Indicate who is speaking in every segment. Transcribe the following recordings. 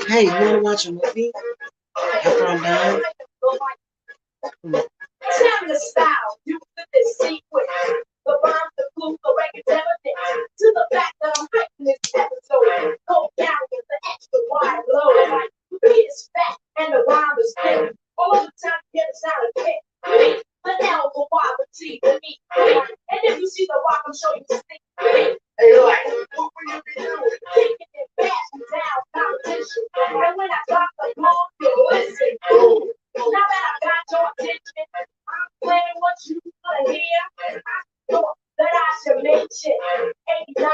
Speaker 1: Hey, you want to watch a movie after I'm done? Tell the style, you fit this sequence. The rhymes, the clues, the records, evidence. To the fact that I'm writing this episode. Go down with the extra wide load. Like, the beat is fat and the rhyme is thick. All the time, get a sound of kick. Me, the L, the Y, the T, the E. And if you see the rock, I'm showing you stick. Hey, like, what will you be doing? Kicking it fast and down competition. And when I drop the ball, you listen. Boom. Now that I got your attention, I'm playing what you wanna hear. I thought that I should mention 89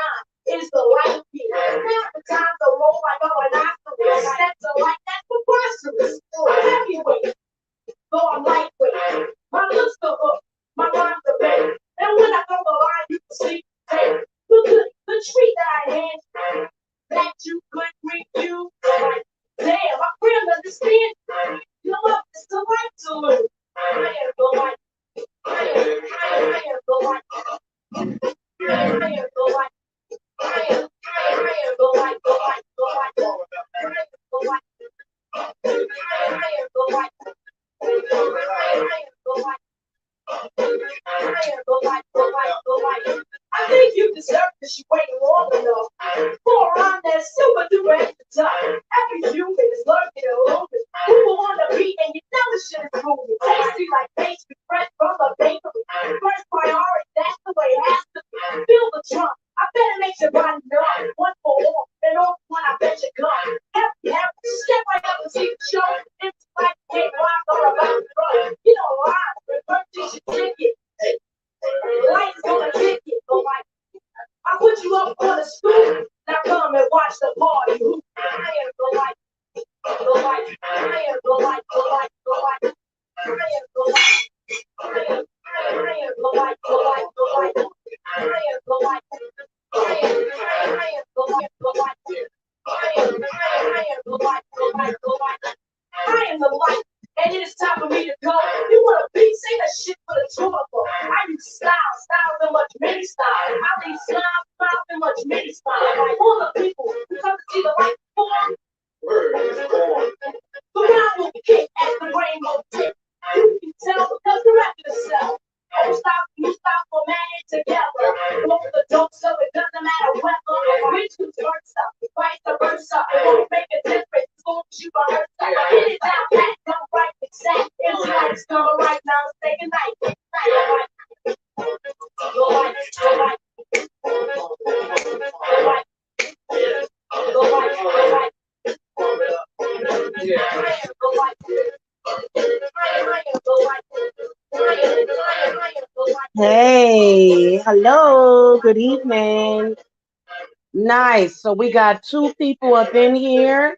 Speaker 1: is the light year. Half the time the roll like a rhinoceros. Steps are like that preposterous. Heavyweight, though I'm lightweight. My looks the hook, my rhymes the bait. And when I throw the line, you can see tape. The treat that I hand you, that you could review. Like, damn, my friend understands. You know what? It's the light to lose. I am the light. I am the light. I am the light. I am the light. The light. I am the light. The light. I am the light. I am the light. I am the light. I think you deserve this. You waiting long enough for on that super duper extra time. Every human is lurking and looming. Who on the beat and you know the shit is moving. Tasty like pastry, fresh from the bakery. First priority, that's the way it has to be. Feel the trunk. I better make your body numb. One for all, and all for one. I bet you come. Happy, step right up and see the show. It's like hey, rock or about to run. You know, live, reverse you should take it. Lights gonna kick it. So like, I put you up on the stool. Now come and watch the party. I am the light. The light. I am the light. The light. The light. I am the light. I am the light. The light. The light. I am the light. I am the light. The light. I am the light. The light. The light. I am the light. And it is time for me to go. You want a beat? Say that shit for the tour. I use style so much mini style. I leave smile so much mini style. Like all the people who come to see the light form. The round will kick as the rainbow tip. You can tell because the rest of the cell. Oh, you stop for man together. Both the dope, so it doesn't matter whether which who's first up, vice versa. It won't make a difference as long as you rehearse up. Get it down, pat, don't write exact. It's like it's coming right now. Say goodnight. Go light, go light, go light, go light, go light. Hey, hello, good evening. Nice. So we got two people up in here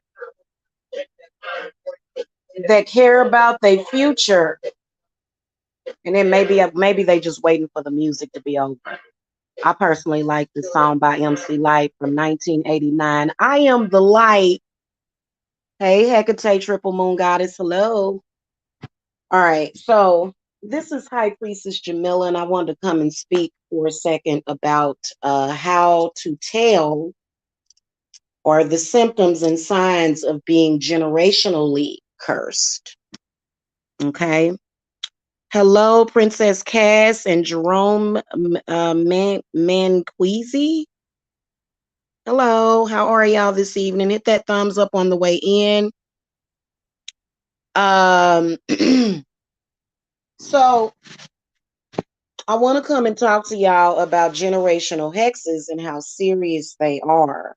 Speaker 1: that care about their future. And then maybe they just waiting for the music to be over. I personally like this song by MC Light from 1989. I am the light. Hey, Hecate, Triple Moon Goddess. Hello. All right. So this is High Priestess Jamila, and I wanted to come and speak for a second about how to tell or the symptoms and signs of being generationally cursed. Okay. Hello, Princess Cass and Jerome Manqueezy. Hello, how are y'all this evening? Hit that thumbs up on the way in. So I want to come and talk to y'all about generational hexes and how serious they are.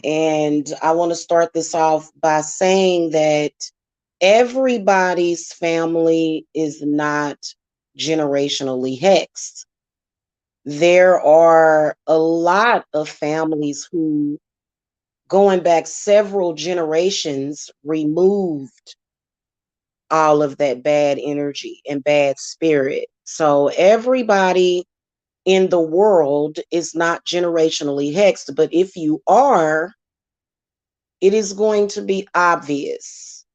Speaker 1: And I want to start this off by saying that everybody's family is not generationally hexed. There are a lot of families who, going back several generations, removed all of that bad energy and bad spirit. So everybody in the world is not generationally hexed, but if you are,
Speaker 2: it is going to be obvious.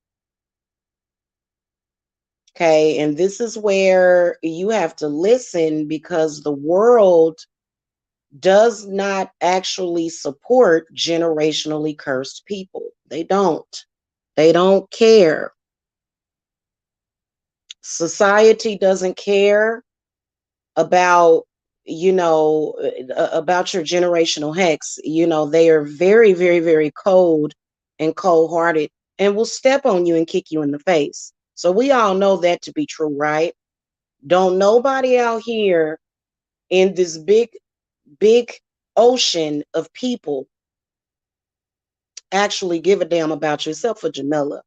Speaker 2: Okay, and this is where you have to listen, because the world does not actually support generationally cursed people. They don't. They don't care. Society doesn't care about, about your generational hex. They are very, very, very cold and cold-hearted, and will step on you and kick you in the face. So we all know that to be true, right? Don't nobody out here in this big, big ocean of people actually give a damn about you, except for Jamila.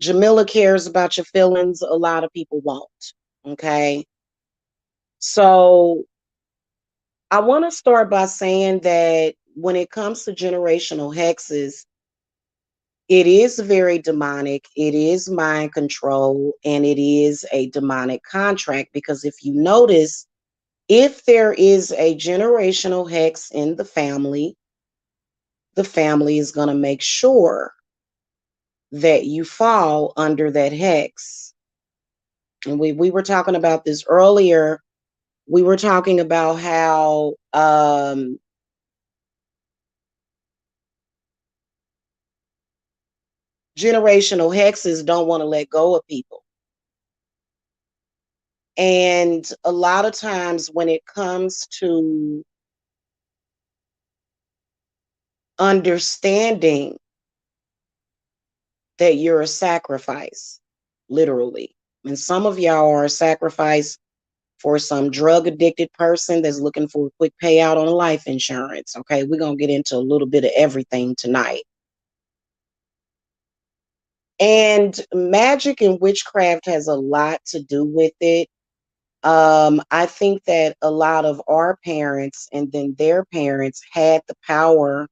Speaker 2: Jamila cares about your feelings. A lot of people won't. Okay. So I want to start by saying that when it comes to generational hexes, it is very demonic. It is mind control, and it is a demonic contract, because if you notice, if there is a generational hex in the family is going to make sure that you fall under that hex. And we were talking about this earlier. We were talking about how generational hexes don't want to let go of people. And a lot of times when it comes to understanding that you're a sacrifice, literally, and some of y'all are a sacrifice for some drug addicted person that's looking for a quick payout on life insurance. Okay, we're going to get into a little bit of everything tonight. And magic and witchcraft has a lot to do with it. I think that a lot of our parents and then their parents had the power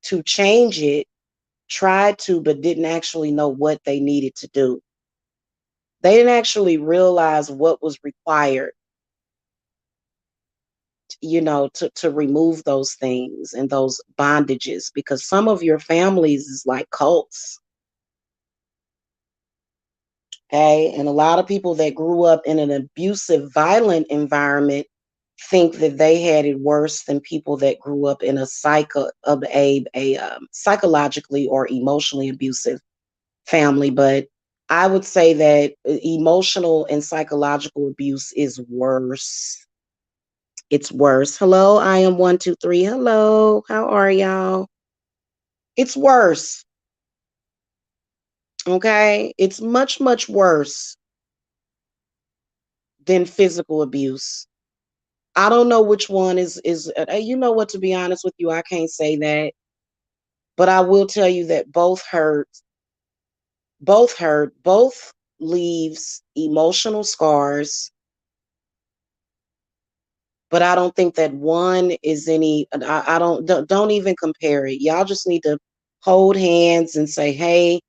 Speaker 2: to change it, tried to, but didn't actually know what they needed to do. They didn't actually realize what was required, to remove those things and those bondages, because some of your families is like cults. Okay. And a lot of people that grew up in an abusive, violent environment think that they had it worse than people that grew up in a psychologically or emotionally abusive family. But I would say that emotional and psychological abuse is worse. It's worse. Hello, I am 123. Hello, how are y'all? It's worse. Okay, it's much, much worse than physical abuse. I don't know which one is. You know what? To be honest with you, I can't say that, but I will tell you that both hurt. Both hurt. Both leaves emotional scars. But I don't think that one is any. I don't even compare it. Y'all just need to hold hands and say, hey,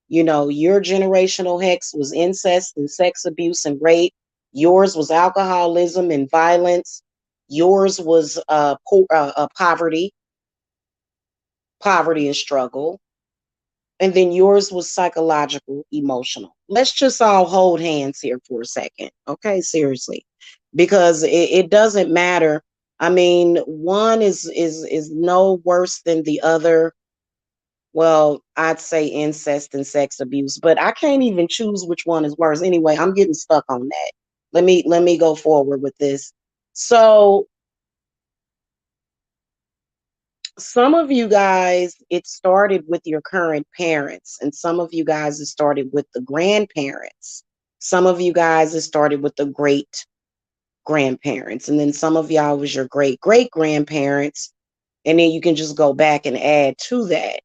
Speaker 2: your generational hex was incest and sex abuse and rape. Yours was alcoholism and violence. Yours was poverty and struggle. And then yours was psychological, emotional. Let's just all hold hands here for a second. Okay, seriously. Because it doesn't matter. I mean, one is no worse than the other. Well, I'd say incest and sex abuse, but I can't even choose which one is worse. Anyway, I'm getting stuck on that. Let me go forward with this. So some of you guys, it started with your current parents, and some of you guys, it started with the grandparents. Some of you guys, it started with the great grandparents, and then some of y'all was your great great grandparents, and then you can just go back and add to that.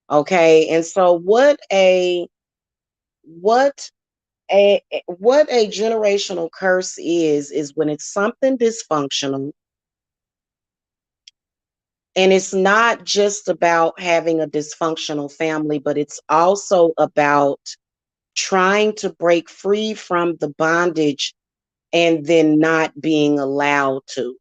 Speaker 2: Okay, and so what what a generational curse is when it's something dysfunctional. And it's not just about having a dysfunctional family, but it's also about trying to break free from the bondage and then not being allowed to.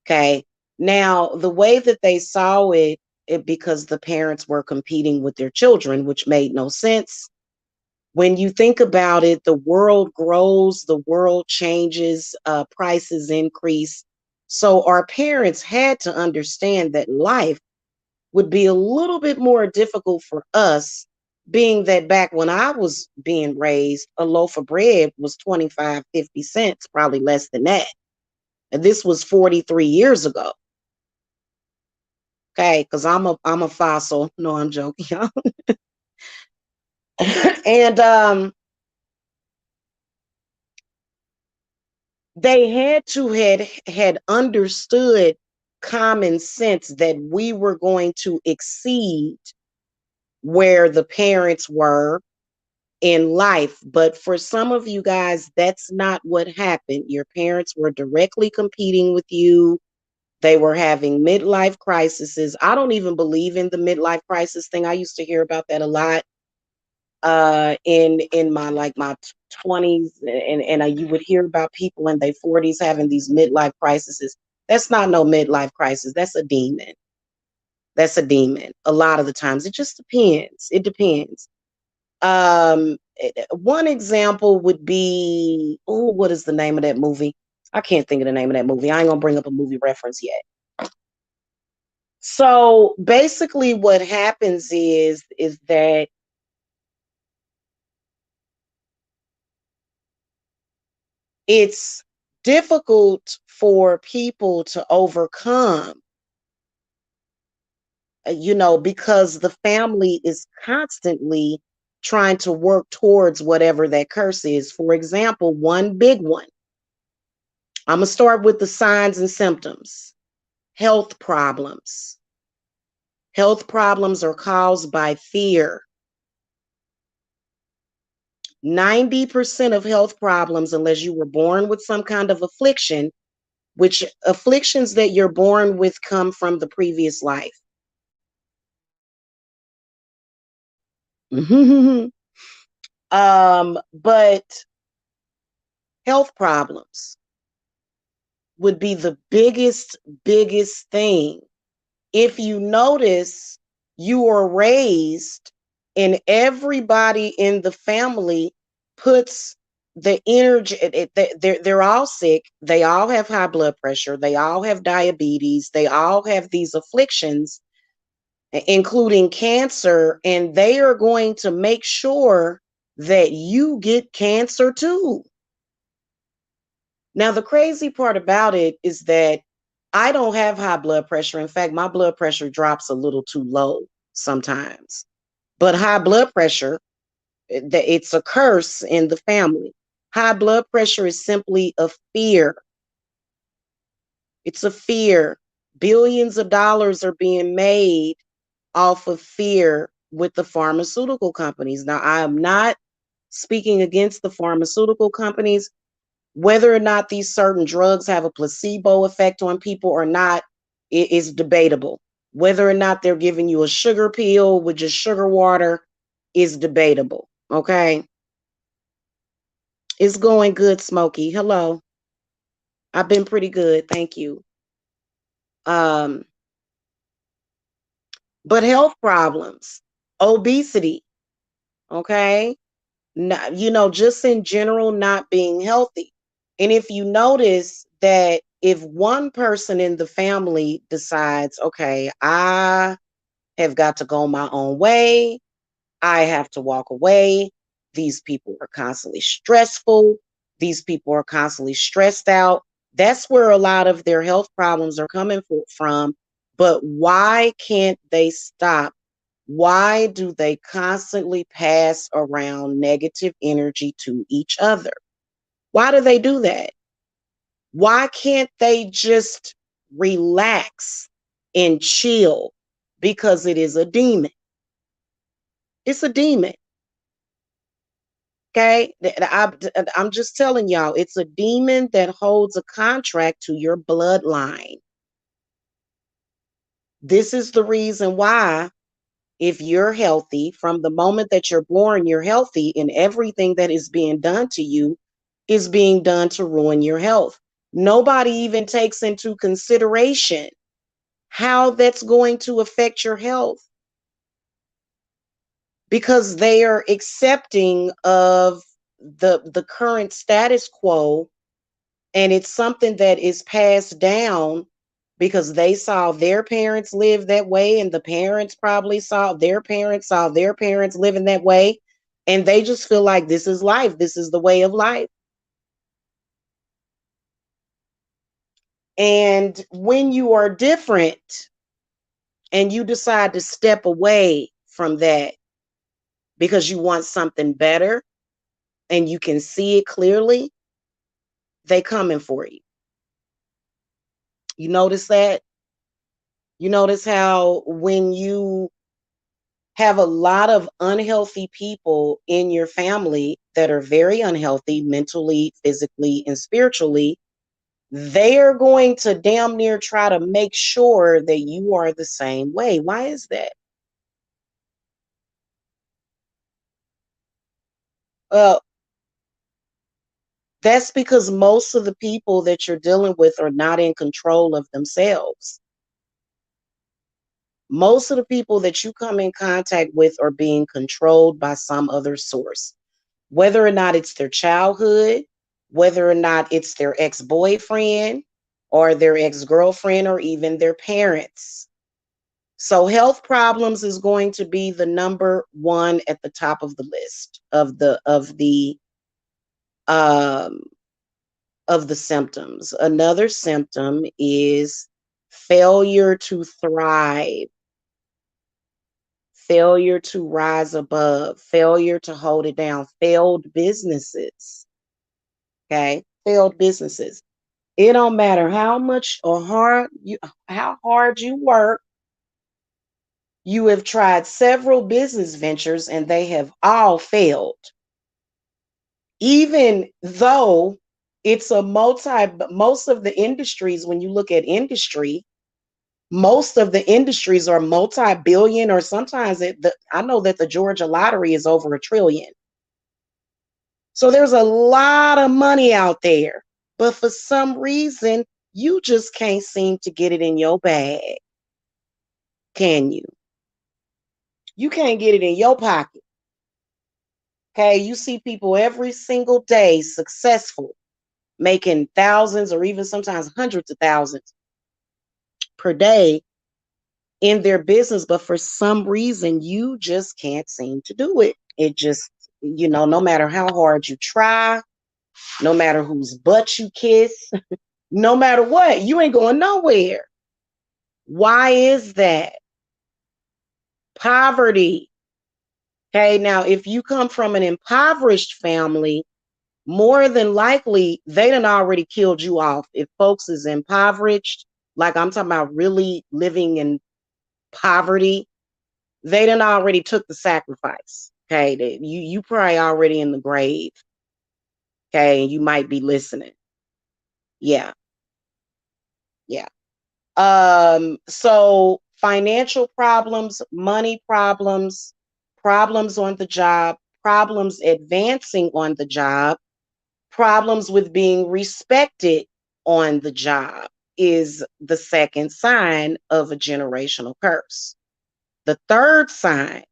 Speaker 2: Okay. Now, the way that they saw it because the parents were competing with their children, which made no sense. When you think about it, the world grows, the world changes, prices increase. So our parents had to understand that life would be a little bit more difficult for us, being that back when I was being raised, a loaf of bread was 25, 50 cents, probably less than that. And this was 43 years ago. Okay, because I'm a fossil. No, I'm joking. And they had understood common sense that we were going to exceed where the parents were in life. But for some of you guys, that's not what happened. Your parents were directly competing with you. They were having midlife crises. I don't even believe in the midlife crisis thing. I used to hear about that a lot in my like my 20s, and you would hear about people in their 40s having these midlife crises. That's not no midlife crisis. That's a demon. That's a demon. A lot of the times, it just depends. It depends. One example would be, oh, what is the name of that movie? I can't think of the name of that movie. I ain't gonna bring up a movie reference yet. So basically, what happens is that it's difficult for people to overcome, because the family is constantly trying to work towards whatever that curse is. For example, one big one, I'm going to start with the signs and symptoms. Health problems. Health problems are caused by fear. 90% of health problems, unless you were born with some kind of affliction, which afflictions that you're born with come from the previous life. But health problems would be the biggest thing. If you notice, you are raised and everybody in the family puts the energy, they're all sick. They all have high blood pressure. They all have diabetes. They all have these afflictions, including cancer, and they are going to make sure that you get cancer too. Now, the crazy part about it is that I don't have high blood pressure. In fact, my blood pressure drops a little too low sometimes. But high blood pressure, it's a curse in the family. High blood pressure is simply a fear. It's a fear. Billions of dollars are being made off of fear with the pharmaceutical companies. Now, I am not speaking against the pharmaceutical companies. Whether or not these certain drugs have a placebo effect on people or not, it is debatable. Whether or not they're giving you a sugar pill with just sugar water is debatable. Okay. It's going good, Smokey. Hello. I've been pretty good. Thank you. Um, but health problems, obesity, okay? Just in general, not being healthy. And if you notice that if one person in the family decides, okay, I have got to go my own way, I have to walk away, these people are constantly stressful, these people are constantly stressed out, that's where a lot of their health problems are coming from. But why can't they stop? Why do they constantly pass around negative energy to each other? Why do they do that? Why can't they just relax and chill? Because it is a demon. It's a demon. Okay? I'm just telling y'all, it's a demon that holds a contract to your bloodline. This is the reason why, if you're healthy, from the moment that you're born, you're healthy, and everything that is being done to you is being done to ruin your health. Nobody even takes into consideration how that's going to affect your health, because they are accepting of the current status quo, and it's something that is passed down because they saw their parents live that way, and the parents probably saw their parents living that way, and they just feel like this is life, this is the way of life. And when you are different and you decide to step away from that because you want something better and you can see it clearly, they coming for you. You notice that? You notice how when you have a lot of unhealthy people in your family that are very unhealthy mentally, physically, and spiritually, they are going to damn near try to make sure that you are the same way. Why is that? Well, that's because most of the people that you're dealing with are not in control of themselves. Most of the people that you come in contact with are being controlled by some other source, whether or not it's their childhood, whether or not it's their ex-boyfriend or their ex-girlfriend or even their parents. So health problems is going to be the number one at the top of the list um of the symptoms. Another symptom is failure to thrive, failure to rise above, failure to hold it down, failed businesses. Okay? Failed businesses. It don't matter how much or how hard you work. You have tried several business ventures and they have all failed. Even though it's most of the industries, when you look at industry, most of the industries are multi-billion, or sometimes I know that the Georgia lottery is over $1 trillion. So there's a lot of money out there, but for some reason, you just can't seem to get it in your bag. Can you? You can't get it in your pocket. Okay, you see people every single day successful, making thousands or even sometimes hundreds of thousands per day in their business, but for some reason you just can't seem to do it. It just, no matter how hard you try, no matter whose butt you kiss, no matter what, you ain't going nowhere. Why is that? Poverty. Okay, now if you come from an impoverished family, more than likely they done already killed you off. If folks is impoverished, like I'm talking about really living in poverty, they done already took the sacrifice. Okay, you probably already in the grave. Okay, you might be listening. Yeah, yeah. So financial problems, money problems, problems on the job, problems advancing on the job, problems with being respected on the job is the second sign of a generational curse. The third sign,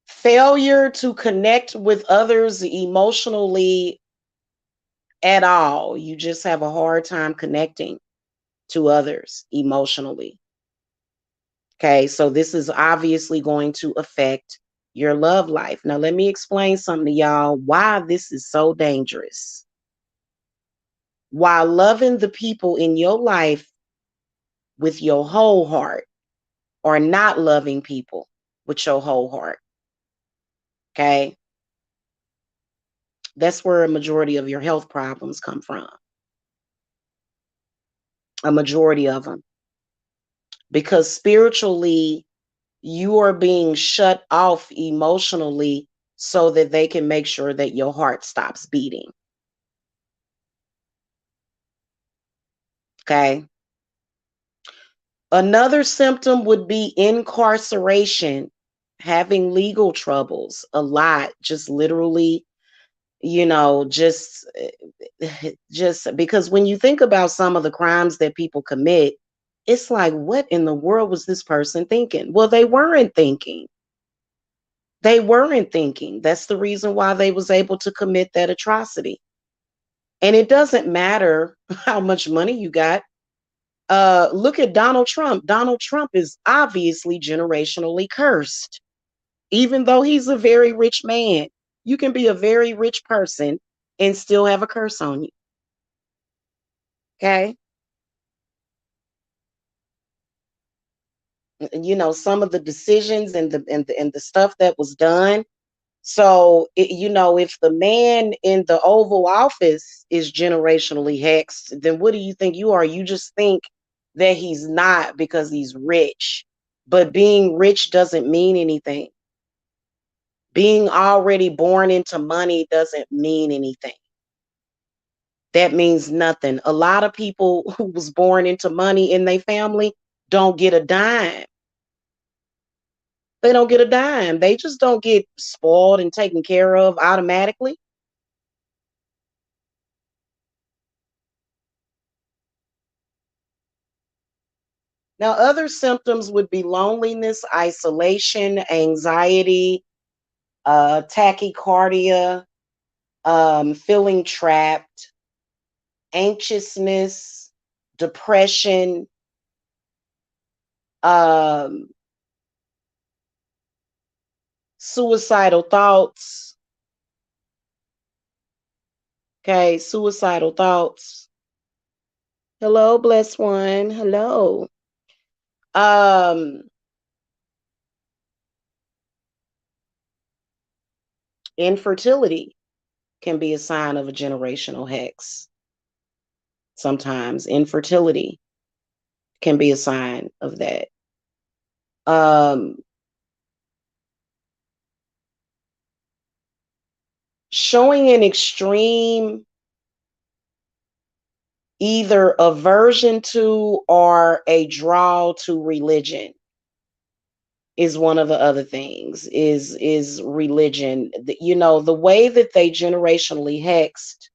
Speaker 2: failure to connect with others emotionally at all. You just have a hard time connecting to others emotionally. Okay, so this is obviously going to affect your love life. Now, let me explain something to y'all why this is so dangerous. While loving the people in your life with your whole heart, or not loving people with your whole heart. Okay, that's where a majority of your health problems come from. A majority of them. Because spiritually, you are being shut off emotionally so that they can make sure that your heart stops beating. Okay. Another symptom would be incarceration, having legal troubles a lot, just literally you know, just because when you think about some of the crimes that people commit, it's like, what in the world was this person thinking? Well, they weren't thinking. They weren't thinking. That's the reason why they was able to commit that atrocity. And it doesn't matter how much money you got. Look at Donald Trump. Donald Trump is obviously generationally cursed, even though he's a very rich man. You can be a very rich person and still have a curse on you. Okay. You know, some of the decisions and the stuff that was done. So, you know, if the man in the Oval Office is generationally hexed, then what do you think you are? You just think that he's not because he's rich. But being rich doesn't mean anything. Being already born into money doesn't mean anything. That means nothing. A lot of people who was born into money in their family don't get a dime. They don't get a dime. They just don't get spoiled and taken care of automatically. Now, other symptoms would be loneliness, isolation, anxiety, tachycardia, feeling trapped, anxiousness, depression, um, suicidal thoughts. Okay, suicidal thoughts. Hello, blessed one. Hello. Um, Infertility can be a sign of a generational hex. Sometimes infertility can be a sign of that. Um, Showing an extreme either aversion to or a draw to religion is one of the other things. Is religion. You know, the way that they generationally hexed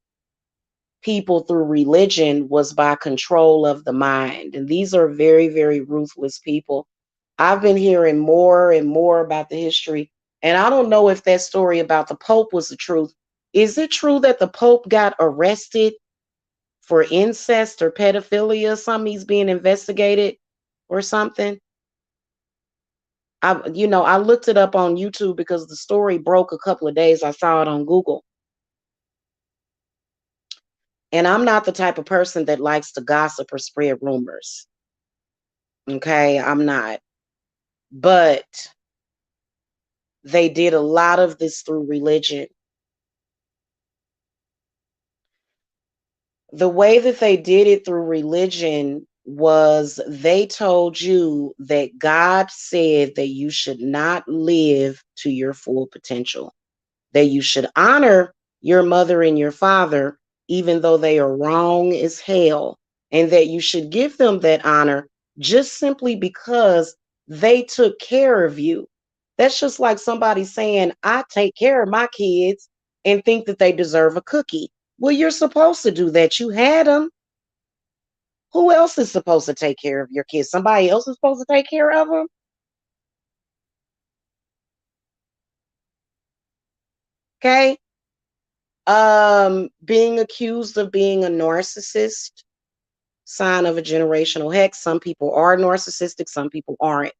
Speaker 2: people through religion was by control of the mind, and these are very, very ruthless people. I've been hearing more and more about the history, and I don't know if that story about the Pope was the truth. Is it true that the Pope got arrested for incest or pedophilia or something? He's being investigated or something. I looked it up on YouTube because the story broke a couple of days. I saw it on Google. And I'm not the type of person that likes to gossip or spread rumors. Okay, I'm not. But they did a lot of this through religion. The way that they did it through religion was they told you that God said that you should not live to your full potential, that you should honor your mother and your father, even though they are wrong as hell, and that you should give them that honor just simply because they took care of you. That's just like somebody saying, I take care of my kids and think that they deserve a cookie. Well, you're supposed to do that. You had them. Who else is supposed to take care of your kids? Somebody else is supposed to take care of them? Okay. Being accused of being a narcissist, sign of a generational hex. Some people are narcissistic, some people aren't.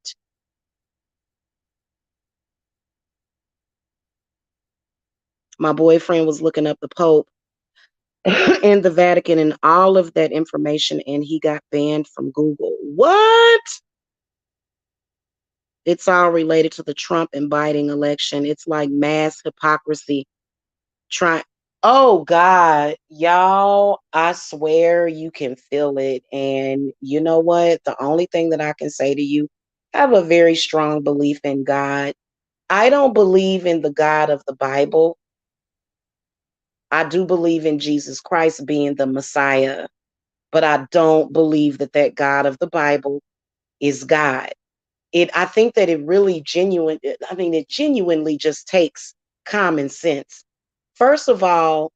Speaker 2: My boyfriend was looking up the Pope and the Vatican and all of that information, and he got banned from Google. What? It's all related to the Trump and Biden election. It's like mass hypocrisy. Try. Oh God, y'all, I swear you can feel it. And you know what? The only thing that I can say to you, I have a very strong belief in God. I don't believe in the God of the Bible. I do believe in Jesus Christ being the Messiah, but I don't believe that that God of the Bible is God. I think that it really it genuinely just takes common sense First of all,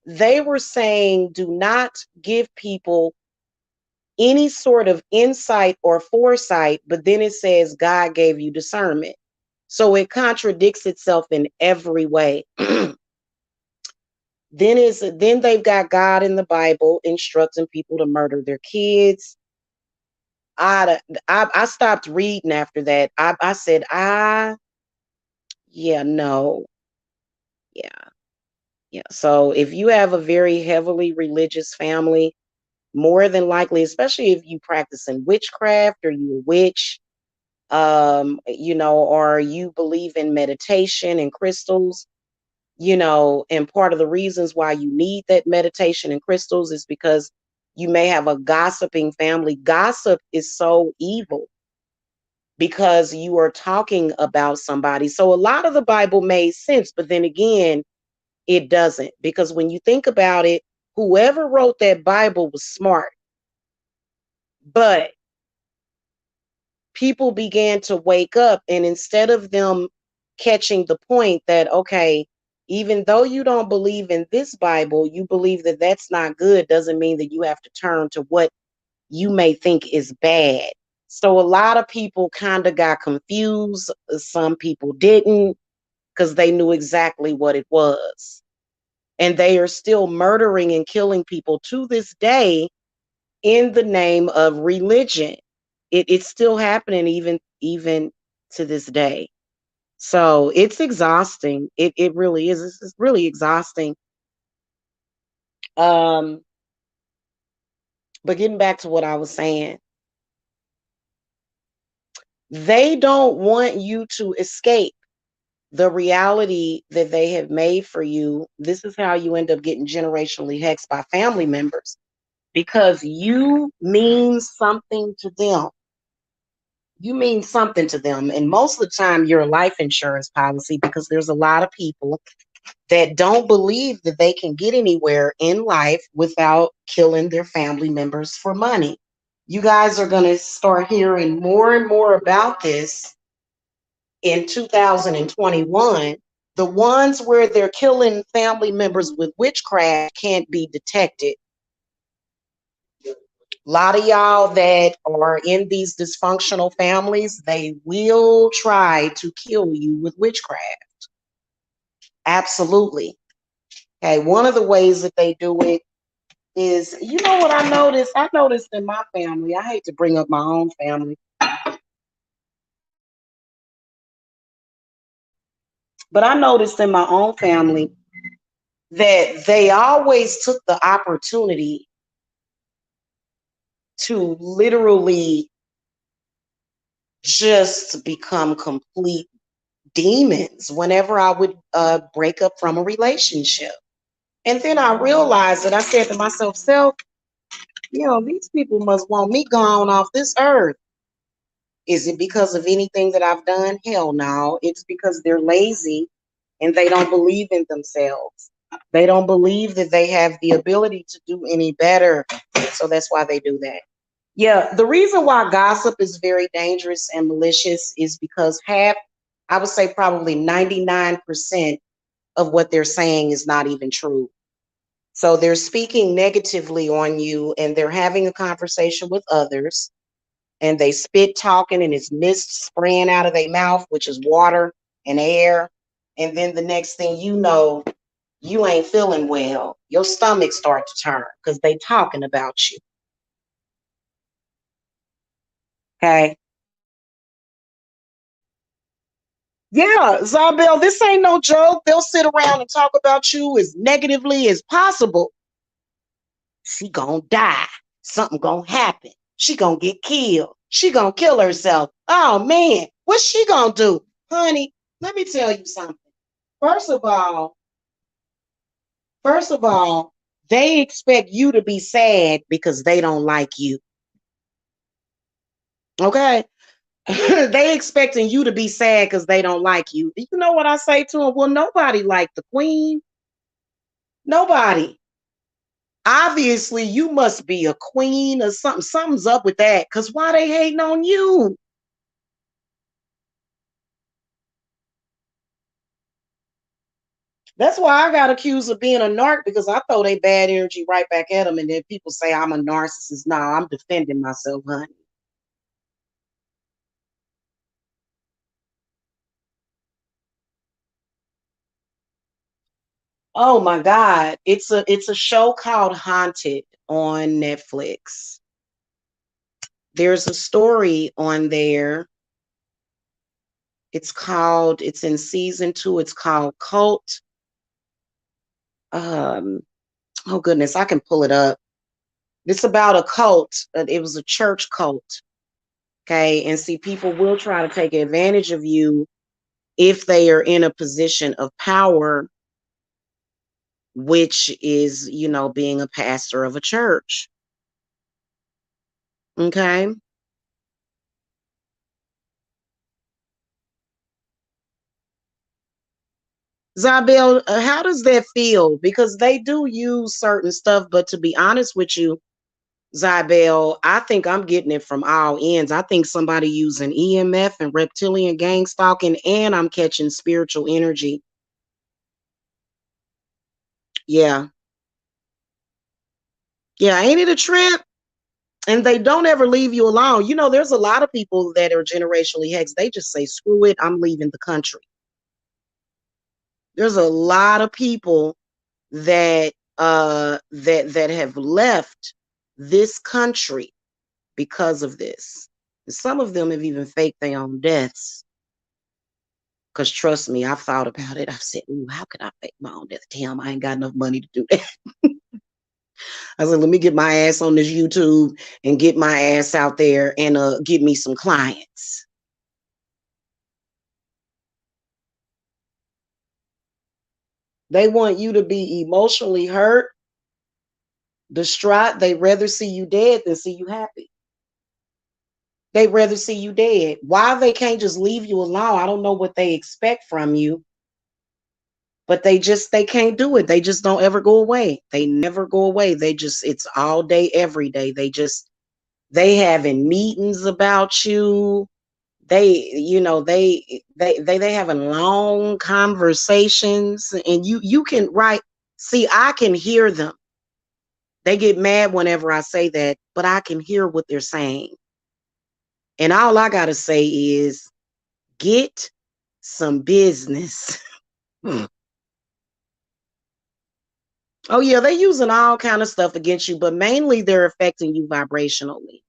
Speaker 2: they were saying do not give people any sort of insight or foresight, but then it says God gave you discernment. So it contradicts itself in every way. Then they've got God in the Bible instructing people to murder their kids. I stopped reading after that. I said, yeah, no. Yeah. Yeah. So if you have a very heavily religious family, more than likely, especially if you practice in witchcraft or you a witch, or you believe in meditation and crystals, and part of the reasons why you need that meditation and crystals is because you may have a gossiping family. Gossip is so evil because you are talking about somebody. So a lot of the Bible made sense, but then again, it doesn't, because when you think about it, whoever wrote that Bible was smart, but people began to wake up, and instead of them catching the point that, okay, even though you don't believe in this Bible, you believe that that's not good, doesn't mean that you have to turn to what you may think is bad. So a lot of people kind of got confused. Some people didn't, because they knew exactly what it was. And they are still murdering and killing people to this day in the name of religion. It's still happening even to this day. So it's exhausting. It really is. It's really exhausting. Um, but getting back to what I was saying, they don't want you to escape the reality that they have made for you. This is how you end up getting generationally hexed by family members, because you mean something to them. You mean something to them. And most of the time, your life insurance policy, because there's a lot of people that don't believe that they can get anywhere in life without killing their family members for money. You guys are going to start hearing more and more about this in 2021. The ones where they're killing family members with witchcraft can't be detected. A lot of y'all that are in these dysfunctional families, they will try to kill you with witchcraft. Absolutely. Okay, one of the ways that they do it is, you know what I noticed? I noticed in my family, I hate to bring up my own family, but I noticed in my own family that they always took the opportunity to literally just become complete demons whenever I would break up from a relationship. And then I realized that I said to myself, these people must want me gone off this earth. Is it because of anything that I've done? Hell no. It's because they're lazy and they don't believe in themselves. They don't believe that they have the ability to do any better. So that's why they do that. Yeah, the reason why gossip is very dangerous and malicious is because I would say probably 99% of what they're saying is not even true. So they're speaking negatively on you, and they're having a conversation with others, and they spit talking and it's mist spraying out of their mouth, which is water and air. And then the next thing you know, you ain't feeling well. Your stomach start to turn because they talking about you. Okay. Yeah, Zabel, this ain't no joke. They'll sit around and talk about you as negatively as possible. She gonna die. Something gonna happen. She gonna get killed. She gonna kill herself. Oh man, what's she gonna do? Honey, let me tell you something. First of all, they expect you to be sad because they don't like you. Okay? They expecting you to be sad because they don't like you. You know what I say to them? Well, nobody liked the queen. Nobody. Obviously, you must be a queen or something. Something's up with that. Because why they hating on you? That's why I got accused of being a narc, because I throw they bad energy right back at them, and then people say I'm a narcissist. No, I'm defending myself, honey. Oh my God. It's a show called Haunted on Netflix. There's a story on there. It's in season 2. It's called Cult. Um, oh goodness, I can pull it up. It's about a cult. It was a church cult. Okay. And see, people will try to take advantage of you if they are in a position of power, which is, being a pastor of a church. Okay. Zabel, how does that feel? Because they do use certain stuff, but to be honest with you, Zabel, I think I'm getting it from all ends. I think somebody using EMF and reptilian gang stalking, and I'm catching spiritual energy. Yeah. Yeah, ain't it a trip? And they don't ever leave you alone. There's a lot of people that are generationally hexed. They just say, screw it, I'm leaving the country. There's a lot of people that have left this country because of this. And some of them have even faked their own deaths. Because trust me, I've thought about it. I've said, ooh, how could I fake my own death? Damn, I ain't got enough money to do that. I said, let me get my ass on this YouTube and get my ass out there and get me some clients. They want you to be emotionally hurt, distraught. They'd rather see you dead than see you happy. They'd rather see you dead. Why they can't just leave you alone? I don't know what they expect from you, but they can't do it. They just don't ever go away. They never go away. It's all day, every day. They having meetings about you. They having long conversations, and you can write. See, I can hear them. They get mad whenever I say that, but I can hear what they're saying. And all I gotta say is, get some business. Oh yeah, they're using all kind of stuff against you, but mainly they're affecting you vibrationally.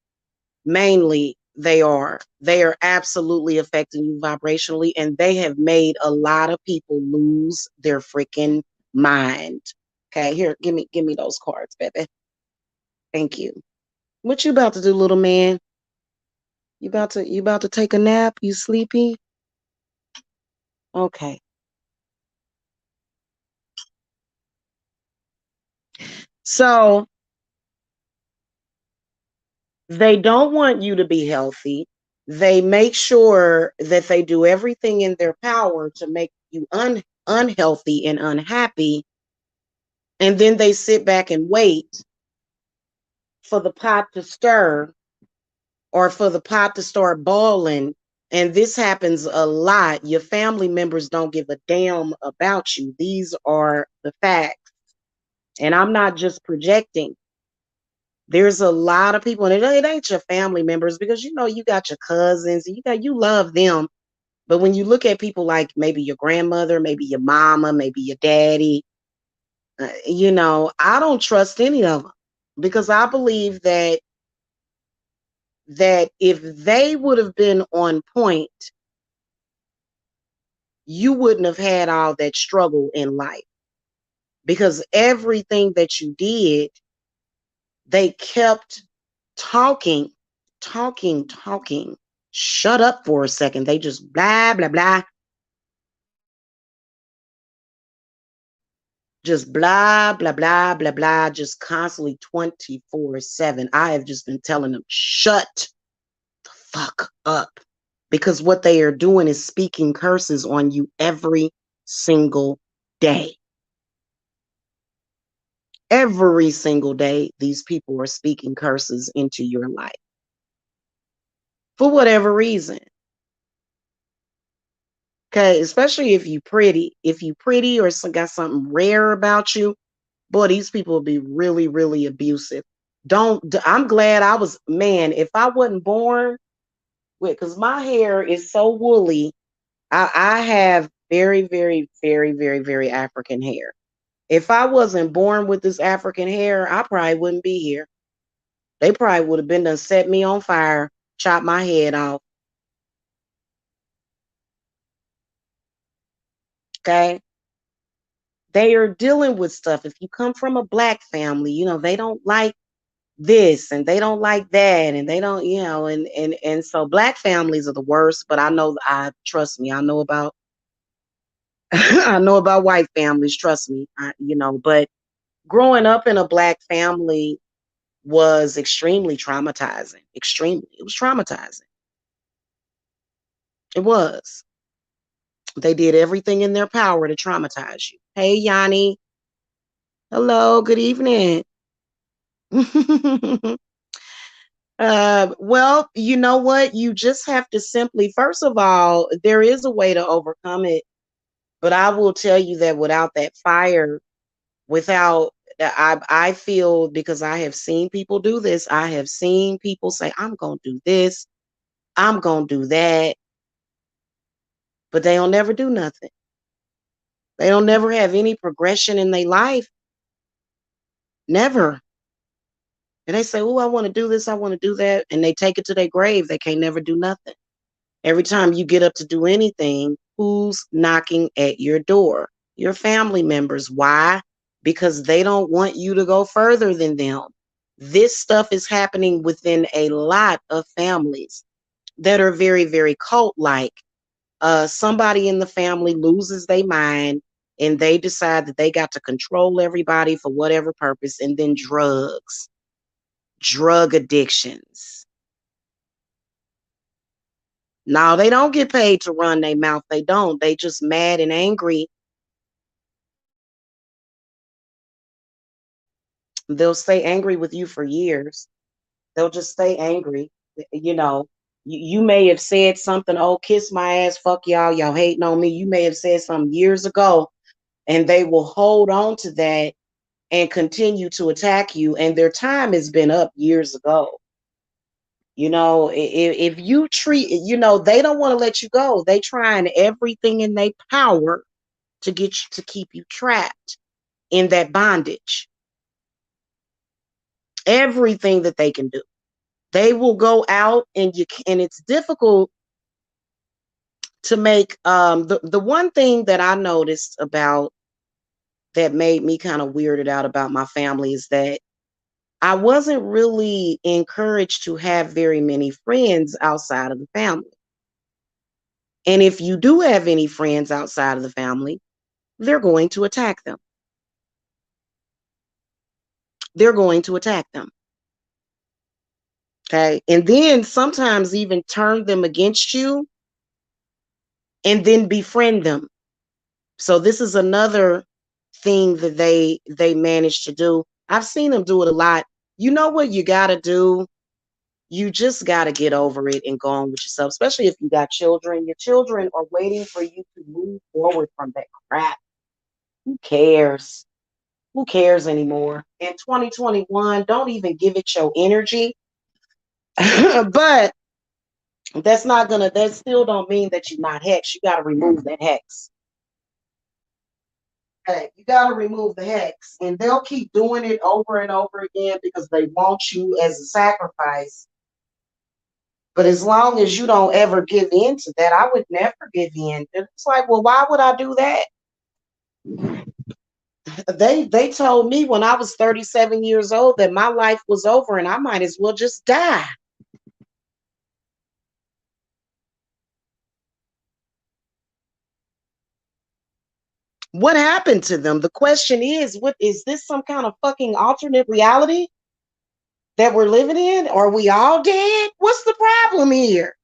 Speaker 2: Mainly they are. They are absolutely affecting you vibrationally, and they have made a lot of people lose their freaking mind. Okay, here, give me those cards, baby. Thank you. What you about to do, little man? You about to take a nap? You sleepy? Okay. So they don't want you to be healthy. They make sure that they do everything in their power to make you unhealthy and unhappy. And then they sit back and wait for the pot to stir, or for the pot to start boiling. And this happens a lot. Your family members don't give a damn about you. These are the facts. And I'm not just projecting. There's a lot of people, and it ain't your family members, because you got your cousins, and you love them. But when you look at people like maybe your grandmother, maybe your mama, maybe your daddy, I don't trust any of them, because I believe that if they would have been on point, you wouldn't have had all that struggle in life, because everything that you did, they kept talking, talking, talking. Shut up for a second. They just blah, blah, blah. Just blah, blah, blah, blah, blah. Just constantly 24/7. I have just been telling them, shut the fuck up. Because what they are doing is speaking curses on you every single day. Every single day, these people are speaking curses into your life for whatever reason. Okay, especially if you pretty. If you pretty or got something rare about you, boy, these people will be really, really abusive. I'm glad I was, man, if I wasn't born with, because my hair is so woolly, I have very, very, very, very, very African hair. If I wasn't born with this African hair, I probably wouldn't be here. They probably would have been done set me on fire, chop my head off. Okay. They are dealing with stuff. If you come from a black family, they don't like this and they don't like that and they don't, and so black families are the worst, but I trust me, I know about I know about white families, trust me. But growing up in a black family was extremely traumatizing. Extremely. It was traumatizing. It was. They did everything in their power to traumatize you. Hey, Yanni. Hello, good evening. Well, you know what? You just have to simply, first of all, there is a way to overcome it. But I will tell you that without that fire, without, I feel, because I have seen people do this, I have seen people say, I'm going to do this, I'm going to do that, but they don't never do nothing. They don't never have any progression in their life. Never. And they say, oh, I want to do this, I want to do that. And they take it to their grave. They can't never do nothing. Every time you get up to do anything, who's knocking at your door? Your family members. Why? Because they don't want you to go further than them. This stuff is happening within a lot of families that are very, very cult-like. Somebody in the family loses their mind and they decide that they got to control everybody for whatever purpose, and then drug addictions. No, they don't get paid to run their mouth. They don't. They just mad and angry. They'll stay angry with you for years. They'll just stay angry. You know, you may have said something, oh, kiss my ass, fuck y'all hating on me. You may have said something years ago, and they will hold on to that and continue to attack you. And their time has been up years ago. If you treat, they don't want to let you go. They trying everything in their power to get you to keep you trapped in that bondage. Everything that they can do. They will go out and it's difficult to make the one thing that I noticed about that made me kind of weirded out about my family is that I wasn't really encouraged to have very many friends outside of the family. And if you do have any friends outside of the family, they're going to attack them. They're going to attack them. Okay. And then sometimes even turn them against you and then befriend them. So this is another thing that they manage to do. I've seen them do it a lot. You know what you got to do? You just got to get over it and go on with yourself, especially if you got children. Your children are waiting for you to move forward from that crap. Who cares? Who cares anymore? In 2021, don't even give it your energy. But that still don't mean that you're not hex. You got to remove that hex. Okay, you got to remove the hex, and they'll keep doing it over and over again because they want you as a sacrifice. But as long as you don't ever give in to that, I would never give in. It's like, well, why would I do that? They told me when I was 37 years old that my life was over and I might as well just die. What happened to them? The question is, what is this, some kind of fucking alternate reality that we're living in? Are we all dead? What's the problem here?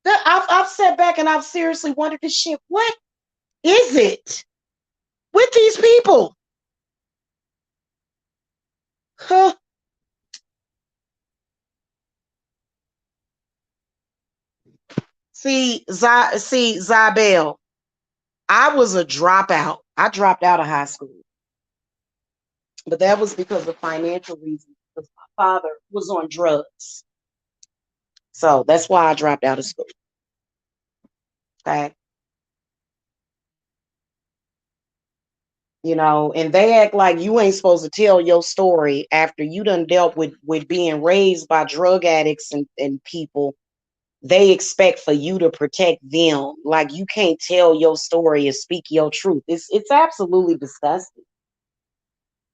Speaker 2: I've sat back and I've seriously wondered this shit. What is it with these people? Huh. See, Zabel, I was a dropout. I dropped out of high school, but that was because of financial reasons. Because my father was on drugs, so that's why I dropped out of school. Okay, and they act like you ain't supposed to tell your story after you done dealt with being raised by drug addicts and people. They expect for you to protect them. Like you can't tell your story and speak your truth. It's absolutely disgusting.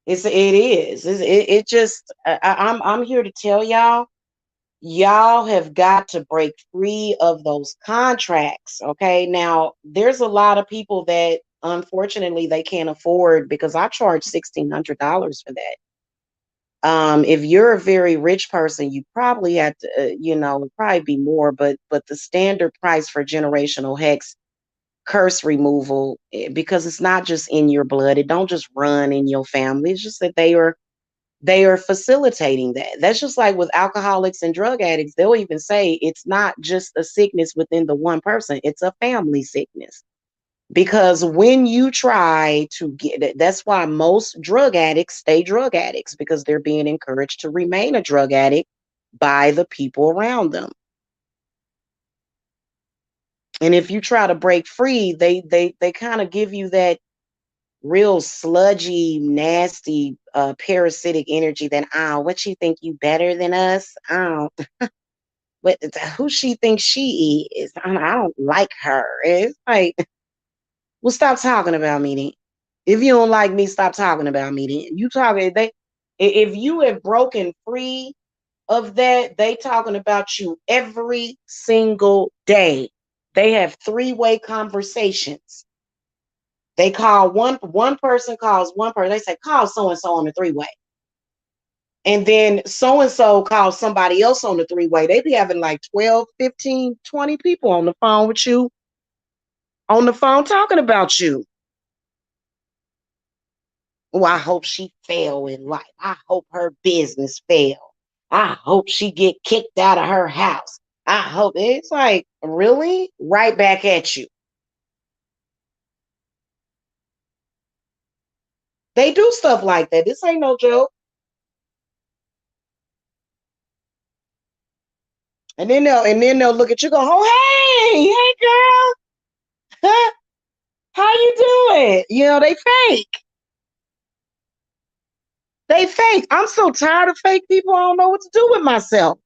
Speaker 2: It just I'm here to tell y'all have got to break free of those contracts. Okay. Now there's a lot of people that unfortunately they can't afford, because I charge $1,600 for that. If you're a very rich person, you probably had to, it'd probably be more, but the standard price for generational hex curse removal, because it's not just in your blood, it don't just run in your family. It's just that they are facilitating that. That's just like with alcoholics and drug addicts. They'll even say it's not just a sickness within the one person, it's a family sickness. Because when you try to get it, that's why most drug addicts stay drug addicts, because they're being encouraged to remain a drug addict by the people around them. And if you try to break free, they kind of give you that real sludgy, nasty, parasitic energy that, what you think you better than us? What, who she thinks she is? I don't like her. It's like, well, stop talking about me then. If you don't like me, stop talking about me then. You talking if you have broken free of that, they talking about you every single day. They have three-way conversations. They call one person calls one person. They say, call so and so on the three-way. And then so and so calls somebody else on the three-way. They be having like 12, 15, 20 people on the phone with you, on the phone talking about you. Oh, I hope she fail in life. I hope her business fail. I hope she get kicked out of her house. I hope. It's like, really? Right back at you. They do stuff like that. This ain't no joke. And then they'll look at you, go, oh, hey girl. How you doing? They fake. They fake. I'm so tired of fake people. I don't know what to do with myself.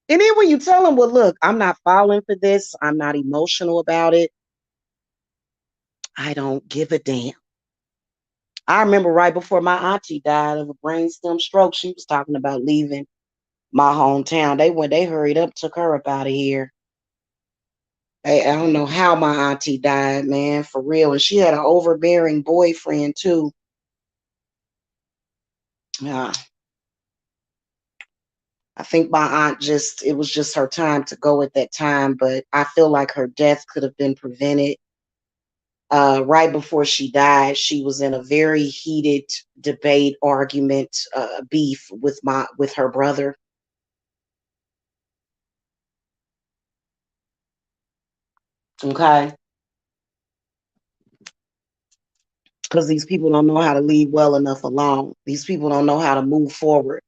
Speaker 2: And then when you tell them, well, look, I'm not falling for this. I'm not emotional about it. I don't give a damn. I remember right before my auntie died of a brainstem stroke, she was talking about leaving my hometown. They hurried up, took her up out of here. I don't know how my auntie died, man, for real. And she had an overbearing boyfriend too. Uh, I think my aunt it was just her time to go at that time, but I feel like her death could have been prevented. Right before she died, she was in a very heated debate, argument, beef with her brother. Okay, because these people don't know how to leave well enough alone. These people don't know how to move forward.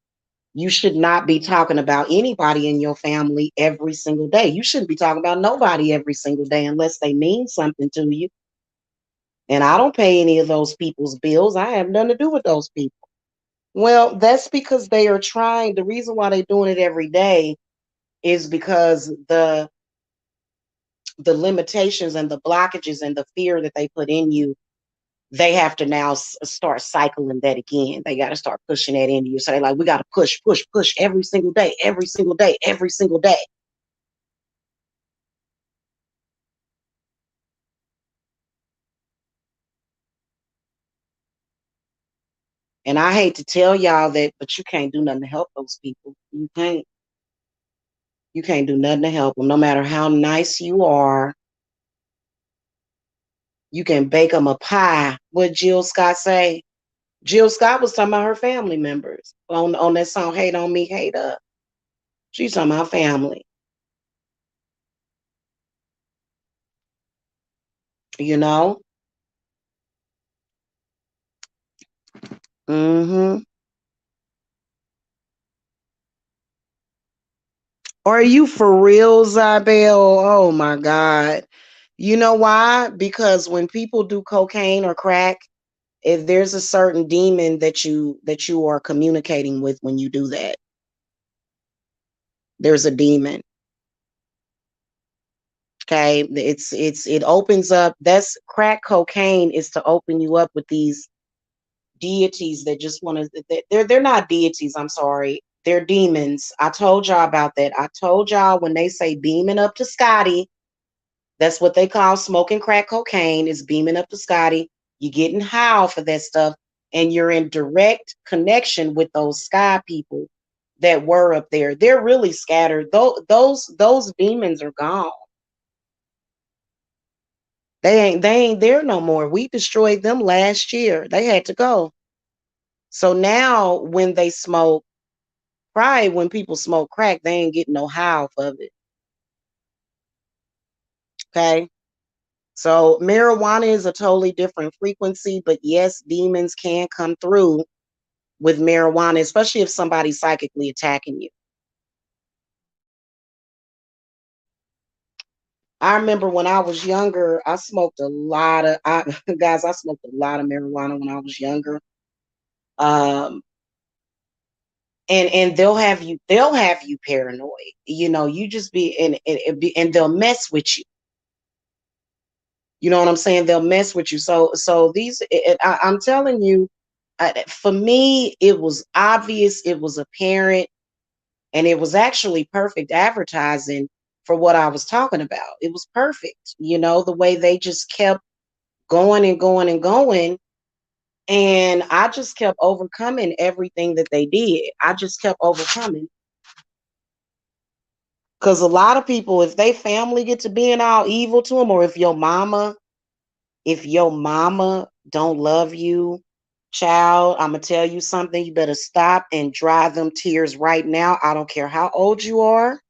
Speaker 2: You should not be talking about anybody in your family every single day. You shouldn't be talking about nobody every single day unless they mean something to you. And I don't pay any of those people's bills. I have nothing to do with those people. Well, that's because they are trying. The reason why they're doing it every day is because the limitations and the blockages and the fear that they put in you, they have to now start cycling that again. They got to start pushing that into you. So they like, we got to push, push, push every single day, every single day, every single day. And I hate to tell y'all that, but you can't do nothing to help those people. You can't. You can't do nothing to help them. No matter how nice you are, you can bake them a pie. What Jill Scott say? Jill Scott was talking about her family members on that song, Hate on Me, Hate Up. She's talking about family. You know? Mm-hmm. Are you for real, Zabel? Oh my God. You know why? Because when people do cocaine or crack, if there's a certain demon that you are communicating with when you do that, there's a demon. Okay. It opens up. That's crack cocaine is to open you up with these deities that just want to, they're not deities, I'm sorry. They're demons. I told y'all about that. I told y'all when they say beaming up to Scotty, that's what they call smoking crack cocaine, is beaming up to Scotty. You're getting high for that stuff, and you're in direct connection with those sky people that were up there. They're really scattered. Those demons are gone. They ain't there no more. We destroyed them last year. They had to go. So now when they smoke, probably when people smoke crack, they ain't getting no high of it. Okay. So marijuana is a totally different frequency, but yes, demons can come through with marijuana, especially if somebody's psychically attacking you. I remember when I was younger, I smoked a lot of guys, I smoked a lot of marijuana when I was younger. Um and they'll have you paranoid. You know, you just be and they'll mess with you. You know what I'm saying? They'll mess with you. So I'm telling you, for me, it was obvious, it was apparent, and it was actually perfect advertising for what I was talking about. It was perfect. You know, the way they just kept going and going and going. And I just kept overcoming everything that they did. I just kept overcoming. Because a lot of people, if they family get to being all evil to them, or if your mama don't love you, child, I'm gonna tell you something. You better stop and dry them tears right now. I don't care how old you are.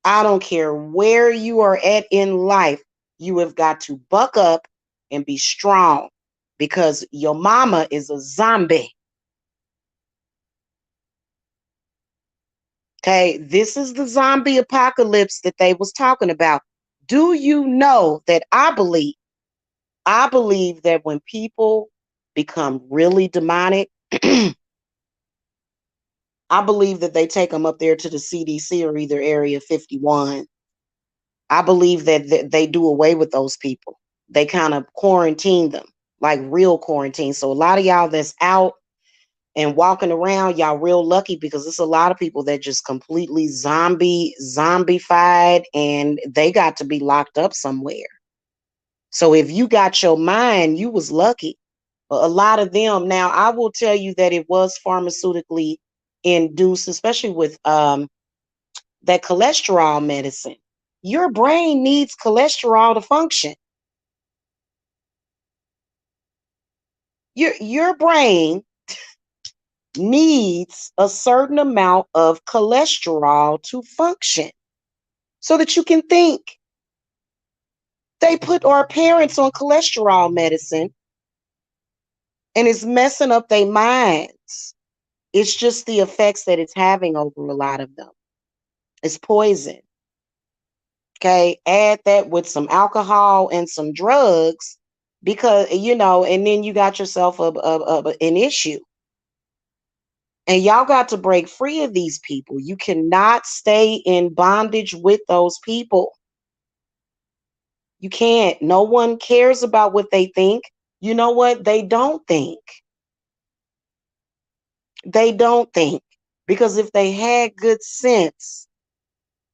Speaker 2: I don't care where you are at in life. You have got to buck up and be strong, because your mama is a zombie. Okay, this is the zombie apocalypse that they was talking about. Do you know that I believe that when people become really demonic, I believe that they take them up there to the CDC or either Area 51. I believe that they do away with those people. They kind of quarantine them, like real quarantine. So a lot of y'all that's out and walking around, y'all real lucky, because there's a lot of people that just completely zombified, and they got to be locked up somewhere. So if you got your mind, you was lucky. A lot of them, now I will tell you that it was pharmaceutically induced, especially with that cholesterol medicine. Your brain needs cholesterol to function. Your brain needs a certain amount of cholesterol to function so that you can think. They put our parents on cholesterol medicine, and it's messing up their minds. It's just the effects that it's having over a lot of them. It's poison. Okay, add that with some alcohol and some drugs, because and then you got yourself an issue. And y'all got to break free of these people. You cannot stay in bondage with those people. You can't. No one cares about what they think. You know what? They don't think. They don't think. Because if they had good sense,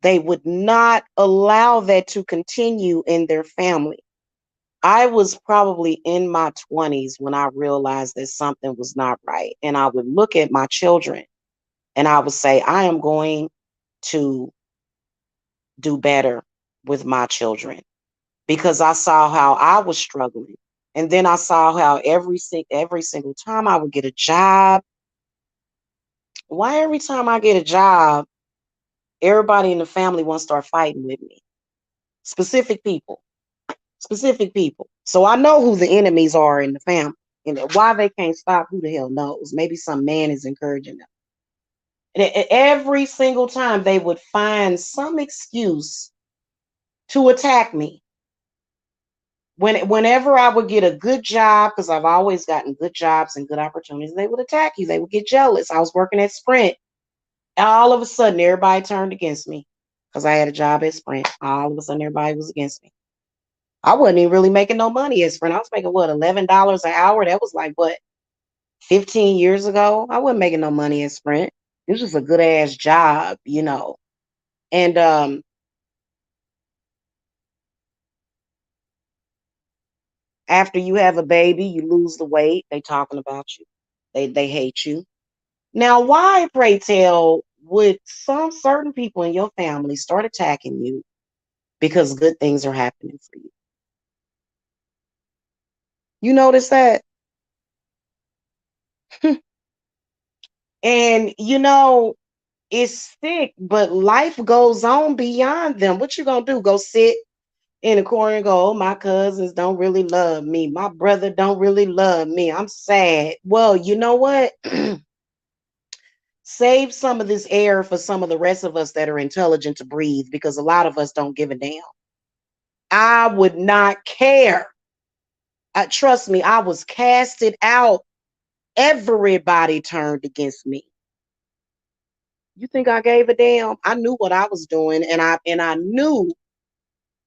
Speaker 2: they would not allow that to continue in their family. I was probably in my 20s when I realized that something was not right. And I would look at my children and I would say, I am going to do better with my children, because I saw how I was struggling. And then I saw how every single time I would get a job why every time I get a job, everybody in the family wants to start fighting with me? Specific people. Specific people. So I know who the enemies are in the family. And why they can't stop, who the hell knows? Maybe some man is encouraging them. And every single time they would find some excuse to attack me. Whenever I would get a good job, because I've always gotten good jobs and good opportunities, they would attack you. They would get jealous. I was working at Sprint. All of a sudden, everybody turned against me because I had a job at Sprint. All of a sudden, everybody was against me. I wasn't even really making no money at Sprint. I was making what, $11 an hour? That was like what, 15 years ago? I wasn't making no money at Sprint. It was just a good ass job, you know. And after you have a baby, you lose the weight. They talking about you. They hate you. Now, why, pray tell, would some certain people in your family start attacking you because good things are happening for you? You notice that? And you know, it's sick, but life goes on beyond them. What you gonna do? Go sit in the corner and go, oh, my cousins don't really love me. My brother don't really love me. I'm sad. Well, you know what? Save some of this air for some of the rest of us that are intelligent to breathe, because a lot of us don't give a damn. I would not care. Trust me, I was casted out. Everybody turned against me. You think I gave a damn? I knew what I was doing, and I knew,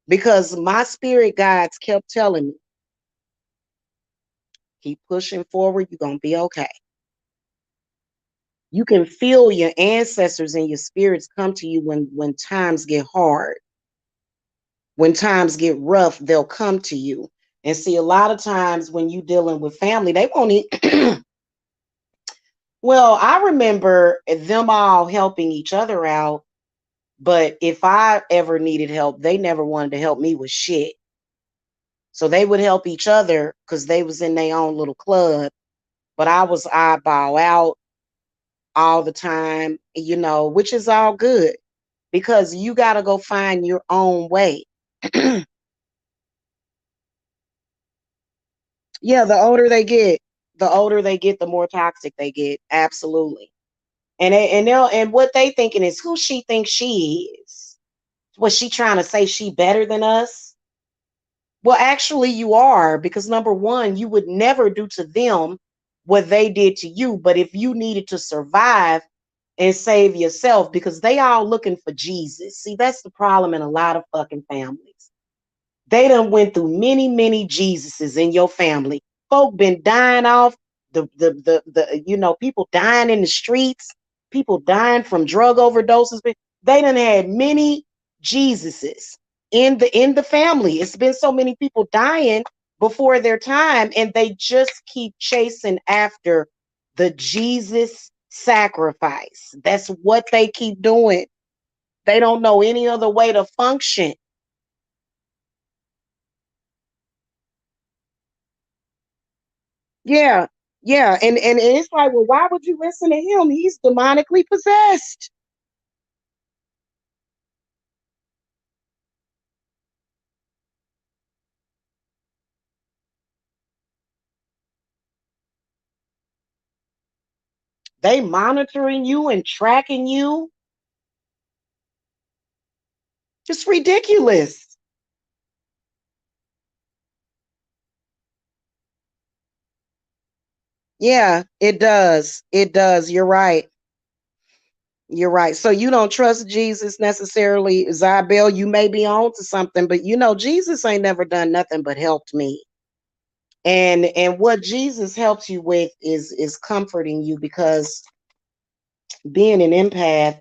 Speaker 2: because my spirit guides kept telling me, keep pushing forward, you're gonna be okay. You can feel your ancestors and your spirits come to you when times get hard. When times get rough, they'll come to you. And see, a lot of times when you dealing with family, they won't well, I remember them all helping each other out, but if I ever needed help, they never wanted to help me with shit. So they would help each other because they was in their own little club, but I was eyeball out all the time, you know, which is all good, because you got to go find your own way. Yeah, the older they get, the more toxic they get. Absolutely. And what they thinking is, who she thinks she is. Was she trying to say she better than us? Well, actually, you are, because number one, you would never do to them what they did to you. But if you needed to survive and save yourself, because they all looking for Jesus. See, that's the problem in a lot of fucking families. They done went through many, many Jesuses in your family. Folk been dying off, the you know, people dying in the streets, people dying from drug overdoses. They done had many Jesuses in the family. It's been so many people dying before their time, and they just keep chasing after the Jesus sacrifice. That's what they keep doing. They don't know any other way to function. Yeah, yeah, and it's like, well, why would you listen to him? He's demonically possessed. They monitoring you and tracking you. Just ridiculous. Yeah, it does. It does. You're right. You're right. So you don't trust Jesus necessarily, Zabel. You may be on to something, but you know, Jesus ain't never done nothing but helped me. And what Jesus helps you with is comforting you, because being an empath,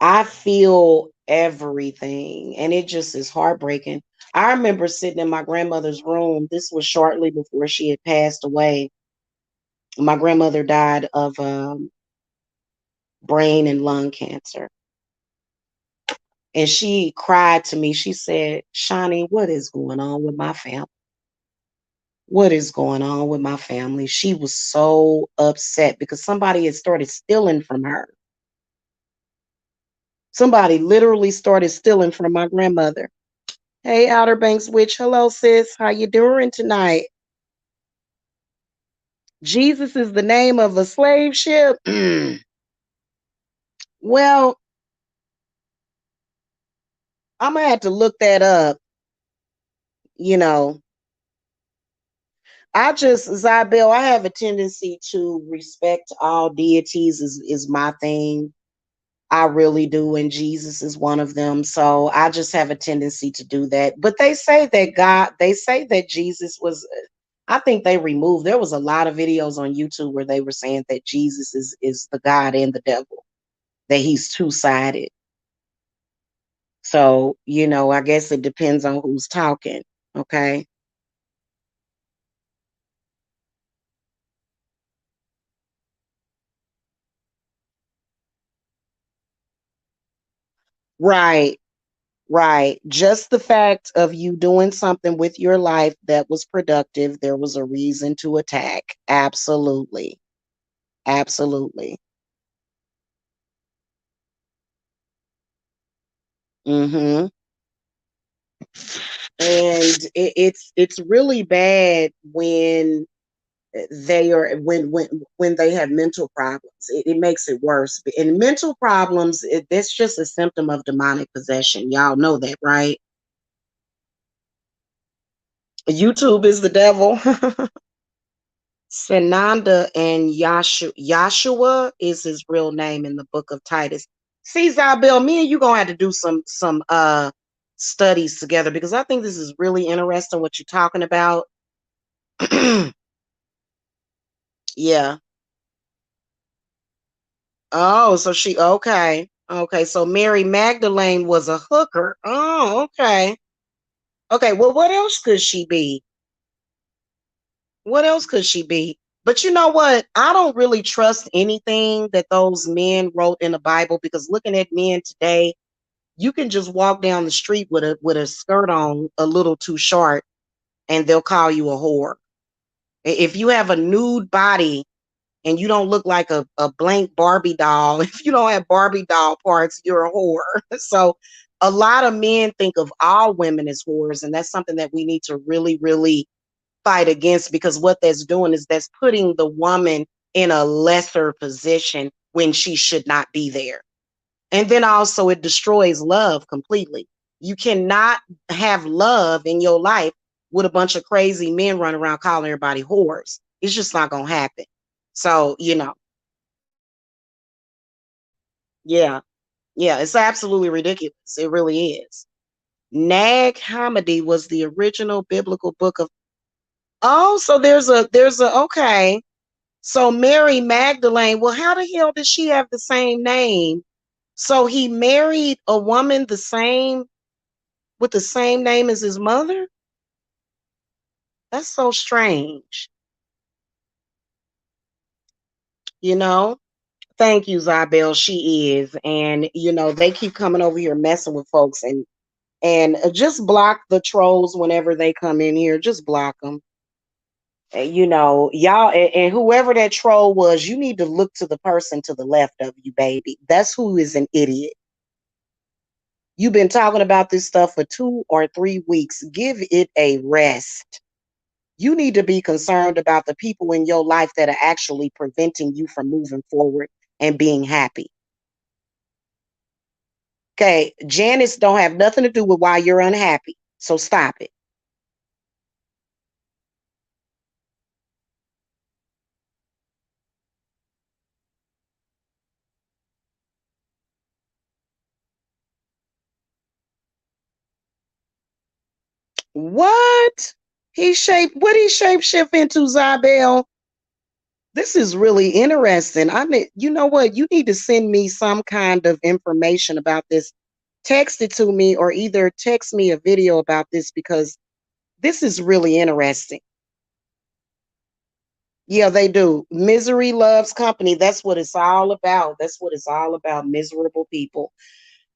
Speaker 2: I feel everything, and it just is heartbreaking. I remember sitting in my grandmother's room. This was shortly before she had passed away. My grandmother died of brain and lung cancer. And she cried to me. She said, Shawnee, what is going on with my family? What is going on with my family? She was so upset because somebody had started stealing from her. Somebody literally started stealing from my grandmother. Hey, Outer Banks Witch. Hello, sis. How you doing tonight? Jesus is the name of a slave ship. Well, I'm gonna have to look that up. You know, Zabel, I have a tendency to respect all deities is my thing. I really do, and Jesus is one of them. So I just have a tendency to do that. But they say that Jesus was, I think they removed, there was a lot of videos on YouTube where they were saying that Jesus is the God and the devil, that he's two-sided. So, I guess it depends on who's talking. Okay. Right. Right. Just the fact of you doing something with your life that was productive, there was a reason to attack. Absolutely. Absolutely. Mm-hmm. And it's really bad when when they have mental problems. It makes it worse. And mental problems, that's just a symptom of demonic possession. Y'all know that, right? YouTube is the devil. Sananda and Yashua is his real name in the book of Titus. See, Zabel, me and you gonna have to do some studies together because I think this is really interesting what you're talking about. Yeah. Oh, so she okay. Okay, so Mary Magdalene was a hooker. Oh, okay. Okay, well, what else could she be? What else could she be? But you know what? I don't really trust anything that those men wrote in the Bible because looking at men today, you can just walk down the street with a skirt on a little too short and they'll call you a whore. If you have a nude body and you don't look like a blank Barbie doll, if you don't have Barbie doll parts, you're a whore. So a lot of men think of all women as whores, and that's something that we need to really, really fight against because what that's doing is that's putting the woman in a lesser position when she should not be there. And then also it destroys love completely. You cannot have love in your life with a bunch of crazy men running around calling everybody whores. It's just not going to happen. So, yeah, yeah, it's absolutely ridiculous. It really is. Nag Hammadi was the original biblical book of. Oh, so okay. So Mary Magdalene, well, how the hell did she have the same name? So he married a woman with the same name as his mother? That's so strange. You know? Thank you, Zabel. She is. And they keep coming over here messing with folks and just block the trolls whenever they come in here. Just block them. Y'all and whoever that troll was, you need to look to the person to the left of you, baby. That's who is an idiot. You've been talking about this stuff for 2 or 3 weeks. Give it a rest. You need to be concerned about the people in your life that are actually preventing you from moving forward and being happy. Okay, Janice don't have nothing to do with why you're unhappy. So stop it. What? What he shape shift into, Zabel? This is really interesting. I mean, you know what? You need to send me some kind of information about this. Text it to me or either text me a video about this because this is really interesting. Yeah, they do. Misery loves company. That's what it's all about. That's what it's all about. Miserable people.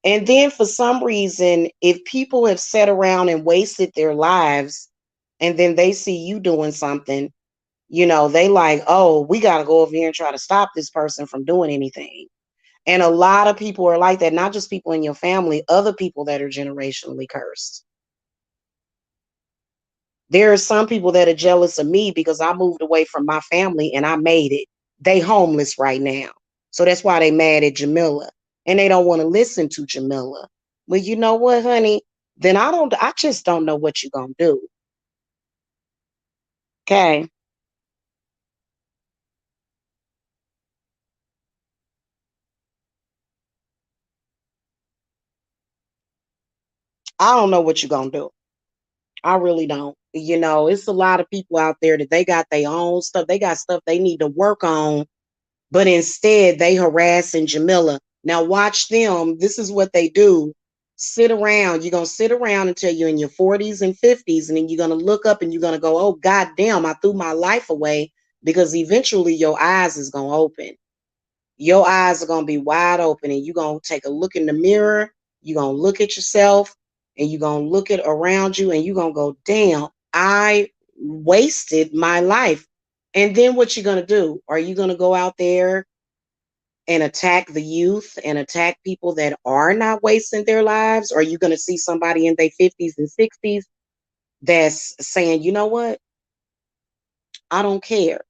Speaker 2: And then for some reason, if people have sat around and wasted their lives, and then they see you doing something, they like, oh, we got to go over here and try to stop this person from doing anything. And a lot of people are like that, not just people in your family, other people that are generationally cursed. There are some people that are jealous of me because I moved away from my family and I made it. They homeless right now. So that's why they mad at Jamila. And they don't want to listen to Jamila. Well, you know what, honey? Then I just don't know what you're gonna do. Okay. I don't know what you're gonna do. I really don't. It's a lot of people out there that they got their own stuff. They got stuff they need to work on, but instead they harassing Jamila. Now watch them. This is what they do. Sit around. You're gonna sit around until you're in your 40s and 50s, and then you're gonna look up and you're gonna go, oh god damn, I threw my life away, because eventually your eyes is gonna open. Your eyes are going to be wide open, and you're going to take a look in the mirror. You're going to look at yourself, and you're going to look at around you, and you're going to go, damn, I wasted my life. And then what you're going to do? Are you going to go out there and attack the youth and attack people that are not wasting their lives? Or are you going to see somebody in their 50s and 60s that's saying, you know what? I don't care.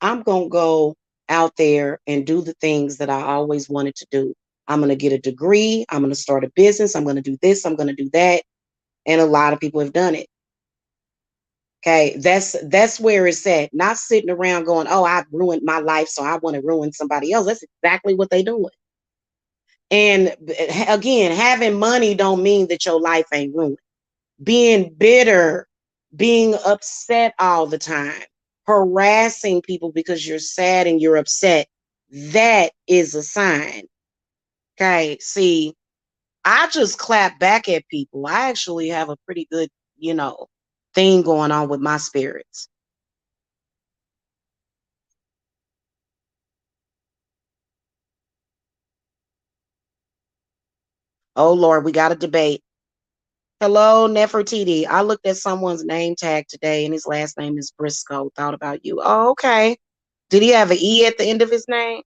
Speaker 2: I'm going to go out there and do the things that I always wanted to do. I'm going to get a degree. I'm going to start a business. I'm going to do this. I'm going to do that. And a lot of people have done it. Okay. That's where it's at. Not sitting around going, oh, I've ruined my life, so I want to ruin somebody else. That's exactly what they're doing. And again, having money don't mean that your life ain't ruined. Being bitter, being upset all the time, harassing people because you're sad and you're upset, that is a sign. Okay, see, I just clap back at people. I actually have a pretty good, thing going on with my spirits. Oh Lord, we got a debate. Hello, Nefertiti. I looked at someone's name tag today and his last name is Briscoe. Thought about you. Oh, okay. Did he have an E at the end of his name?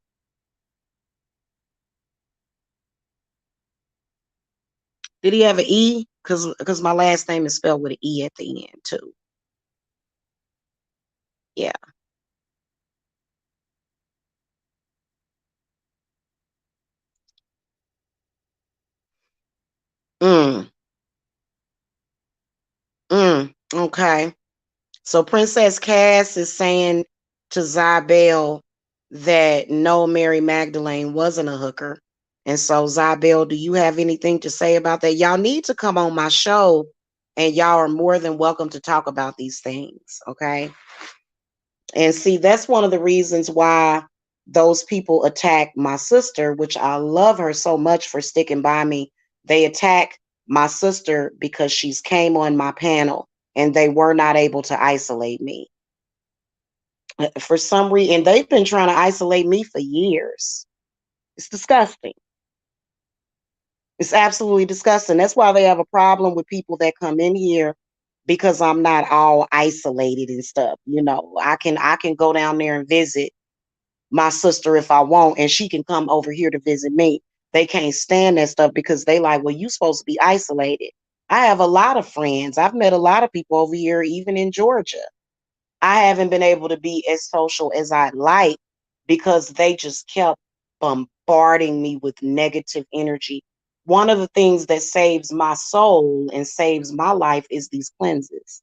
Speaker 2: Did he have an E? Because my last name is spelled with an E at the end too. Yeah. Mm. Okay. So Princess Cass is saying to Zybel that no, Mary Magdalene wasn't a hooker. And so Zybel, do you have anything to say about that? Y'all need to come on my show, and y'all are more than welcome to talk about these things. Okay. And see, that's one of the reasons why those people attack my sister, which I love her so much for sticking by me. They attack my sister because she's came on my panel and they were not able to isolate me. For some reason, and they've been trying to isolate me for years. It's disgusting. It's absolutely disgusting. That's why they have a problem with people that come in here, because I'm not all isolated and stuff. I can go down there and visit my sister if I want, and she can come over here to visit me. They can't stand that stuff because they like, well, you supposed to be isolated. I have a lot of friends. I've met a lot of people over here, even in Georgia. I haven't been able to be as social as I'd like because they just kept bombarding me with negative energy. One of the things that saves my soul and saves my life is these cleanses.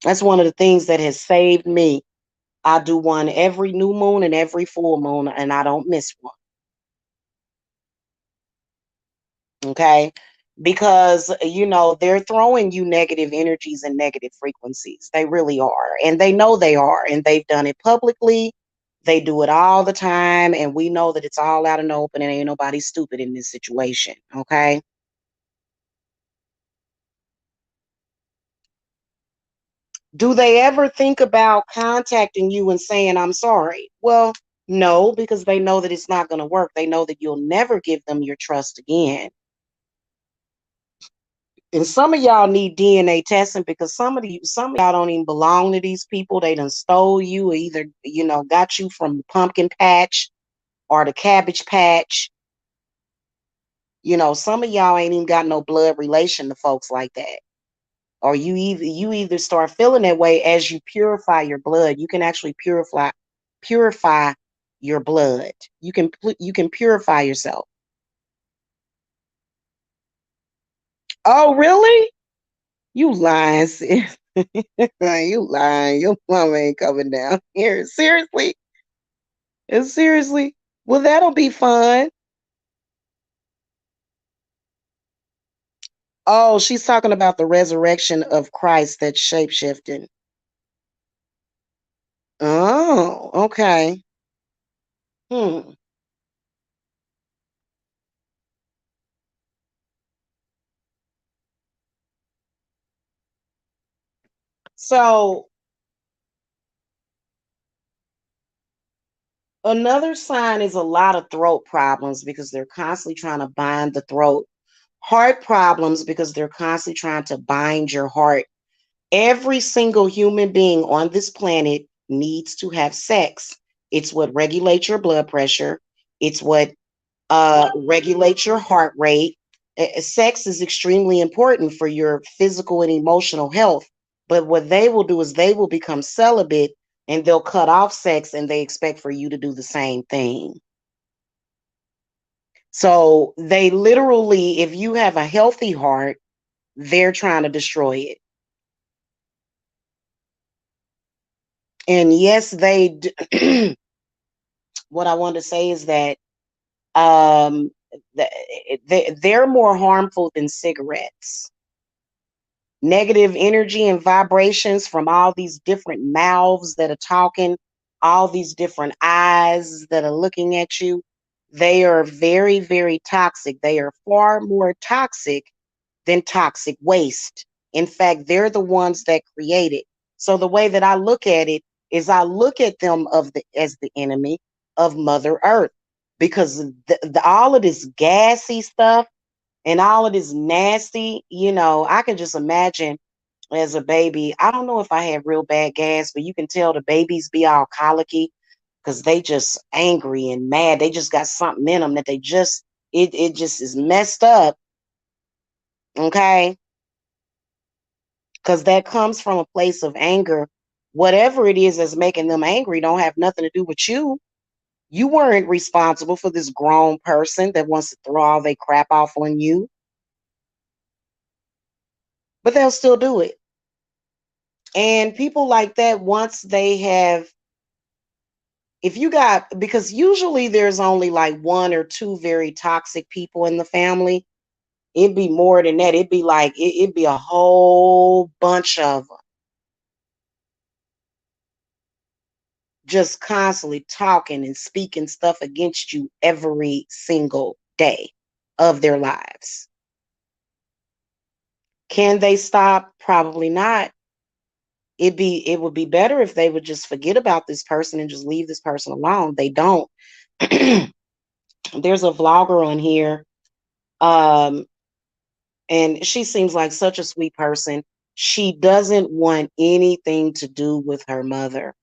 Speaker 2: That's one of the things that has saved me. I do one every new moon and every full moon, and I don't miss one. Okay. Because, they're throwing you negative energies and negative frequencies. They really are. And they know they are. And they've done it publicly. They do it all the time. And we know that it's all out in the open and ain't nobody stupid in this situation. Okay. Do they ever think about contacting you and saying, I'm sorry? Well, no, because they know that it's not going to work. They know that you'll never give them your trust again. And some of y'all need DNA testing because some of y'all don't even belong to these people. They done stole you, or either, got you from the pumpkin patch or the cabbage patch. Some of y'all ain't even got no blood relation to folks like that. Or you either start feeling that way as you purify your blood. You can actually purify your blood. You can purify yourself. Oh, really? You lying, sis. You lying. Your mama ain't coming down here. Seriously? Seriously? Well, that'll be fun. Oh, she's talking about the resurrection of Christ that's shapeshifting. Oh, okay. Hmm. So another sign is a lot of throat problems because they're constantly trying to bind the throat. Heart problems because they're constantly trying to bind your heart. Every single human being on this planet needs to have sex. It's what regulates your blood pressure. It's what regulates your heart rate. Sex is extremely important for your physical and emotional health. But what they will do is they will become celibate and they'll cut off sex and they expect for you to do the same thing. So they literally, if you have a healthy heart, they're trying to destroy it. And yes, what I want to say is that um, they're more harmful than cigarettes. Negative energy and vibrations from all these different mouths that are talking, all these different eyes that are looking at you, they are very, very toxic. They are far more toxic than toxic waste. In fact, they're the ones that create it. So the way that I look at it is I look at them as the enemy of Mother Earth because all of this gassy stuff and all of this nasty, I can just imagine as a baby. I don't know if I had real bad gas, but you can tell the babies be all colicky because they just angry and mad. They just got something in them that it just is messed up. Okay. Because that comes from a place of anger. Whatever it is that's making them angry don't have nothing to do with you. You weren't responsible for this grown person that wants to throw all their crap off on you, but they'll still do it. And people like that, once they have, if you got, because usually there's only like one or two very toxic people in the family. It'd be more than that. It'd be like, it'd be a whole bunch of them just constantly talking and speaking stuff against you every single day of their lives. Can they stop? Probably not. It would be better if they would just forget about this person and just leave this person alone. They don't. There's a vlogger on here, um, and she seems like such a sweet person. She doesn't want anything to do with her mother.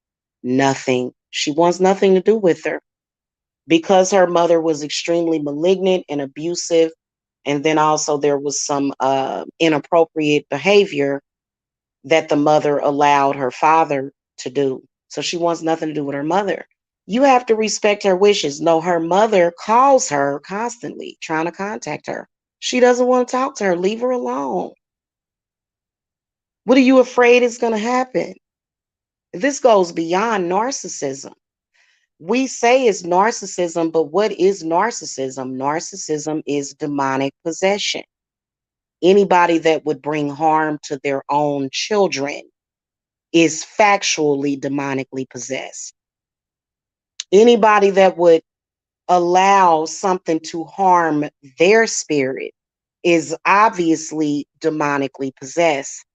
Speaker 2: Nothing. She wants nothing to do with her because her mother was extremely malignant and abusive. And then also there was some inappropriate behavior that the mother allowed her father to do. So she wants nothing to do with her mother. You have to respect her wishes. No, her mother calls her constantly, trying to contact her. She doesn't want to talk to her. Leave her alone. What are you afraid is going to happen? This goes beyond narcissism. We say it's narcissism, but what is narcissism? Narcissism is demonic possession. Anybody that would bring harm to their own children is factually demonically possessed. Anybody that would allow something to harm their spirit is obviously demonically possessed.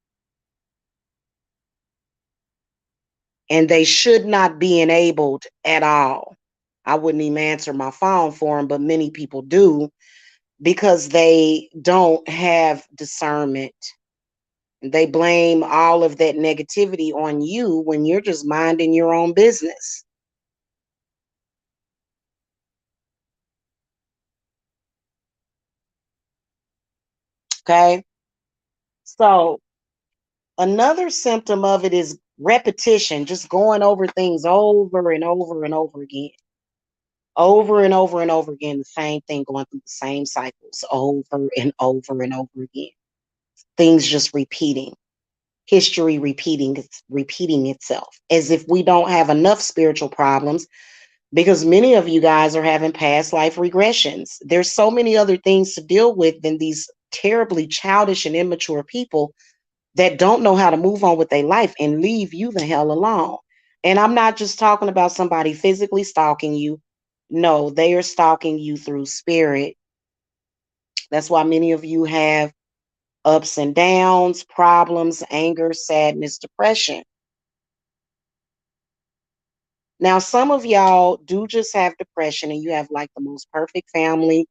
Speaker 2: And they should not be enabled at all. I wouldn't even answer my phone for them, but many people do. because they don't have discernment. They blame all of that negativity on you when you're just minding your own business. Okay. So another symptom of it is repetition, just going over things over and over and over again. Over and over and over again, the same thing, going through the same cycles over and over and over again. Things just repeating, history repeating itself, as if we don't have enough spiritual problems, because many of you guys are having past life regressions. There's so many other things to deal with than these terribly childish and immature people that don't know how to move on with their life and leave you the hell alone. And I'm not just talking about somebody physically stalking you. No, they are stalking you through spirit. That's why many of you have ups and downs, problems, anger, sadness, depression. Now, some of y'all do just have depression and you have like the most perfect family.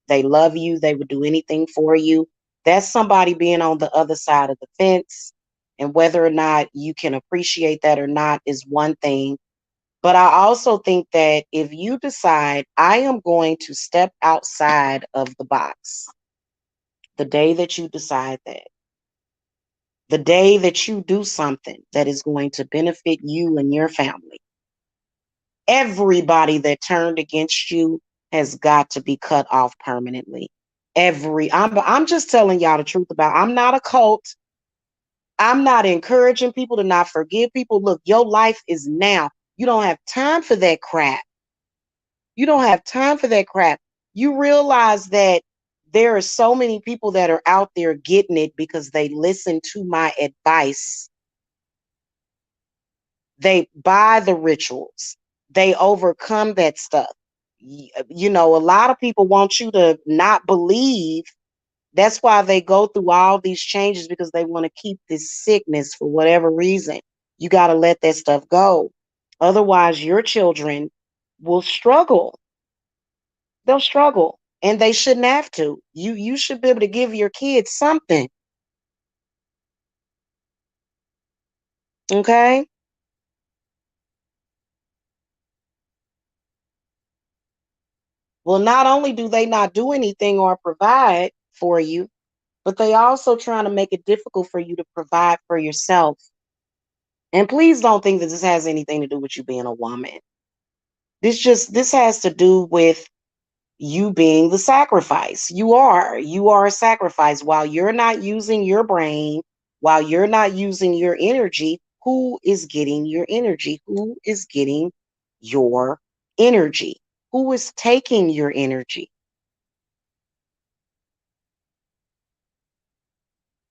Speaker 2: They love you, they would do anything for you. That's somebody being on the other side of the fence. And whether or not you can appreciate that or not is one thing. But I also think that if you decide, I am going to step outside of the box, the day that you decide that, the day that you do something that is going to benefit you and your family, everybody that turned against you has got to be cut off permanently. I'm just telling y'all the truth about, I'm not a cult. I'm not encouraging people to not forgive people. Look, your life is now. You don't have time for that crap. You don't have time for that crap. You realize that there are so many people that are out there getting it because they listen to my advice. They buy the rituals. They overcome that stuff. You know, a lot of people want you to not believe. That's why they go through all these changes, because they want to keep this sickness for whatever reason. You got to let that stuff go. Otherwise, your children will struggle. They'll struggle, and they shouldn't have to. You should be able to give your kids something. Okay? Well, not only do they not do anything or provide for you, but they also trying to make it difficult for you to provide for yourself. And please don't think that this has anything to do with you being a woman. This has to do with you being the sacrifice. You are a sacrifice. While you're not using your brain, while you're not using your energy, who is getting your energy? Who is getting your energy? Who is taking your energy?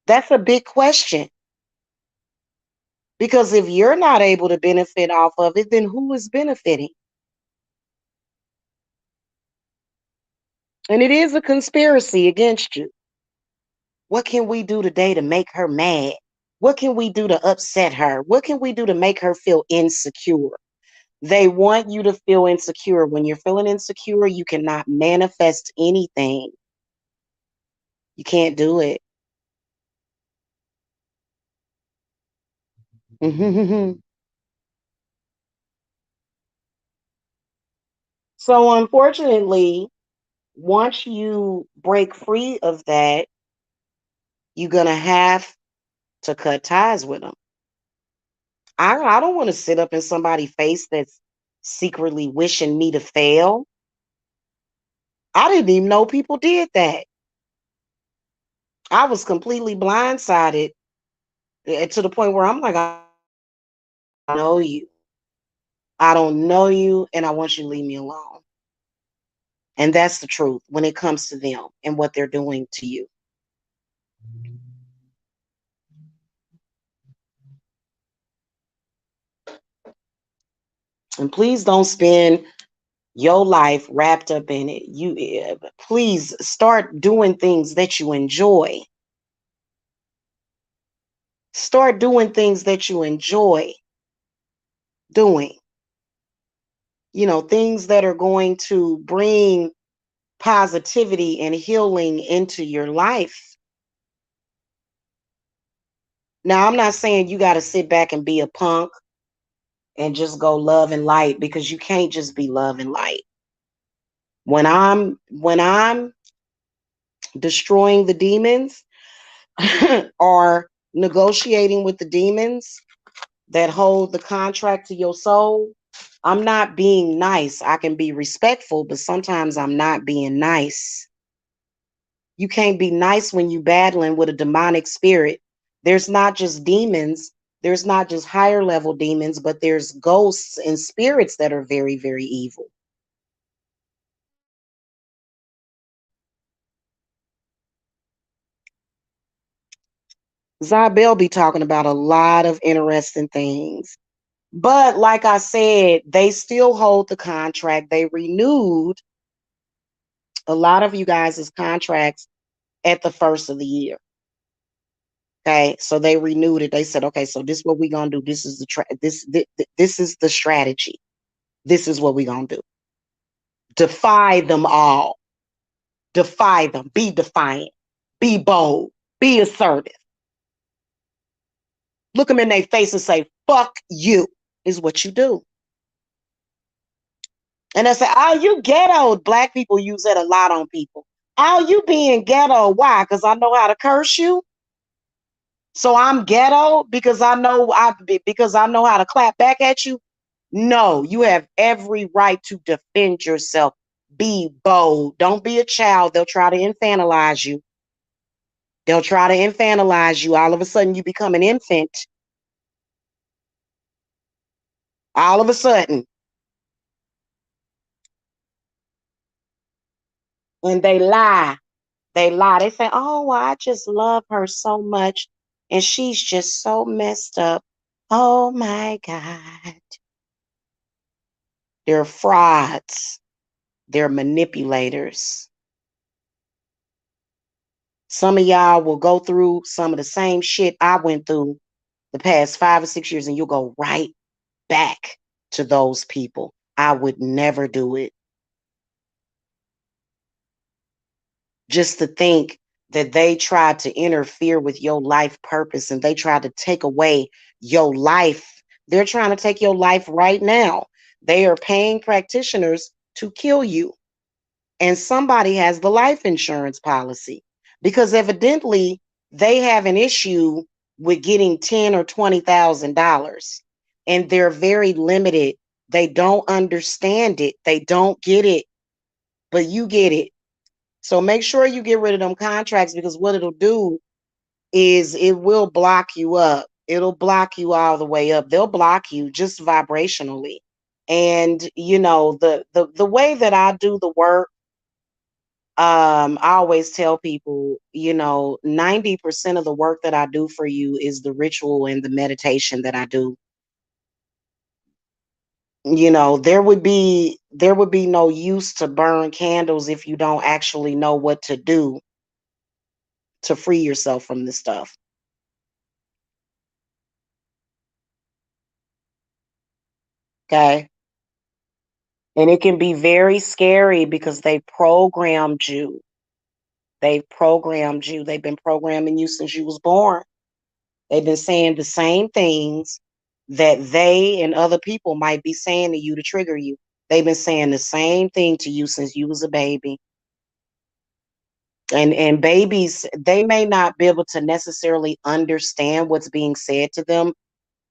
Speaker 2: That's a big question. Because if you're not able to benefit off of it, then who is benefiting? And it is a conspiracy against you. What can we do today to make her mad? What can we do to upset her? What can we do to make her feel insecure? They want you to feel insecure. When you're feeling insecure, you cannot manifest anything. You can't do it. So, unfortunately, once you break free of that, you're going to have to cut ties with them. I don't want to sit up in somebody's face that's secretly wishing me to fail. I didn't even know people did that. I was completely blindsided, to the point where I'm like, I don't know you. I don't know you, and I want you to leave me alone. And that's the truth when it comes to them and what they're doing to you. And please don't spend your life wrapped up in it. Please start doing things that you enjoy. Start doing things that you enjoy doing. You know, things that are going to bring positivity and healing into your life. Now, I'm not saying you got to sit back and be a punk and just go love and light, because you can't just be love and light. When I'm destroying the demons or negotiating with the demons that hold the contract to your soul, I'm not being nice. I can be respectful, but sometimes I'm not being nice. You can't be nice when you battling with a demonic spirit. There's not just demons, there's not just higher level demons, but there's ghosts and spirits that are very, very evil. Zabel be talking about a lot of interesting things. But like I said, they still hold the contract. They renewed a lot of you guys' contracts at the first of the year. Okay, so they renewed it. They said, okay, so this is what we're gonna do. This is this is the strategy. This is what we're gonna do. Defy them all. Defy them. Be defiant. Be bold. Be assertive. Look them in their face and say, fuck you, is what you do. And I say, oh, you ghetto. Black people use that a lot on people. Oh, you being ghetto. Why? Because I know how to curse you. So I'm ghetto because because I know how to clap back at you. No, you have every right to defend yourself. Be bold. Don't be a child. They'll try to infantilize you. They'll try to infantilize you. All of a sudden, you become an infant. All of a sudden. And they lie. They lie. They say, oh, well, I just love her so much. And she's just so messed up. Oh, my God. They're frauds. They're manipulators. Some of y'all will go through some of the same shit I went through the past 5 or 6 years, and you'll go right back to those people. I would never do it. Just to think that they tried to interfere with your life purpose and they tried to take away your life. They're trying to take your life right now. They are paying practitioners to kill you. And somebody has the life insurance policy because evidently they have an issue with getting $10,000 or $20,000, and they're very limited. They don't understand it. They don't get it, but you get it. So make sure you get rid of them contracts, because what it'll do is it will block you up. It'll block you all the way up. They'll block you just vibrationally. And you know, the way that I do the work, I always tell people, you know, 90% of the work that I do for you is the ritual and the meditation that I do. You know, there would be no use to burn candles if you don't actually know what to do to free yourself from this stuff. Okay. And it can be very scary because they programmed you. They've programmed you. They've been programming you since you was born. They've been saying the same things that they and other people might be saying to you to trigger you. They've been saying the same thing to you since you was a baby. And babies, they may not be able to necessarily understand what's being said to them,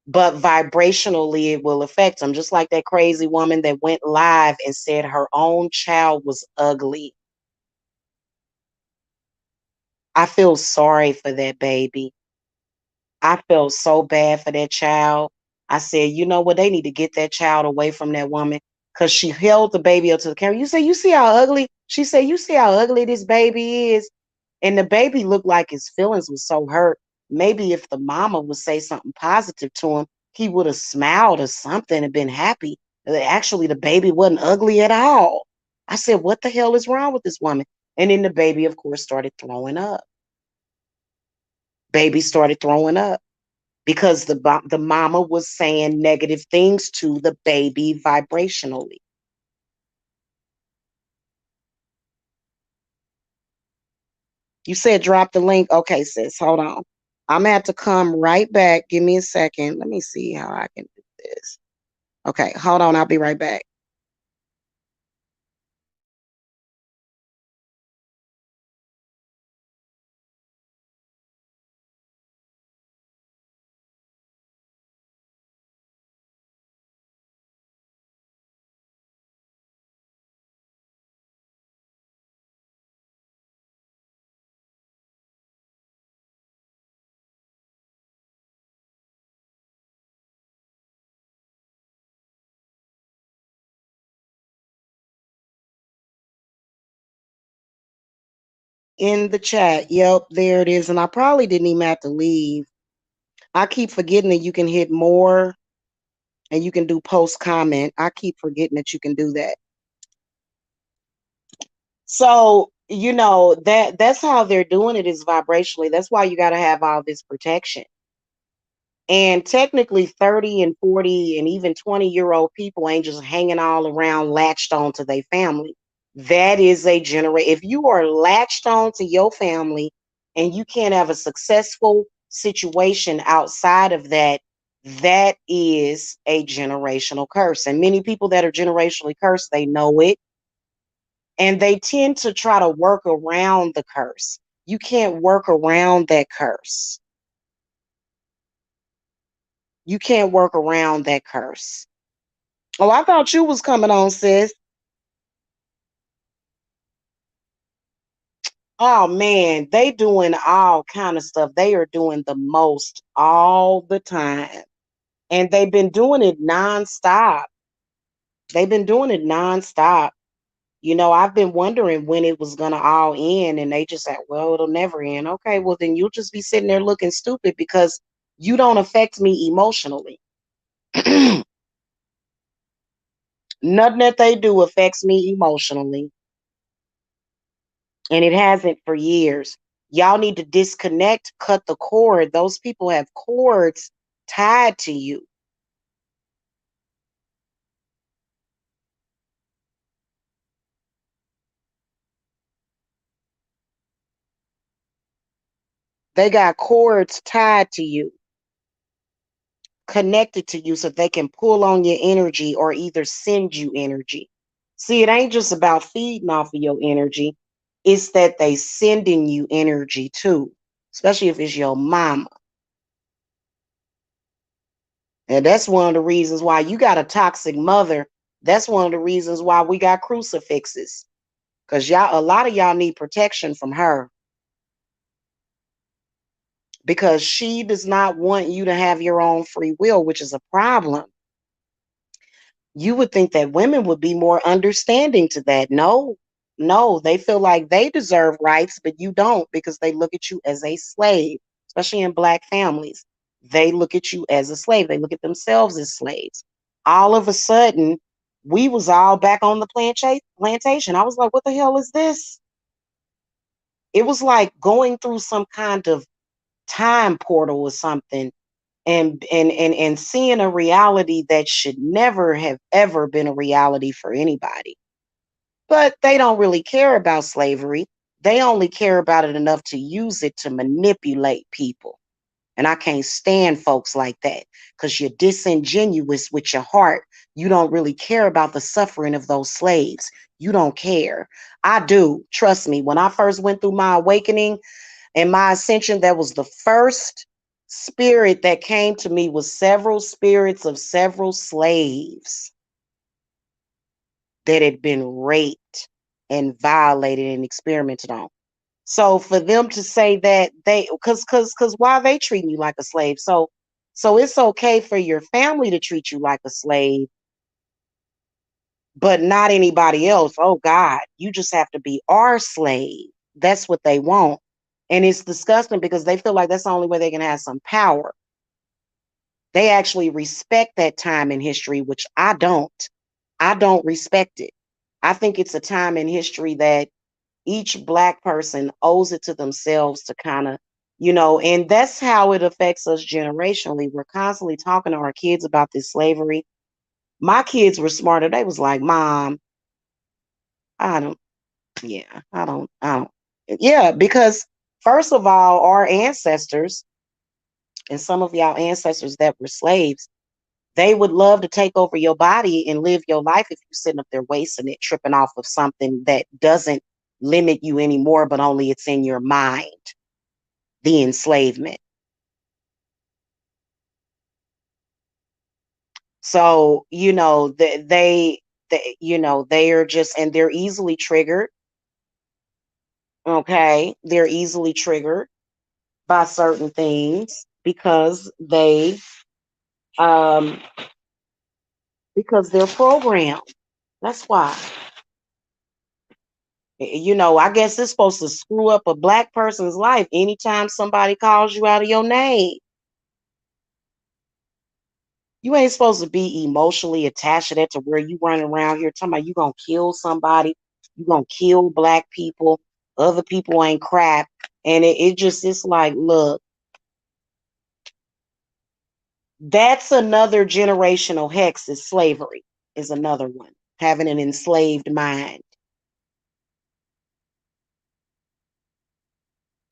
Speaker 2: but vibrationally it will affect them. Just like that crazy woman that went live and said her own child was ugly. I feel sorry for that baby. I felt so bad for that child. I said, you know what? They need to get that child away from that woman, because she held the baby up to the camera. You say, you see how ugly? She said, you see how ugly this baby is? And the baby looked like his feelings was so hurt. Maybe if the mama would say something positive to him, he would have smiled or something and been happy. Actually, the baby wasn't ugly at all. I said, what the hell is wrong with this woman? And then the baby, of course, started throwing up. Baby started throwing up because the mama was saying negative things to the baby vibrationally. You said drop the link. Okay, sis, hold on. I'm gonna have to come right back. Give me a second. Let me see how I can do this. Okay, hold on. I'll be right back. In the chat. Yep, there it is. And I probably didn't even have to leave. I keep forgetting that you can hit more and you can do post comment. I keep forgetting that you can do that. So, that's how they're doing it is vibrationally. That's why you got to have all this protection. And technically 30 and 40 and even 20-year-old people ain't just hanging all around latched on to their family. That is a if you are latched on to your family and you can't have a successful situation outside of that, that is a generational curse. And many people that are generationally cursed, they know it. And they tend to try to work around the curse. You can't work around that curse. You can't work around that curse. Oh, I thought you was coming on, sis. Oh man, they doing all kind of stuff. They are doing the most all the time. And they've been doing it nonstop. They've been doing it nonstop. I've been wondering when it was gonna all end, and they just said, well, it'll never end. Okay, well then you'll just be sitting there looking stupid because you don't affect me emotionally. Nothing that they do affects me emotionally. And it hasn't for years. Y'all need to disconnect, cut the cord. Those people have cords tied to you. They got cords tied to you, connected to you so they can pull on your energy or either send you energy. See, it ain't just about feeding off of your energy. It's that they sending you energy too, especially if it's your mama. And that's one of the reasons why you got a toxic mother. That's one of the reasons why we got crucifixes. Because a lot of y'all need protection from her. Because she does not want you to have your own free will, which is a problem. You would think that women would be more understanding to that. No, no, they feel like they deserve rights, but you don't because they look at you as a slave, especially in Black families. They look at you as a slave. They look at themselves as slaves. All of a sudden, we was all back on the plantation. I was like, what the hell is this? It was like going through some kind of time portal or something and seeing a reality that should never have ever been a reality for anybody. But they don't really care about slavery. They only care about it enough to use it to manipulate people. And I can't stand folks like that because you're disingenuous with your heart. You don't really care about the suffering of those slaves. You don't care. I do. Trust me. When I first went through my awakening and my ascension, that was the first spirit that came to me was several spirits of several slaves that had been raped and violated and experimented on. So for them to say that because why are they treating you like a slave? So it's okay for your family to treat you like a slave, but not anybody else. Oh God, you just have to be our slave. That's what they want. And it's disgusting because they feel like that's the only way they can have some power. They actually respect that time in history, which I don't. I don't respect it. I think it's a time in history that each Black person owes it to themselves to kind of, and that's how it affects us generationally. We're constantly talking to our kids about this slavery. My kids were smarter. They was like, Mom, I don't, yeah, I don't, yeah, because First of all, our ancestors and some of y'all ancestors that were slaves, they would love to take over your body and live your life if you're sitting up there wasting it, tripping off of something that doesn't limit you anymore, but only it's in your mind, the enslavement. So, they are just, and they're easily triggered. Okay. They're easily triggered by certain things um, because they're programmed. That's why. I guess it's supposed to screw up a Black person's life anytime somebody calls you out of your name. You ain't supposed to be emotionally attached to that, to where you running around here talking about you gonna kill somebody, you gonna kill Black people, other people ain't crap. And it's like, look, that's another generational hex, is slavery, is another one. Having an enslaved mind.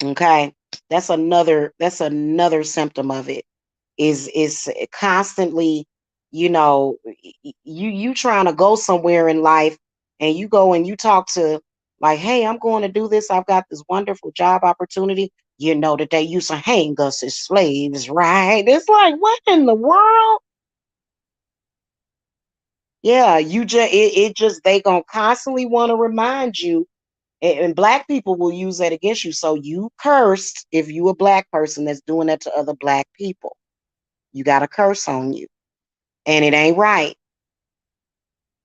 Speaker 2: Okay. That's another symptom of it. Is constantly, you trying to go somewhere in life, and you go and you talk to, like, hey, I'm going to do this, I've got this wonderful job opportunity, that they used to hang us as slaves, right? It's like, what in the world? Yeah, they gonna constantly want to remind you, and Black people will use that against you. So you cursed if you a Black person that's doing that to other Black people. You got a curse on you. And it ain't right.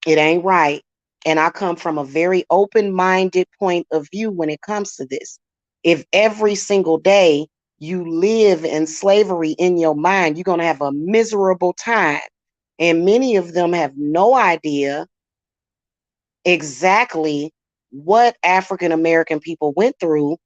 Speaker 2: It ain't right. And I come from a very open-minded point of view when it comes to this. If every single day you live in slavery in your mind, you're going to have a miserable time. And many of them have no idea exactly what African American people went through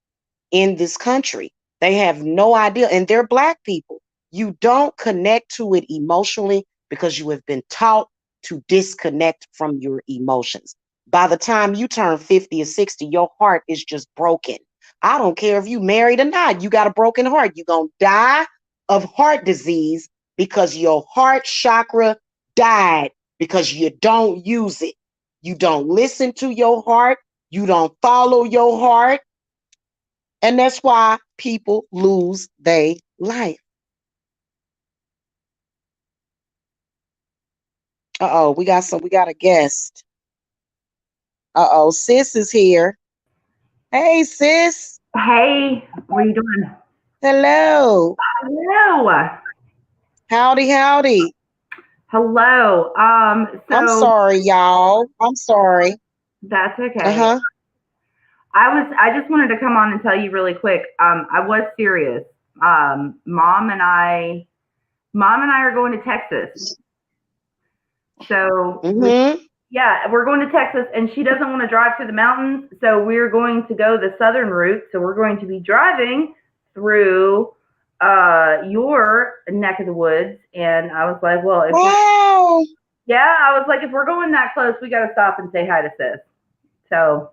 Speaker 2: in this country. They have no idea. And they're Black people. You don't connect to it emotionally because you have been taught to disconnect from your emotions. By the time you turn 50 or 60, your heart is just broken. I don't care if you married or not. You got a broken heart. You're going to die of heart disease because your heart chakra died, because you don't use it. You don't listen to your heart. You don't follow your heart. And that's why people lose their life. Uh-oh, we got a guest. Uh-oh, sis is here. Hey, sis.
Speaker 3: Hey, what are you doing?
Speaker 2: Hello.
Speaker 3: Hello.
Speaker 2: Howdy, howdy.
Speaker 3: Hello.
Speaker 2: I'm
Speaker 3: So
Speaker 2: sorry, y'all. I'm sorry.
Speaker 3: that's okay.
Speaker 2: Uh-huh.
Speaker 3: I just wanted to come on and tell you really quick. I was serious. Mom and I are going to Texas. So
Speaker 2: Mm-hmm.
Speaker 3: yeah, we're going to Texas, and she doesn't want to drive through the mountains, so we're going to go the southern route. So we're going to be driving through your neck of the woods. And I was like, well,
Speaker 2: Wow.
Speaker 3: if we're going that close, we got to stop and say hi to sis. So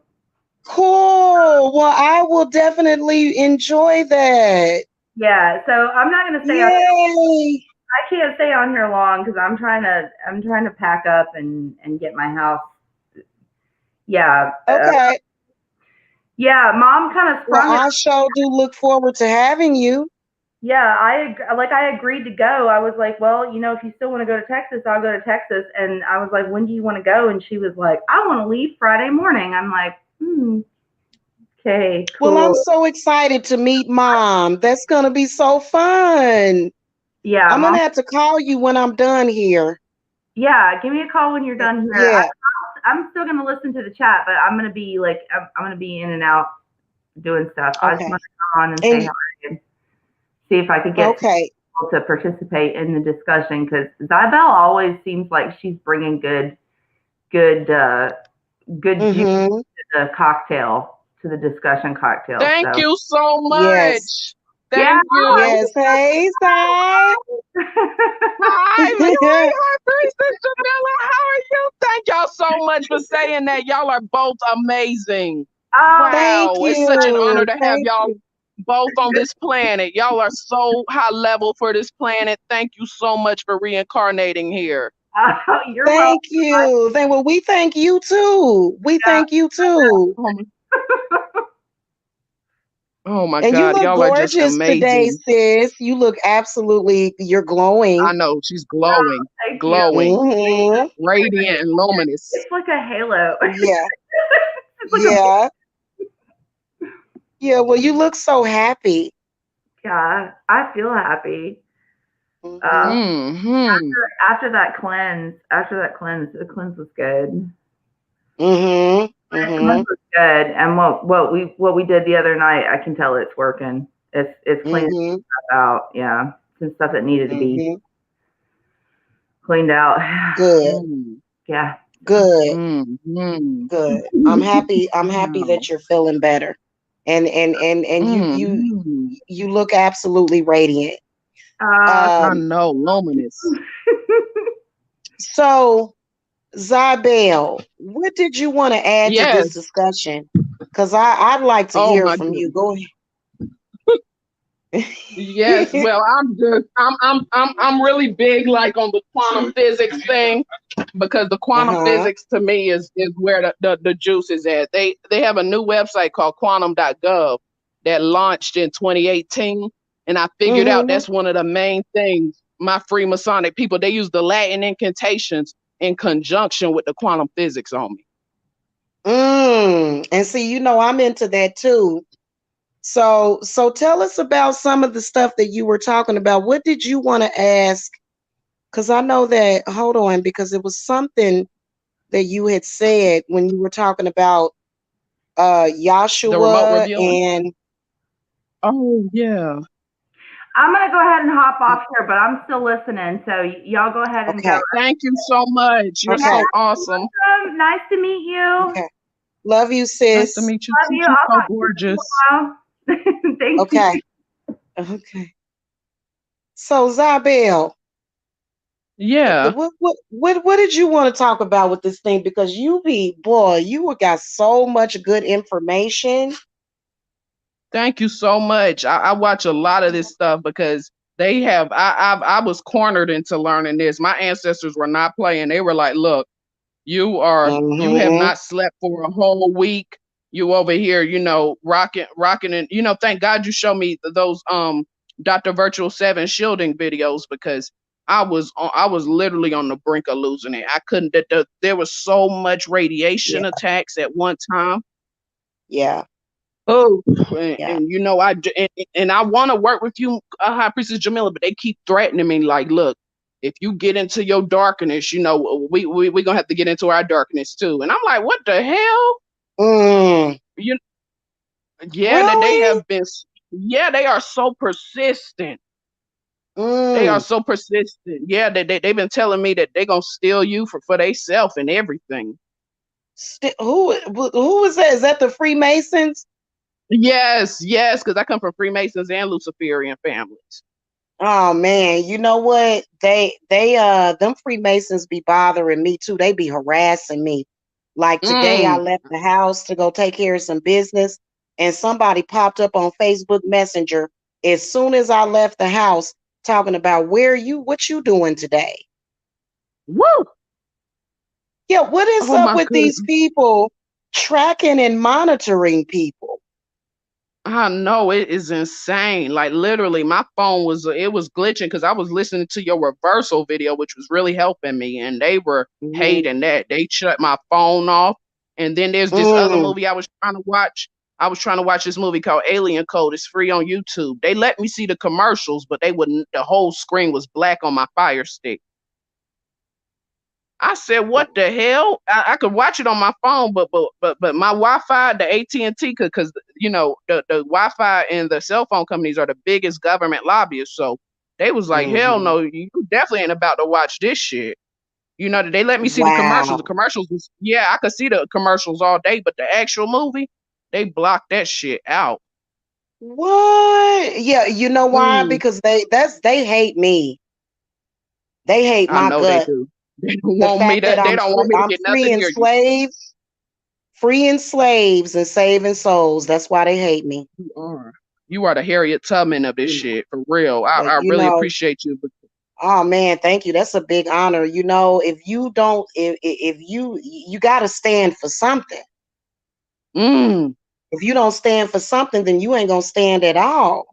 Speaker 2: Cool. Well, I will definitely enjoy that.
Speaker 3: yeah, so I'm not going to stay on.
Speaker 2: Yay.
Speaker 3: I can't stay on here long because I'm trying to pack up and get my house. Yeah.
Speaker 2: Okay.
Speaker 3: Yeah, Mom kind of
Speaker 2: Well,
Speaker 3: sprung it.
Speaker 2: I sure do look forward to having you.
Speaker 3: Yeah, I agreed to go. I was like, well, if you still want to go to Texas, I'll go to Texas. And I was like, when do you want to go? And she was like, I want to leave Friday morning. I'm like, okay,
Speaker 2: Well, I'm
Speaker 3: cool.
Speaker 2: so excited to meet Mom. That's going to be so fun.
Speaker 3: Yeah,
Speaker 2: I'm going
Speaker 3: Mom.
Speaker 2: to have to call you when I'm done here.
Speaker 3: Yeah, give me a call when you're done here.
Speaker 2: Yeah.
Speaker 3: I'm still gonna listen to the chat, but I'm gonna be I'm gonna be in and out doing stuff. I just
Speaker 2: Okay.
Speaker 3: want to come on and say
Speaker 2: And
Speaker 3: hi and see if I could get
Speaker 2: okay.
Speaker 3: people to participate in the discussion, because Zybel always seems like she's bringing good juice
Speaker 2: Mm-hmm.
Speaker 3: to the cocktail, to the discussion cocktail.
Speaker 1: Thank
Speaker 3: So
Speaker 1: you so
Speaker 2: Yes.
Speaker 1: much.
Speaker 3: yeah.
Speaker 1: Thank you.
Speaker 2: Yes. Hey, Sai.
Speaker 1: Hi, Leroy Harper, Sister Miller. How are you? Thank y'all so much for saying that. Y'all are both amazing.
Speaker 3: Oh,
Speaker 2: Thank
Speaker 1: Wow, it's such an honor
Speaker 2: you.
Speaker 1: to have
Speaker 2: Thank
Speaker 1: y'all
Speaker 2: you.
Speaker 4: both on this planet. Y'all are so high level for this planet. Thank you so much for reincarnating here.
Speaker 3: You're
Speaker 2: Thank
Speaker 3: welcome.
Speaker 2: you. Well, we thank you too. We thank you too.
Speaker 4: Oh my
Speaker 2: And you
Speaker 4: God,
Speaker 2: look
Speaker 4: y'all are just
Speaker 2: gorgeous today,
Speaker 4: amazing.
Speaker 2: sis. You look you're glowing.
Speaker 4: I know she's glowing,
Speaker 3: Thank you.
Speaker 4: glowing,
Speaker 2: Hmm.
Speaker 4: radiant and luminous.
Speaker 3: It's like a halo.
Speaker 2: Yeah.
Speaker 3: It's like
Speaker 2: Yeah. Yeah. Well, you look so happy.
Speaker 3: yeah, I feel happy.
Speaker 2: Hmm.
Speaker 3: After that cleanse, the cleanse was good.
Speaker 2: Hmm.
Speaker 3: The
Speaker 2: Hmm.
Speaker 3: cleanse was good, and what we did the other night, I can tell it's working. It's cleaning
Speaker 2: Hmm.
Speaker 3: stuff out. Yeah, some stuff that needed to be
Speaker 2: Hmm.
Speaker 3: cleaned out.
Speaker 2: Good.
Speaker 3: Yeah.
Speaker 2: Good.
Speaker 4: Mm-hmm.
Speaker 2: Good. I'm happy. I'm happy
Speaker 4: Wow.
Speaker 2: that you're feeling better. And you look absolutely radiant.
Speaker 4: I
Speaker 2: Um,
Speaker 4: know, luminous.
Speaker 2: so Zabel, what did you want to add to this
Speaker 4: Yes.
Speaker 2: discussion? Because I'd like to
Speaker 4: Oh
Speaker 2: hear
Speaker 4: my
Speaker 2: from you.
Speaker 4: goodness.
Speaker 2: Go
Speaker 4: Yes.
Speaker 2: ahead.
Speaker 4: Well, I'm really big like on the quantum physics thing because the quantum
Speaker 2: Uh-huh.
Speaker 4: physics to me is where the juice is at. They have a new website called quantum.gov that launched in 2018, and I figured out
Speaker 2: Mm-hmm.
Speaker 4: that's one of the main things my Freemasonic people, they use the Latin incantations in conjunction with the quantum physics on me.
Speaker 2: And see, I'm into that too. So tell us about some of the stuff that you were talking about. What did you want to ask? Because I know that, hold on, because it was something that you had said when you were talking about
Speaker 4: The remote
Speaker 2: Yahshua
Speaker 4: reviewing.
Speaker 2: and
Speaker 4: Oh yeah.
Speaker 3: I'm gonna go ahead and hop off here, but I'm still listening. So y'all go ahead and go.
Speaker 2: okay.
Speaker 4: Thank you so much. You're
Speaker 2: Okay.
Speaker 4: so awesome.
Speaker 3: Nice to meet you.
Speaker 2: Okay. Love you,
Speaker 4: Nice to
Speaker 2: sis.
Speaker 4: meet you.
Speaker 3: Love
Speaker 4: Too.
Speaker 3: you.
Speaker 4: You're
Speaker 3: I'll
Speaker 4: so
Speaker 3: talk to you
Speaker 4: gorgeous.
Speaker 3: in a while. Thank you.
Speaker 2: Okay. Okay. So Zabel,
Speaker 4: Yeah.
Speaker 2: what did you want to talk about with this thing? Because you got so much good information.
Speaker 4: Thank you so much. I watch a lot of this stuff because they have I was cornered into learning this. My ancestors were not playing. They were like, look, you have
Speaker 2: Mm-hmm.
Speaker 4: not slept for a whole week. You over here, rocking and thank God you show me those Dr. Virtual 7 shielding videos because I was literally on the brink of losing it. I couldn't there was so much
Speaker 2: Yeah.
Speaker 4: radiation attacks at one time.
Speaker 2: Yeah.
Speaker 4: Oh,
Speaker 2: Yeah.
Speaker 4: and I want to work with you, High Priestess Jamila, but they keep threatening me. Like, look, if you get into your darkness, we gonna have to get into our darkness too. And I'm like, what the hell?
Speaker 2: Mm.
Speaker 4: You, yeah, that they
Speaker 2: Really?
Speaker 4: have been. Yeah, they are so persistent. They are
Speaker 2: Mm.
Speaker 4: so persistent. Yeah, they've been telling me that they gonna steal you for theyself and everything.
Speaker 2: Who is that? Is that the Freemasons?
Speaker 4: Yes, because I come from Freemasons and Luciferian families.
Speaker 2: Oh man, you know what? Them Freemasons be bothering me too. They be harassing me. Like today I
Speaker 4: Mm.
Speaker 2: left the house to go take care of some business and somebody popped up on Facebook Messenger as soon as I left the house talking about what you doing today?
Speaker 4: Woo!
Speaker 2: Yeah, what is
Speaker 4: Oh
Speaker 2: up
Speaker 4: my
Speaker 2: with these
Speaker 4: goodness.
Speaker 2: people tracking and monitoring people?
Speaker 4: I know it is insane. Like literally, my phone was glitching because I was listening to your reversal video, which was really helping me, and they were
Speaker 2: Mm-hmm.
Speaker 4: hating that. They shut my phone off. And then there's this other
Speaker 2: Mm.
Speaker 4: movie I was trying to watch. I was trying to watch this movie called Alien Code. It's free on YouTube. They let me see the commercials, but they wouldn't. The whole screen was black on my Fire Stick. I said, "What the hell?" I could watch it on my phone, but my Wi-Fi, the AT&T, because the Wi-Fi and the cell phone companies are the biggest government lobbyists. So they was like, "Hell
Speaker 2: Mm-hmm.
Speaker 4: no, you definitely ain't about to watch this shit." They let me see the commercials. The
Speaker 2: Wow.
Speaker 4: commercials was, yeah, I could see the commercials all day, but the actual movie, they blocked that shit out.
Speaker 2: What? Yeah, you know why?
Speaker 4: Mm,
Speaker 2: Because they hate me. They hate
Speaker 4: I
Speaker 2: my
Speaker 4: know they
Speaker 2: gut.
Speaker 4: do. They don't
Speaker 2: The
Speaker 4: want me
Speaker 2: fact
Speaker 4: to.
Speaker 2: that
Speaker 4: They don't want me to
Speaker 2: I'm
Speaker 4: get nothing near you.
Speaker 2: freeing slaves and saving souls. That's why they hate me.
Speaker 4: You are. You are the Harriet Tubman of this
Speaker 2: You know,
Speaker 4: shit, for real.
Speaker 2: but
Speaker 4: I really appreciate you.
Speaker 2: oh man, thank you. That's a big honor. You know, if you don't, if you got to stand for something.
Speaker 4: Mm,
Speaker 2: If you don't stand for something, then you ain't gonna stand at all.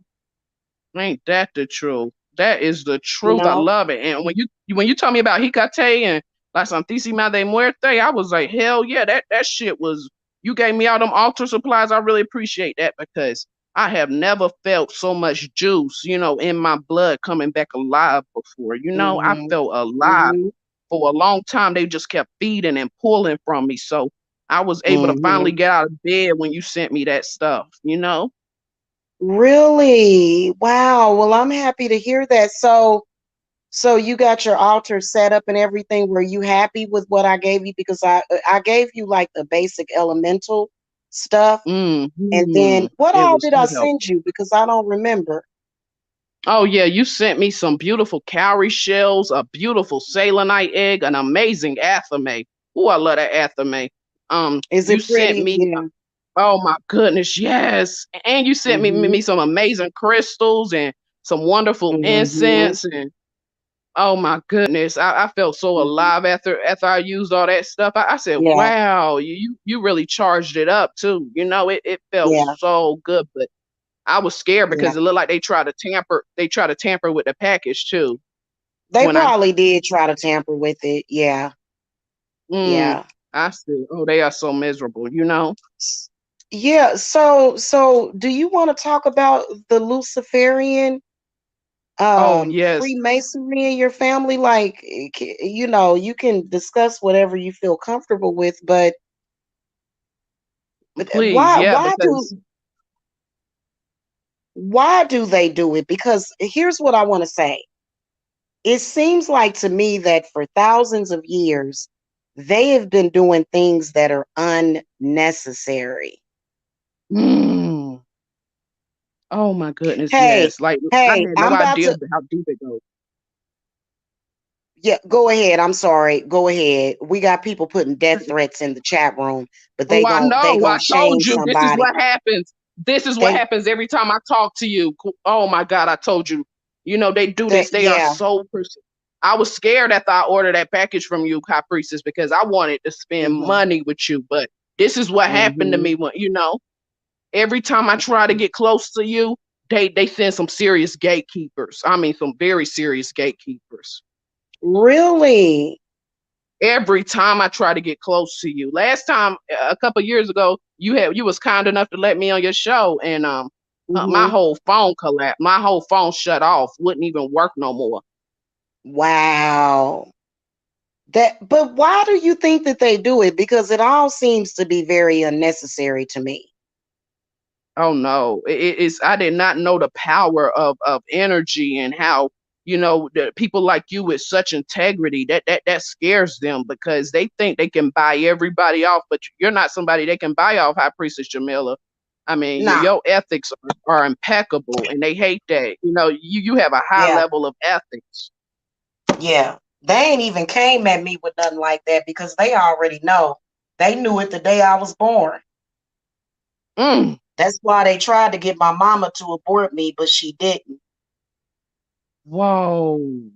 Speaker 4: ain't that the truth? That is the
Speaker 2: You
Speaker 4: truth. I
Speaker 2: know.
Speaker 4: love it. And when you told me about Hecate and La Santísima de Muerte, I was like, hell yeah, that shit was. You gave me all them altar supplies. I really appreciate that because I have never felt so much juice, in my blood coming back alive before. I
Speaker 2: Hmm.
Speaker 4: felt alive
Speaker 2: Hmm.
Speaker 4: for a long time. They just kept feeding and pulling from me. So I was able to finally
Speaker 2: Hmm.
Speaker 4: get out of bed when you sent me that stuff.
Speaker 2: Really? Wow. Well, I'm happy to hear that. So you got your altar set up and everything. Were you happy with what I gave you? Because I gave you like the basic elemental stuff. And then
Speaker 4: Hmm.
Speaker 2: what
Speaker 4: It
Speaker 2: all
Speaker 4: was
Speaker 2: did
Speaker 4: so
Speaker 2: I
Speaker 4: helpful.
Speaker 2: send you? Because I don't remember.
Speaker 4: Oh yeah, you sent me some beautiful cowrie shells, a beautiful Ceylonite egg, an amazing athame. Oh, I love that athame.
Speaker 2: Is
Speaker 4: You
Speaker 2: it
Speaker 4: sent
Speaker 2: pretty?
Speaker 4: me.
Speaker 2: Yeah.
Speaker 4: Oh my goodness, yes. And you sent me
Speaker 2: Hmm.
Speaker 4: some amazing crystals and some wonderful
Speaker 2: Hmm.
Speaker 4: incense and oh my goodness, I felt so
Speaker 2: Hmm.
Speaker 4: alive after I used all that stuff. I said,
Speaker 2: Yeah.
Speaker 4: wow, you really charged it up too. It felt
Speaker 2: Yeah.
Speaker 4: so good, but I was scared
Speaker 2: Yeah.
Speaker 4: because it looked like they try to tamper with the package too.
Speaker 2: They
Speaker 4: When I
Speaker 2: probably did try to tamper with it. Yeah.
Speaker 4: mm,
Speaker 2: Yeah.
Speaker 4: I said, oh, they are so miserable.
Speaker 2: Yeah, so do you want to talk about the Luciferian
Speaker 4: Oh yes,
Speaker 2: Freemasonry in your family? Like, you can discuss whatever you feel comfortable with, but
Speaker 4: please,
Speaker 2: why
Speaker 4: yeah,
Speaker 2: why do
Speaker 4: because
Speaker 2: why do they do it? Because here's what I want to say. It seems like to me that for thousands of years, they have been doing things that are unnecessary.
Speaker 4: mm, oh my goodness,
Speaker 2: Hey,
Speaker 4: yes. Like I
Speaker 2: hey,
Speaker 4: had no
Speaker 2: I'm about
Speaker 4: idea
Speaker 2: to.
Speaker 4: how deep it goes.
Speaker 2: Yeah, go ahead. I'm sorry. Go ahead. We got people putting death threats in the chat room, but
Speaker 4: Oh,
Speaker 2: they
Speaker 4: I
Speaker 2: gon' they
Speaker 4: know. I
Speaker 2: gonna
Speaker 4: told
Speaker 2: shame
Speaker 4: you this is
Speaker 2: somebody.
Speaker 4: what happens. This is what
Speaker 2: They
Speaker 4: happens every time I talk to you. Oh my God, I told you. They do
Speaker 2: that
Speaker 4: this. They are
Speaker 2: yeah.
Speaker 4: so I was scared after I ordered that package from you, High Priestess, because I wanted to spend
Speaker 2: Hmm.
Speaker 4: money with you. But this is what happened to
Speaker 2: Hmm.
Speaker 4: me when every time I try to get close to you, they send some serious gatekeepers. I mean, some very serious gatekeepers.
Speaker 2: Really?
Speaker 4: Every time I try to get close to you. Last time, a couple years ago, you was kind enough to let me on your show, and my
Speaker 2: Hmm.
Speaker 4: whole phone collapsed. My whole phone shut off. Wouldn't even work no more.
Speaker 2: Wow. But why do you think that they do it? Because it all seems to be very unnecessary to me.
Speaker 4: Oh no, it's I did not know the power of energy and how the people like you with such integrity that scares them because they think they can buy everybody off, but you're not somebody they can buy off, High Priestess Jamila. I mean,
Speaker 2: Nah.
Speaker 4: your ethics are impeccable, and they hate that. You have a high
Speaker 2: Yeah.
Speaker 4: level of ethics.
Speaker 2: Yeah. They ain't even came at me with nothing like that because they already know. They knew it the day I was born.
Speaker 4: Mm.
Speaker 2: That's why they tried to get my mama to abort me, but she didn't.
Speaker 4: Whoa.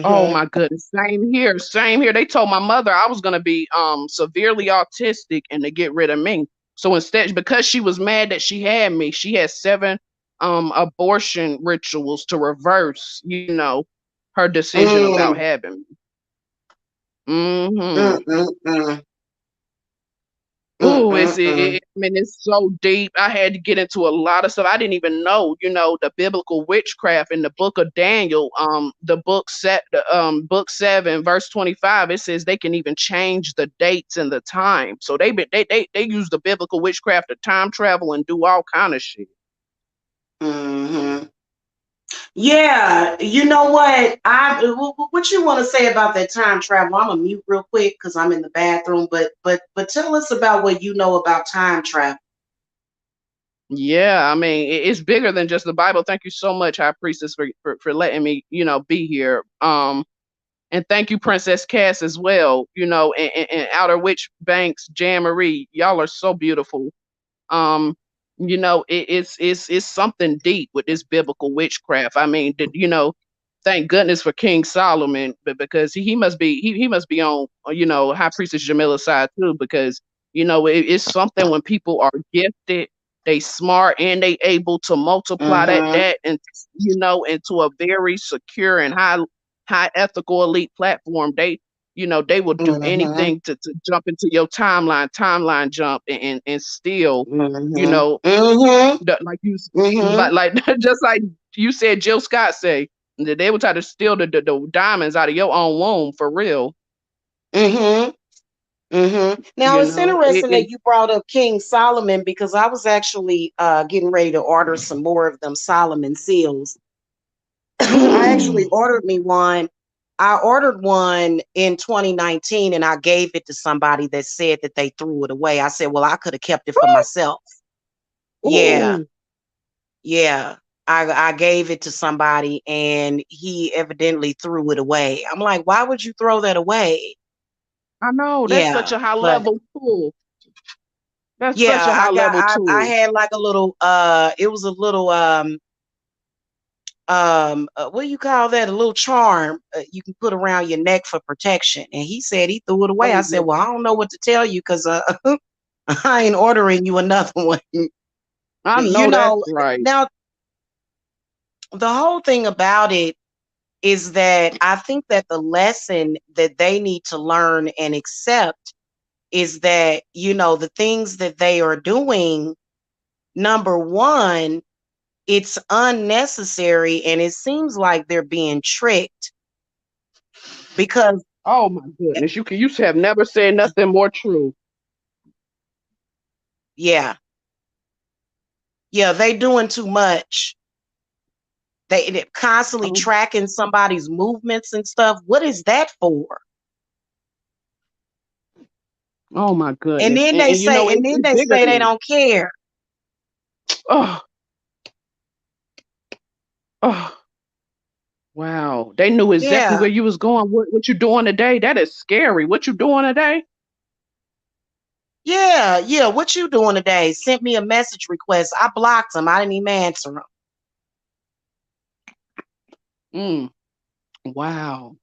Speaker 4: Oh
Speaker 2: Hmm.
Speaker 4: my goodness. Same here. Same here. They told my mother I was gonna be severely autistic and to get rid of me. So instead, because she was mad that she had me, she had 7 abortion rituals to reverse, her decision about
Speaker 2: Mm.
Speaker 4: having me. Mm-hmm.
Speaker 2: Mm-mm-mm.
Speaker 4: Ooh,
Speaker 2: Mm-mm-mm.
Speaker 4: I mean, it's so deep. I had to get into a lot of stuff. I didn't even know, the biblical witchcraft in the book of Daniel. Book 7, verse 25. It says they can even change the dates and the time. So they use the biblical witchcraft to time travel and do all kind of shit.
Speaker 2: Hmm. Yeah, you know what? What you want to say about that time travel? I'm gonna mute real quick because I'm in the bathroom. But tell us about what you know about time travel.
Speaker 4: Yeah, I mean, it's bigger than just the Bible. Thank you so much, High Priestess, for letting me, be here. And thank you, Princess Cass, as well. And Outer Witch Banks, Jan Marie, y'all are so beautiful. Um, it's something deep with this biblical witchcraft. I mean, thank goodness for King Solomon, but because he must be he must be on High Priestess Jamila's side too, because it's something when people are gifted, they smart, and they able to multiply
Speaker 2: Mm-hmm.
Speaker 4: that and into a very secure and high ethical elite platform. They will do
Speaker 2: Mm-hmm.
Speaker 4: anything to jump into your timeline jump and steal, you
Speaker 2: Mm-hmm.
Speaker 4: know,
Speaker 2: Mm-hmm.
Speaker 4: like you,
Speaker 2: Mm-hmm.
Speaker 4: like just like you said, Jill Scott say that they will try to steal the diamonds out of your own womb for real.
Speaker 2: Mm-hmm. Mm-hmm. Now
Speaker 4: You
Speaker 2: it's
Speaker 4: know,
Speaker 2: interesting that you brought up King Solomon because I was actually getting ready to order some more of them Solomon seals. I actually ordered me one. I ordered one in 2019 and I gave it to somebody that said that they threw it away. I said, well, I could have kept it for myself. Yeah,
Speaker 4: Ooh,
Speaker 2: yeah. I gave it to somebody and he evidently threw it away. I'm like, why would you throw that away?
Speaker 4: I know that's
Speaker 2: Yeah,
Speaker 4: such a high
Speaker 2: but
Speaker 4: level tool. That's such
Speaker 2: yeah,
Speaker 4: a high level
Speaker 2: I
Speaker 4: tool.
Speaker 2: had like a little it was a little what do you call that, a little charm you can put around your neck for protection, and he said he threw it away. I
Speaker 4: Oh
Speaker 2: said,
Speaker 4: yeah,
Speaker 2: well, I don't know what to tell you because I ain't ordering you another one.
Speaker 4: I
Speaker 2: You
Speaker 4: know that's
Speaker 2: know,
Speaker 4: right.
Speaker 2: now the whole thing about it is that I think that the lesson that they need to learn and accept is that, the things that they are doing, number one, it's unnecessary and it seems like they're being tricked because
Speaker 4: Oh my goodness, you have never said nothing more true.
Speaker 2: yeah, yeah, they doing too much. They're constantly
Speaker 4: Oh,
Speaker 2: tracking somebody's movements and stuff. What is that for?
Speaker 4: oh my
Speaker 2: And
Speaker 4: goodness,
Speaker 2: then
Speaker 4: and,
Speaker 2: they
Speaker 4: and
Speaker 2: say, and then
Speaker 4: it's
Speaker 2: they
Speaker 4: bigger
Speaker 2: say
Speaker 4: than
Speaker 2: they
Speaker 4: that.
Speaker 2: don't care.
Speaker 4: Oh, oh. Wow, they knew exactly
Speaker 2: Yeah,
Speaker 4: where you was going. What you doing today? That is scary. What you doing today?
Speaker 2: yeah, yeah. What you doing today? Sent me a message request. I blocked them. I didn't even answer them.
Speaker 4: Mm, wow.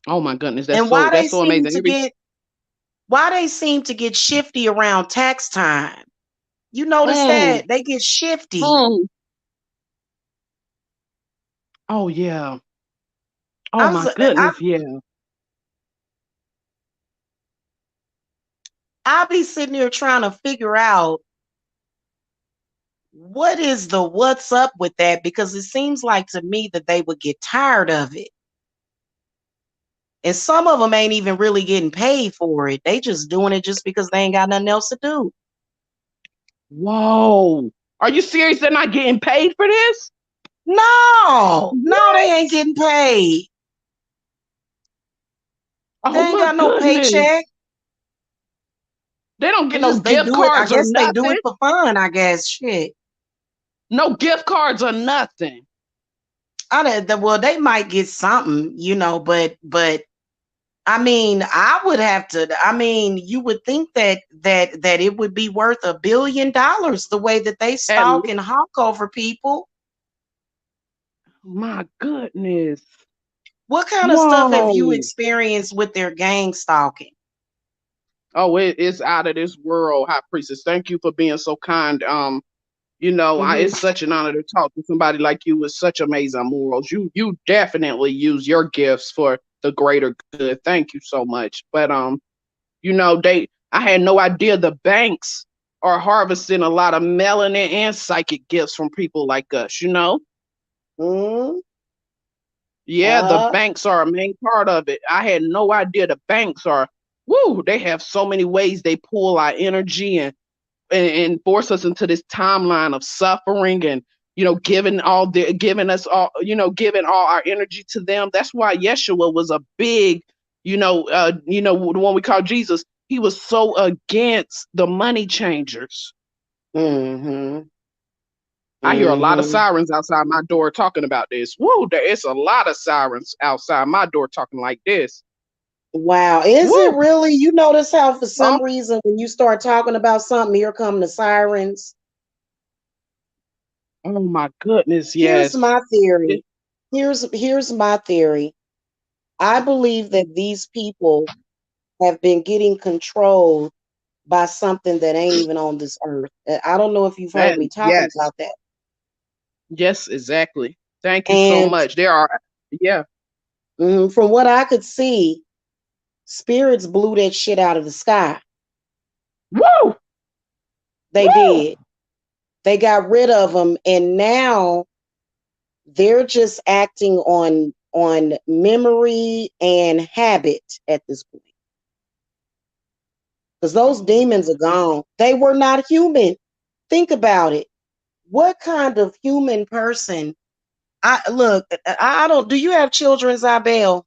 Speaker 4: Oh my goodness,
Speaker 2: And
Speaker 4: that's so amazing. Every
Speaker 2: why they seem to get shifty around tax time. You notice
Speaker 4: mm,
Speaker 2: that they get shifty.
Speaker 4: mm. Oh yeah. Oh
Speaker 2: I
Speaker 4: my
Speaker 2: was, I,
Speaker 4: goodness, yeah.
Speaker 2: I'll be sitting here trying to figure out what's up with that because it seems like to me that they would get tired of it. And some of them ain't even really getting paid for it. They just doing it just because they ain't got nothing else to do.
Speaker 4: Whoa. Are you serious? They're not getting paid for this?
Speaker 2: No, no, they ain't
Speaker 4: What?
Speaker 2: getting paid. They
Speaker 4: Oh
Speaker 2: ain't
Speaker 4: my
Speaker 2: got no
Speaker 4: goodness.
Speaker 2: paycheck.
Speaker 4: They don't get no
Speaker 2: They
Speaker 4: gift
Speaker 2: do it. I
Speaker 4: cards or
Speaker 2: guess they do
Speaker 4: nothing.
Speaker 2: it for fun. I guess shit.
Speaker 4: No gift cards or nothing.
Speaker 2: Well, they might get something, but I mean, I would have to. I mean, you would think that it would be worth $1 billion the way that they
Speaker 4: At
Speaker 2: stalk and hawk over people.
Speaker 4: my goodness.
Speaker 2: What kind of stuff have you
Speaker 4: Whoa.
Speaker 2: experienced with their gang stalking?
Speaker 4: Oh, it's out of this world, High Priestess. Thank you for being so kind.
Speaker 2: Hmm.
Speaker 4: It's such an honor to talk to somebody like you with such amazing morals. You definitely use your gifts for the greater good. Thank you so much. But I had no idea the banks are harvesting a lot of melanin and psychic gifts from people like us.
Speaker 2: Hmm.
Speaker 4: Yeah, the
Speaker 2: Uh.
Speaker 4: banks are a main part of it. I had no idea the banks are, woo, they have so many ways they pull our energy and force us into this timeline of suffering and giving us all giving all our energy to them. That's why Yeshua was a big the one we call Jesus. He was so against the money changers.
Speaker 2: Hmm.
Speaker 4: I hear a lot of
Speaker 2: Hmm.
Speaker 4: sirens outside my door talking about this. Woo, there is a lot of sirens outside my door talking like this.
Speaker 2: Wow. Is it
Speaker 4: Woo.
Speaker 2: really? You notice how for
Speaker 4: Oh,
Speaker 2: some reason when you start talking about something, here come the sirens?
Speaker 4: Oh my goodness,
Speaker 2: Here's
Speaker 4: yes.
Speaker 2: my theory. Here's my theory. I believe that these people have been getting controlled by something that ain't even on this earth. I don't know if you've heard
Speaker 4: Man,
Speaker 2: me talking
Speaker 4: yes.
Speaker 2: about that.
Speaker 4: Yes, exactly. Thank you so
Speaker 2: And
Speaker 4: much. There are, yeah.
Speaker 2: from what I could see, spirits blew that shit out of the sky.
Speaker 4: Woo!
Speaker 2: They
Speaker 4: Woo!
Speaker 2: did. They got rid of them, and now they're just acting on memory and habit at this point. Because those
Speaker 4: Oh my
Speaker 2: demons are gone. They were not human. Think about it. What kind of human person? I don't. Do you have children, Isabel?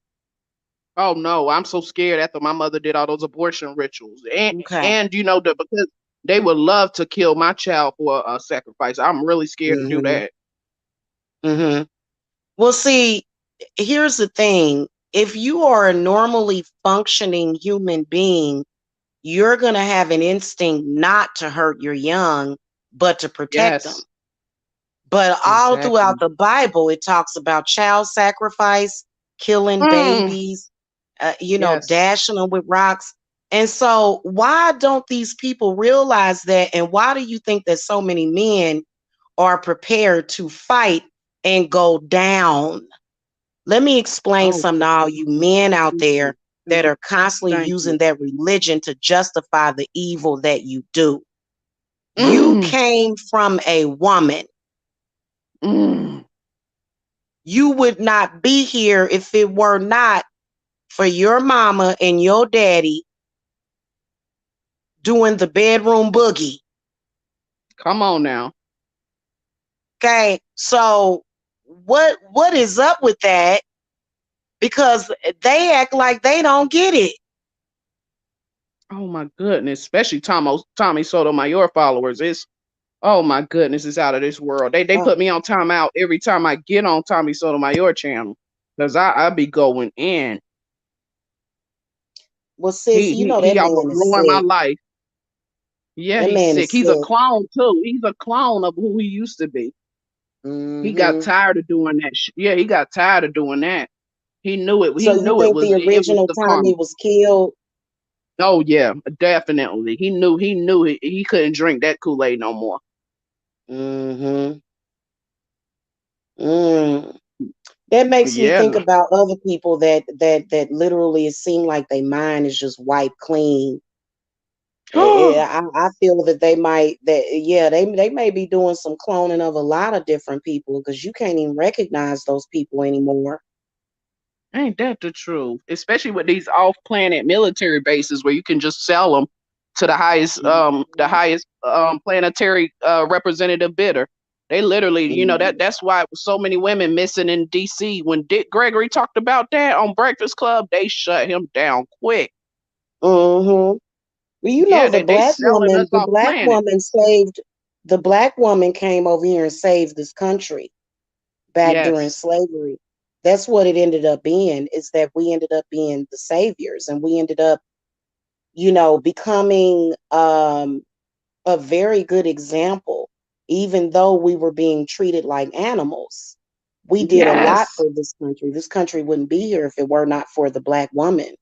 Speaker 4: Oh no, I'm so scared after my mother did all those abortion rituals.
Speaker 2: Okay.
Speaker 4: And you know that because they would love to kill my child for a sacrifice. I'm really scared to do
Speaker 2: Mm-hmm.
Speaker 4: that.
Speaker 2: Mm-hmm. Well, see, here's the thing. If you are a normally functioning human being, you're going to have an instinct not to hurt your young, but to protect them.
Speaker 4: Yes,
Speaker 2: But all throughout
Speaker 4: exactly.
Speaker 2: the Bible, it talks about child sacrifice, killing
Speaker 4: Mm,
Speaker 2: babies,
Speaker 4: yes.
Speaker 2: dashing them with rocks. And so, why don't these people realize that? And why do you think that so many men are prepared to fight and go down? Let me explain
Speaker 4: Oh,
Speaker 2: something to all you men out
Speaker 4: thank you.
Speaker 2: there that
Speaker 4: Thank
Speaker 2: are constantly
Speaker 4: thank
Speaker 2: using
Speaker 4: you.
Speaker 2: their religion to justify the evil that you do. You
Speaker 4: Mm,
Speaker 2: came from a woman.
Speaker 4: mm.
Speaker 2: You would not be here if it were not for your mama and your daddy doing the bedroom boogie.
Speaker 4: Come on now.
Speaker 2: Okay, so what is up with that? Because they act like they don't get it.
Speaker 4: Oh my goodness, especially Tommy Sotomayor followers. It's oh my goodness, it's out of this world. They
Speaker 2: Uh,
Speaker 4: put me on timeout every time I get on Tommy Sotomayor channel because I be going in.
Speaker 2: well, sis, you know that
Speaker 4: He
Speaker 2: man
Speaker 4: almost
Speaker 2: is
Speaker 4: ruined my
Speaker 2: sick.
Speaker 4: life. Yeah,
Speaker 2: That
Speaker 4: he's
Speaker 2: man
Speaker 4: sick.
Speaker 2: is
Speaker 4: He's a
Speaker 2: sick.
Speaker 4: clone too. He's a clone of who he used to be. He got
Speaker 2: Hmm.
Speaker 4: tired of doing that. Yeah, he got tired of doing that. He knew it.
Speaker 2: So
Speaker 4: He
Speaker 2: you
Speaker 4: knew it
Speaker 2: think
Speaker 4: was
Speaker 2: the
Speaker 4: it was
Speaker 2: original
Speaker 4: the
Speaker 2: Tommy
Speaker 4: karma.
Speaker 2: was killed?
Speaker 4: Oh yeah, definitely. He knew he couldn't drink that Kool-Aid no more.
Speaker 2: Hmm. Mm. That makes me think
Speaker 4: Yeah.
Speaker 2: about other people that literally it seems like their mind is just wiped clean. I feel that they might that yeah they may be doing some cloning of a lot of different people because you can't even recognize those people anymore.
Speaker 4: Ain't that the truth? Especially with these off-planet military bases where you can just sell them to the
Speaker 2: Mhm.
Speaker 4: highest planetary representative bidder. They literally, that's why so many women missing in DC. When Dick Gregory talked about that on Breakfast Club, they shut him down quick.
Speaker 2: Mm-hmm. Well, you know
Speaker 4: Yeah, they selling us
Speaker 2: the
Speaker 4: off
Speaker 2: black
Speaker 4: planet.
Speaker 2: woman saved the black woman came over here and saved this country back during
Speaker 4: Yes.
Speaker 2: slavery. That's what it ended up being, is that we ended up being the saviors and we ended up, becoming a very good example, even though we were being treated like animals. We did a lot
Speaker 4: Yes.
Speaker 2: for this country. This country wouldn't be here if it were not for the black woman.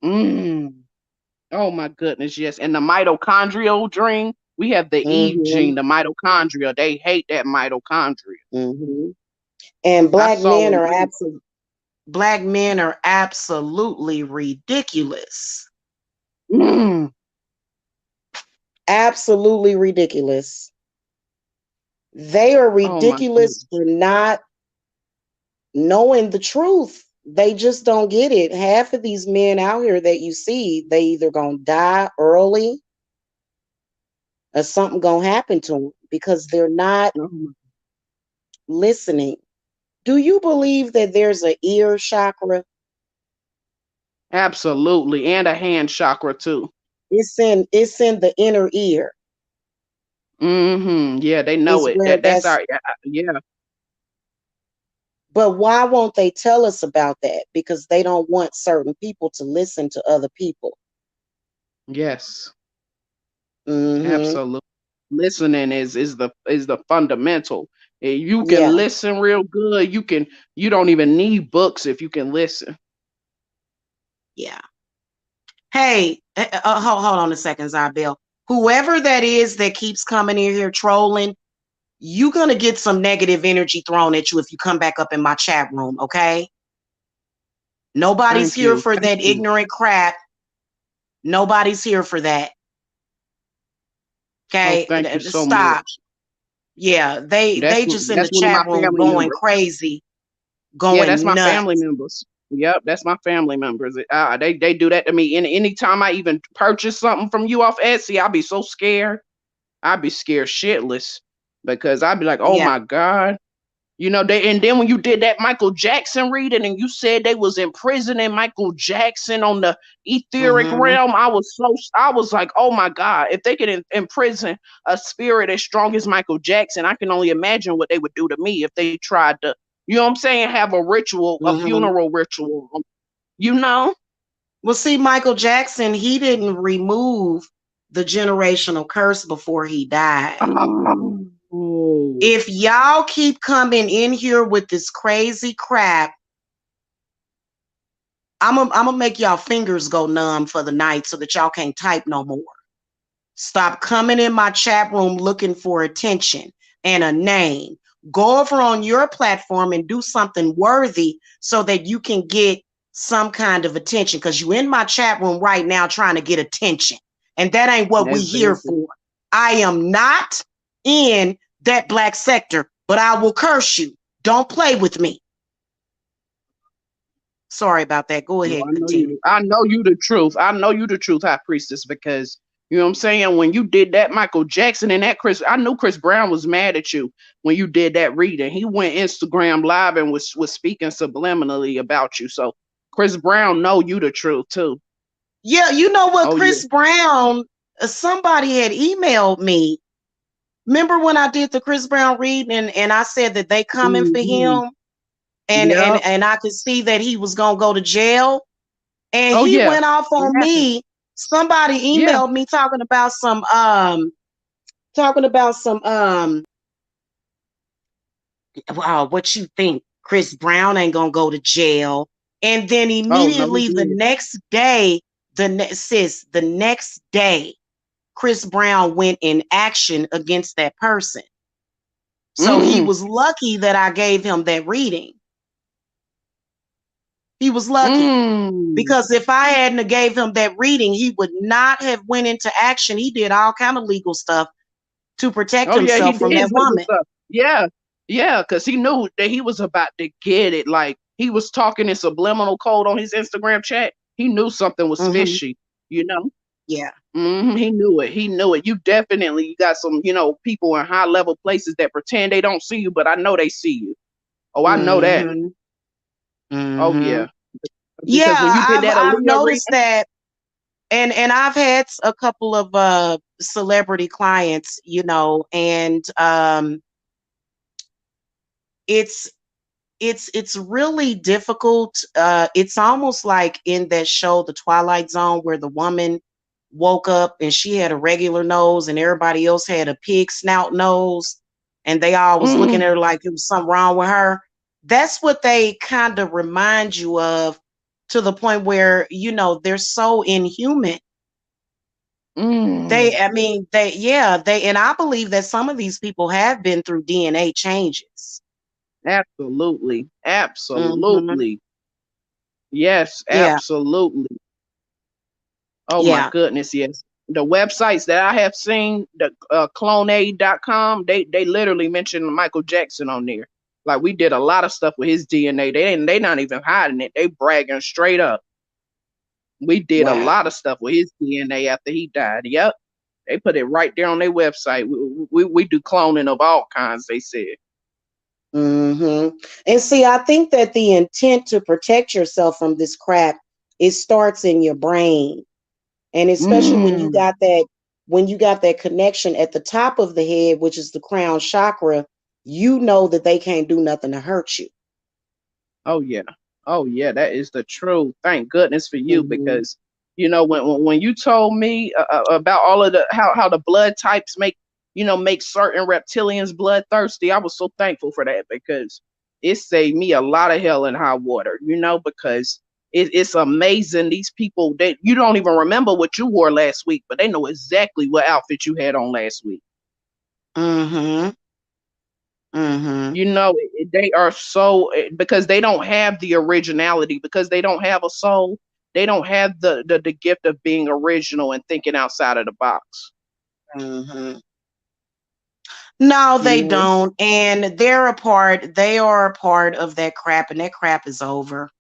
Speaker 4: Mm. Oh my goodness, yes. And the mitochondrial dream, we have the Eve
Speaker 2: Hmm.
Speaker 4: gene, the mitochondria. They hate that mitochondria.
Speaker 2: Hmm. And
Speaker 4: I saw them.
Speaker 2: black men are absolutely ridiculous.
Speaker 4: Mm.
Speaker 2: Absolutely ridiculous. They are
Speaker 4: Oh my
Speaker 2: ridiculous
Speaker 4: goodness.
Speaker 2: for not knowing the truth. They just don't get it. Half of these men out here that you see, they either gonna die early or something gonna happen to them because they're not
Speaker 4: Oh my-
Speaker 2: listening. Do you believe that there's an ear chakra?
Speaker 4: Absolutely. And a hand chakra too.
Speaker 2: It's in the inner ear.
Speaker 4: Yeah, they know
Speaker 2: It's
Speaker 4: it.
Speaker 2: where
Speaker 4: That's
Speaker 2: that's
Speaker 4: our yeah.
Speaker 2: But why won't they tell us about that? Because they don't want certain people to listen to other people.
Speaker 4: Yes.
Speaker 2: Hmm.
Speaker 4: Absolutely. Listening is the fundamental. You can
Speaker 2: Yeah,
Speaker 4: listen real good. You don't even need books if you can listen.
Speaker 2: yeah. Hey, hold on a second, Zabel. Whoever that is that keeps coming in here trolling, you're going to get some negative energy thrown at you if you come back up in my chat room, okay? Nobody's
Speaker 4: Thank
Speaker 2: here
Speaker 4: you.
Speaker 2: for
Speaker 4: Thank
Speaker 2: that
Speaker 4: you.
Speaker 2: ignorant crap. Nobody's here for that.
Speaker 4: Oh,
Speaker 2: Okay?
Speaker 4: thank you so
Speaker 2: Stop.
Speaker 4: much.
Speaker 2: Yeah, they just in the
Speaker 4: That's one of my
Speaker 2: chat room
Speaker 4: family
Speaker 2: going
Speaker 4: members.
Speaker 2: crazy,
Speaker 4: Yeah, that's
Speaker 2: going
Speaker 4: my family
Speaker 2: nuts.
Speaker 4: members. Yep, that's my family members. They do that to me. Anytime I even purchase something from you off Etsy, I'll be so scared. I'd be scared shitless because I'd be like, oh
Speaker 2: Yeah.
Speaker 4: my God. And then when you did that Michael Jackson reading and you said they was imprisoning Michael Jackson on the etheric
Speaker 2: Mm-hmm.
Speaker 4: realm, I was like, oh my God, if they could imprison a spirit as strong as Michael Jackson, I can only imagine what they would do to me if they tried to, you know what I'm saying, have a ritual, a
Speaker 2: Mm-hmm.
Speaker 4: funeral ritual, you know?
Speaker 2: Well, see, Michael Jackson, he didn't remove the generational curse before he died.
Speaker 4: Oh.
Speaker 2: If y'all keep coming in here with this crazy crap, I'm gonna make y'all fingers go numb for the night so that y'all can't type no more. Stop coming in my chat room looking for attention and a name. Go over on your platform and do something worthy so that you can get some kind of attention, because you in my chat room right now trying to get attention. And that ain't what we here
Speaker 4: Exactly.
Speaker 2: for. I am not in that black sector, but I will curse you. Don't play with me. Sorry about that. Go
Speaker 4: No,
Speaker 2: ahead
Speaker 4: I
Speaker 2: and
Speaker 4: know you.
Speaker 2: continue.
Speaker 4: I know you the truth. I know you the truth, High Priestess, because you know what I'm saying. When you did that Michael Jackson and that Chris, I knew Chris Brown was mad at you when you did that reading. He went Instagram live and was speaking subliminally about you. So Chris Brown know you the truth too.
Speaker 2: Yeah, you know what,
Speaker 4: Oh yeah.
Speaker 2: Chris Brown, somebody had emailed me. Remember when I did the Chris Brown reading and I said that they coming for
Speaker 4: Hmm.
Speaker 2: him and
Speaker 4: Yep.
Speaker 2: I could see that he was gonna go to jail, and
Speaker 4: Oh
Speaker 2: he
Speaker 4: yeah.
Speaker 2: went off
Speaker 4: It
Speaker 2: on
Speaker 4: happened.
Speaker 2: me. Somebody
Speaker 4: Yeah.
Speaker 2: emailed me talking about some wow, what you think? Chris Brown ain't gonna go to jail. And then
Speaker 4: Oh no, he
Speaker 2: immediately the
Speaker 4: did.
Speaker 2: next day, the next day, Chris Brown went in action against that person. So he
Speaker 4: Mm.
Speaker 2: was lucky that I gave him that reading. He was lucky
Speaker 4: Mm.
Speaker 2: because if I hadn't have gave him that reading, he would not have went into action. He did all kind of legal stuff to protect
Speaker 4: Oh yeah, he
Speaker 2: himself from
Speaker 4: did
Speaker 2: that
Speaker 4: legal
Speaker 2: woman.
Speaker 4: stuff. Yeah, yeah, because he knew that he was about to get it. Like he was talking in subliminal code on his Instagram chat. He knew something was
Speaker 2: Hmm.
Speaker 4: fishy. You know,
Speaker 2: Yeah.
Speaker 4: he knew it. He knew it. You got some, people in high level places that pretend they don't see you, but I know they see you. Oh, I know that.
Speaker 2: Hmm.
Speaker 4: Oh
Speaker 2: Hmm.
Speaker 4: yeah,
Speaker 2: Yeah,
Speaker 4: because when you did that
Speaker 2: I've
Speaker 4: Aaliyah
Speaker 2: noticed
Speaker 4: reading,
Speaker 2: that, and I've had a couple of celebrity clients, and it's it's really difficult. It's almost like in that show, The Twilight Zone, where the woman woke up and she had a regular nose and everybody else had a pig snout nose, and they all was looking at
Speaker 4: mm,
Speaker 2: her like it was something wrong with her. That's what they kind of remind you of, to the point where they're so inhuman.
Speaker 4: mm,
Speaker 2: And I believe that some of these people have been through DNA changes.
Speaker 4: absolutely,
Speaker 2: Hmm.
Speaker 4: absolutely, yes,
Speaker 2: Yeah,
Speaker 4: absolutely. Oh my
Speaker 2: yeah.
Speaker 4: goodness, yes. The websites that I have seen, the cloneaid.com, they literally mentioned Michael Jackson on there. Like we did a lot of stuff with his DNA. They not even hiding it. They bragging straight up. We did a
Speaker 2: Wow.
Speaker 4: lot of stuff with his DNA after he died. Yep. They put it right there on their website. We do cloning of all kinds, they said.
Speaker 2: And see, I think that the intent to protect yourself from this crap, it starts in your brain. And especially
Speaker 4: Mm.
Speaker 2: when you got that connection at the top of the head, which is the crown chakra, you know that they can't do nothing to hurt you.
Speaker 4: Oh yeah. Oh yeah, that is the truth. Thank goodness for you,
Speaker 2: Hmm.
Speaker 4: because when you told me about all of the how the blood types make make certain reptilians bloodthirsty. I was so thankful for that because it saved me a lot of hell and high water, because it's amazing. These people, that you don't even remember what you wore last week, but they know exactly what outfit you had on last week.
Speaker 2: Mm-hmm. Mm-hmm.
Speaker 4: They are so, because they don't have the originality, because they don't have a soul. They don't have the gift of being original and thinking outside of the box.
Speaker 2: Mm-hmm. No, they
Speaker 4: Yeah.
Speaker 2: don't. And they are a part of that crap, and that crap is over.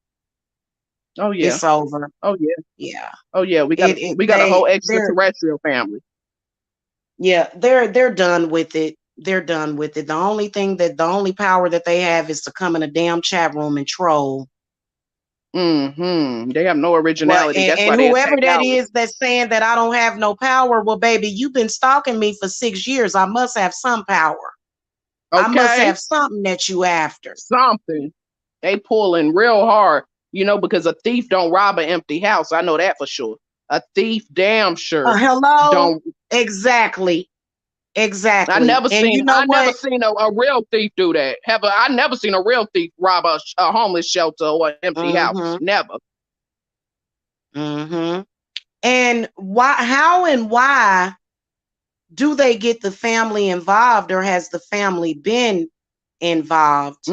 Speaker 4: Oh yeah.
Speaker 2: It's over.
Speaker 4: Oh yeah.
Speaker 2: Yeah.
Speaker 4: Oh yeah. We got
Speaker 2: It
Speaker 4: we got a whole
Speaker 2: they're
Speaker 4: extraterrestrial family.
Speaker 2: yeah, they're done with it. They're done with it. The only power that they have is to come in a damn chat room and troll.
Speaker 4: They have no
Speaker 2: Well,
Speaker 4: originality. That's
Speaker 2: and
Speaker 4: why they
Speaker 2: whoever
Speaker 4: attack
Speaker 2: that
Speaker 4: ours.
Speaker 2: is that's saying that I don't have no power, well, baby, you've been stalking me for 6 years. I must have some power. I must
Speaker 4: Okay.
Speaker 2: have something that you after.
Speaker 4: Something. They pulling real hard, because a thief don't rob an empty house. I know that for sure. A thief damn sure
Speaker 2: Hello?
Speaker 4: don't.
Speaker 2: Exactly.
Speaker 4: I
Speaker 2: Exactly.
Speaker 4: never
Speaker 2: And
Speaker 4: seen
Speaker 2: you know
Speaker 4: I never
Speaker 2: what?
Speaker 4: seen a real thief do that. I never seen a real thief rob a homeless shelter or an empty house.
Speaker 2: Mm-hmm.
Speaker 4: Never.
Speaker 2: Mm-hmm. And how and why do they get the family involved, or has the family been involved?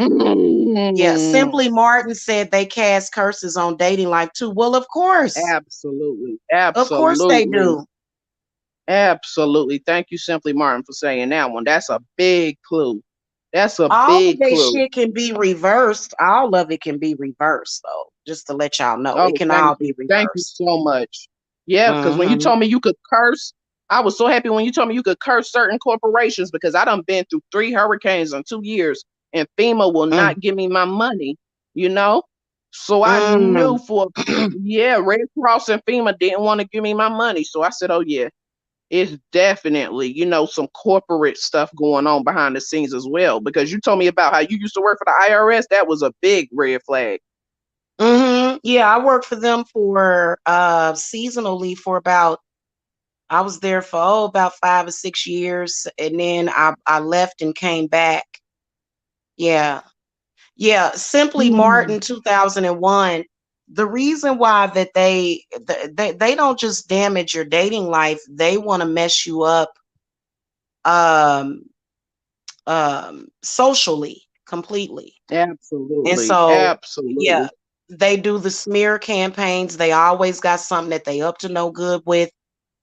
Speaker 2: Yeah,
Speaker 4: Mm,
Speaker 2: Simply Martin said they cast curses on dating life too. Well, of course.
Speaker 4: absolutely.
Speaker 2: Of course they
Speaker 4: Absolutely.
Speaker 2: do.
Speaker 4: Absolutely. Thank you, Simply Martin, for saying that one. That's a big clue. That's a
Speaker 2: All of
Speaker 4: big
Speaker 2: that
Speaker 4: clue.
Speaker 2: shit can be reversed. All of it can be reversed, though. Just to let y'all know, it
Speaker 4: Oh,
Speaker 2: can
Speaker 4: thank
Speaker 2: all
Speaker 4: you.
Speaker 2: be
Speaker 4: Thank you
Speaker 2: reversed.
Speaker 4: so much. Yeah, because when you
Speaker 2: Mm-hmm.
Speaker 4: told me you could curse, I was so happy when you told me you could curse certain corporations because I done been through 3 hurricanes in 2 years and FEMA will
Speaker 2: Mm.
Speaker 4: not give me my money, you know? So I knew
Speaker 2: Mm.
Speaker 4: yeah, Red Cross and FEMA didn't want to give me my money. So I said, oh, yeah, it's definitely, some corporate stuff going on behind the scenes as well. Because you told me about how you used to work for the IRS. That was a big red flag.
Speaker 2: Mm-hmm. Yeah, I worked for them for seasonally for I was there for about 5 or 6 years, and then I left and came back. Yeah. Yeah, Simply
Speaker 4: Mm.
Speaker 2: Martin 2001. The reason why that they don't just damage your dating life, they want to mess you up um socially completely. And
Speaker 4: Absolutely.
Speaker 2: so yeah,
Speaker 4: Absolutely.
Speaker 2: they do the smear campaigns. They always got something that they up to no good with,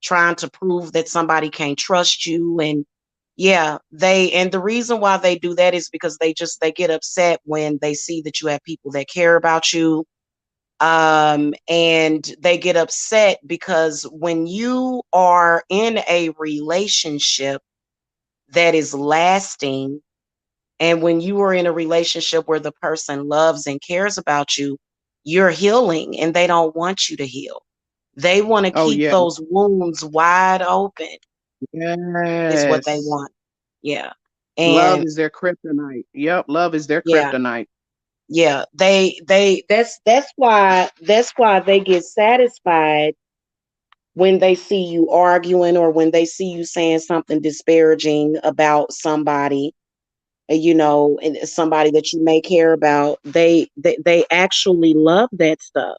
Speaker 2: trying to prove that somebody can't trust you. And yeah, and the reason why they do that is because they get upset when they see that you have people that care about you. And they get upset because when you are in a relationship that is lasting, and when you are in a relationship where the person loves and cares about you, you're healing and they don't want you to heal. They want to
Speaker 4: Oh,
Speaker 2: keep
Speaker 4: yeah.
Speaker 2: those wounds wide open, is what they
Speaker 4: Yes.
Speaker 2: want. Yeah.
Speaker 4: Love
Speaker 2: And
Speaker 4: is their kryptonite. Yep. Love is their
Speaker 2: yeah,
Speaker 4: kryptonite.
Speaker 2: yeah. That's why they get satisfied when they see you arguing, or when they see you saying something disparaging about somebody, and somebody that you may care about. They actually love that stuff.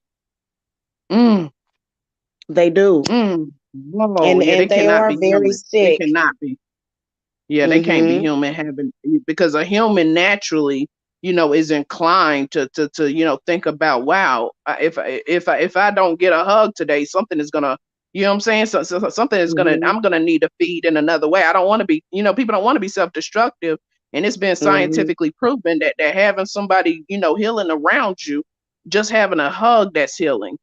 Speaker 4: Mm,
Speaker 2: They do.
Speaker 4: Whoa.
Speaker 2: And
Speaker 4: Yeah, they
Speaker 2: and they
Speaker 4: cannot
Speaker 2: are
Speaker 4: be
Speaker 2: very
Speaker 4: human. They
Speaker 2: sick.
Speaker 4: cannot be. Yeah, they can't be
Speaker 2: Mm-hmm.
Speaker 4: human because a human naturally, is inclined to think about, wow, if I don't get a hug today, something is gonna, you know what I'm saying? So something is gonna,
Speaker 2: Mm-hmm.
Speaker 4: I'm gonna need to feed in another way. I don't want to be, people don't want to be self-destructive, and it's been
Speaker 2: Mm-hmm.
Speaker 4: scientifically proven that having somebody, healing around you, just having a hug that's healing,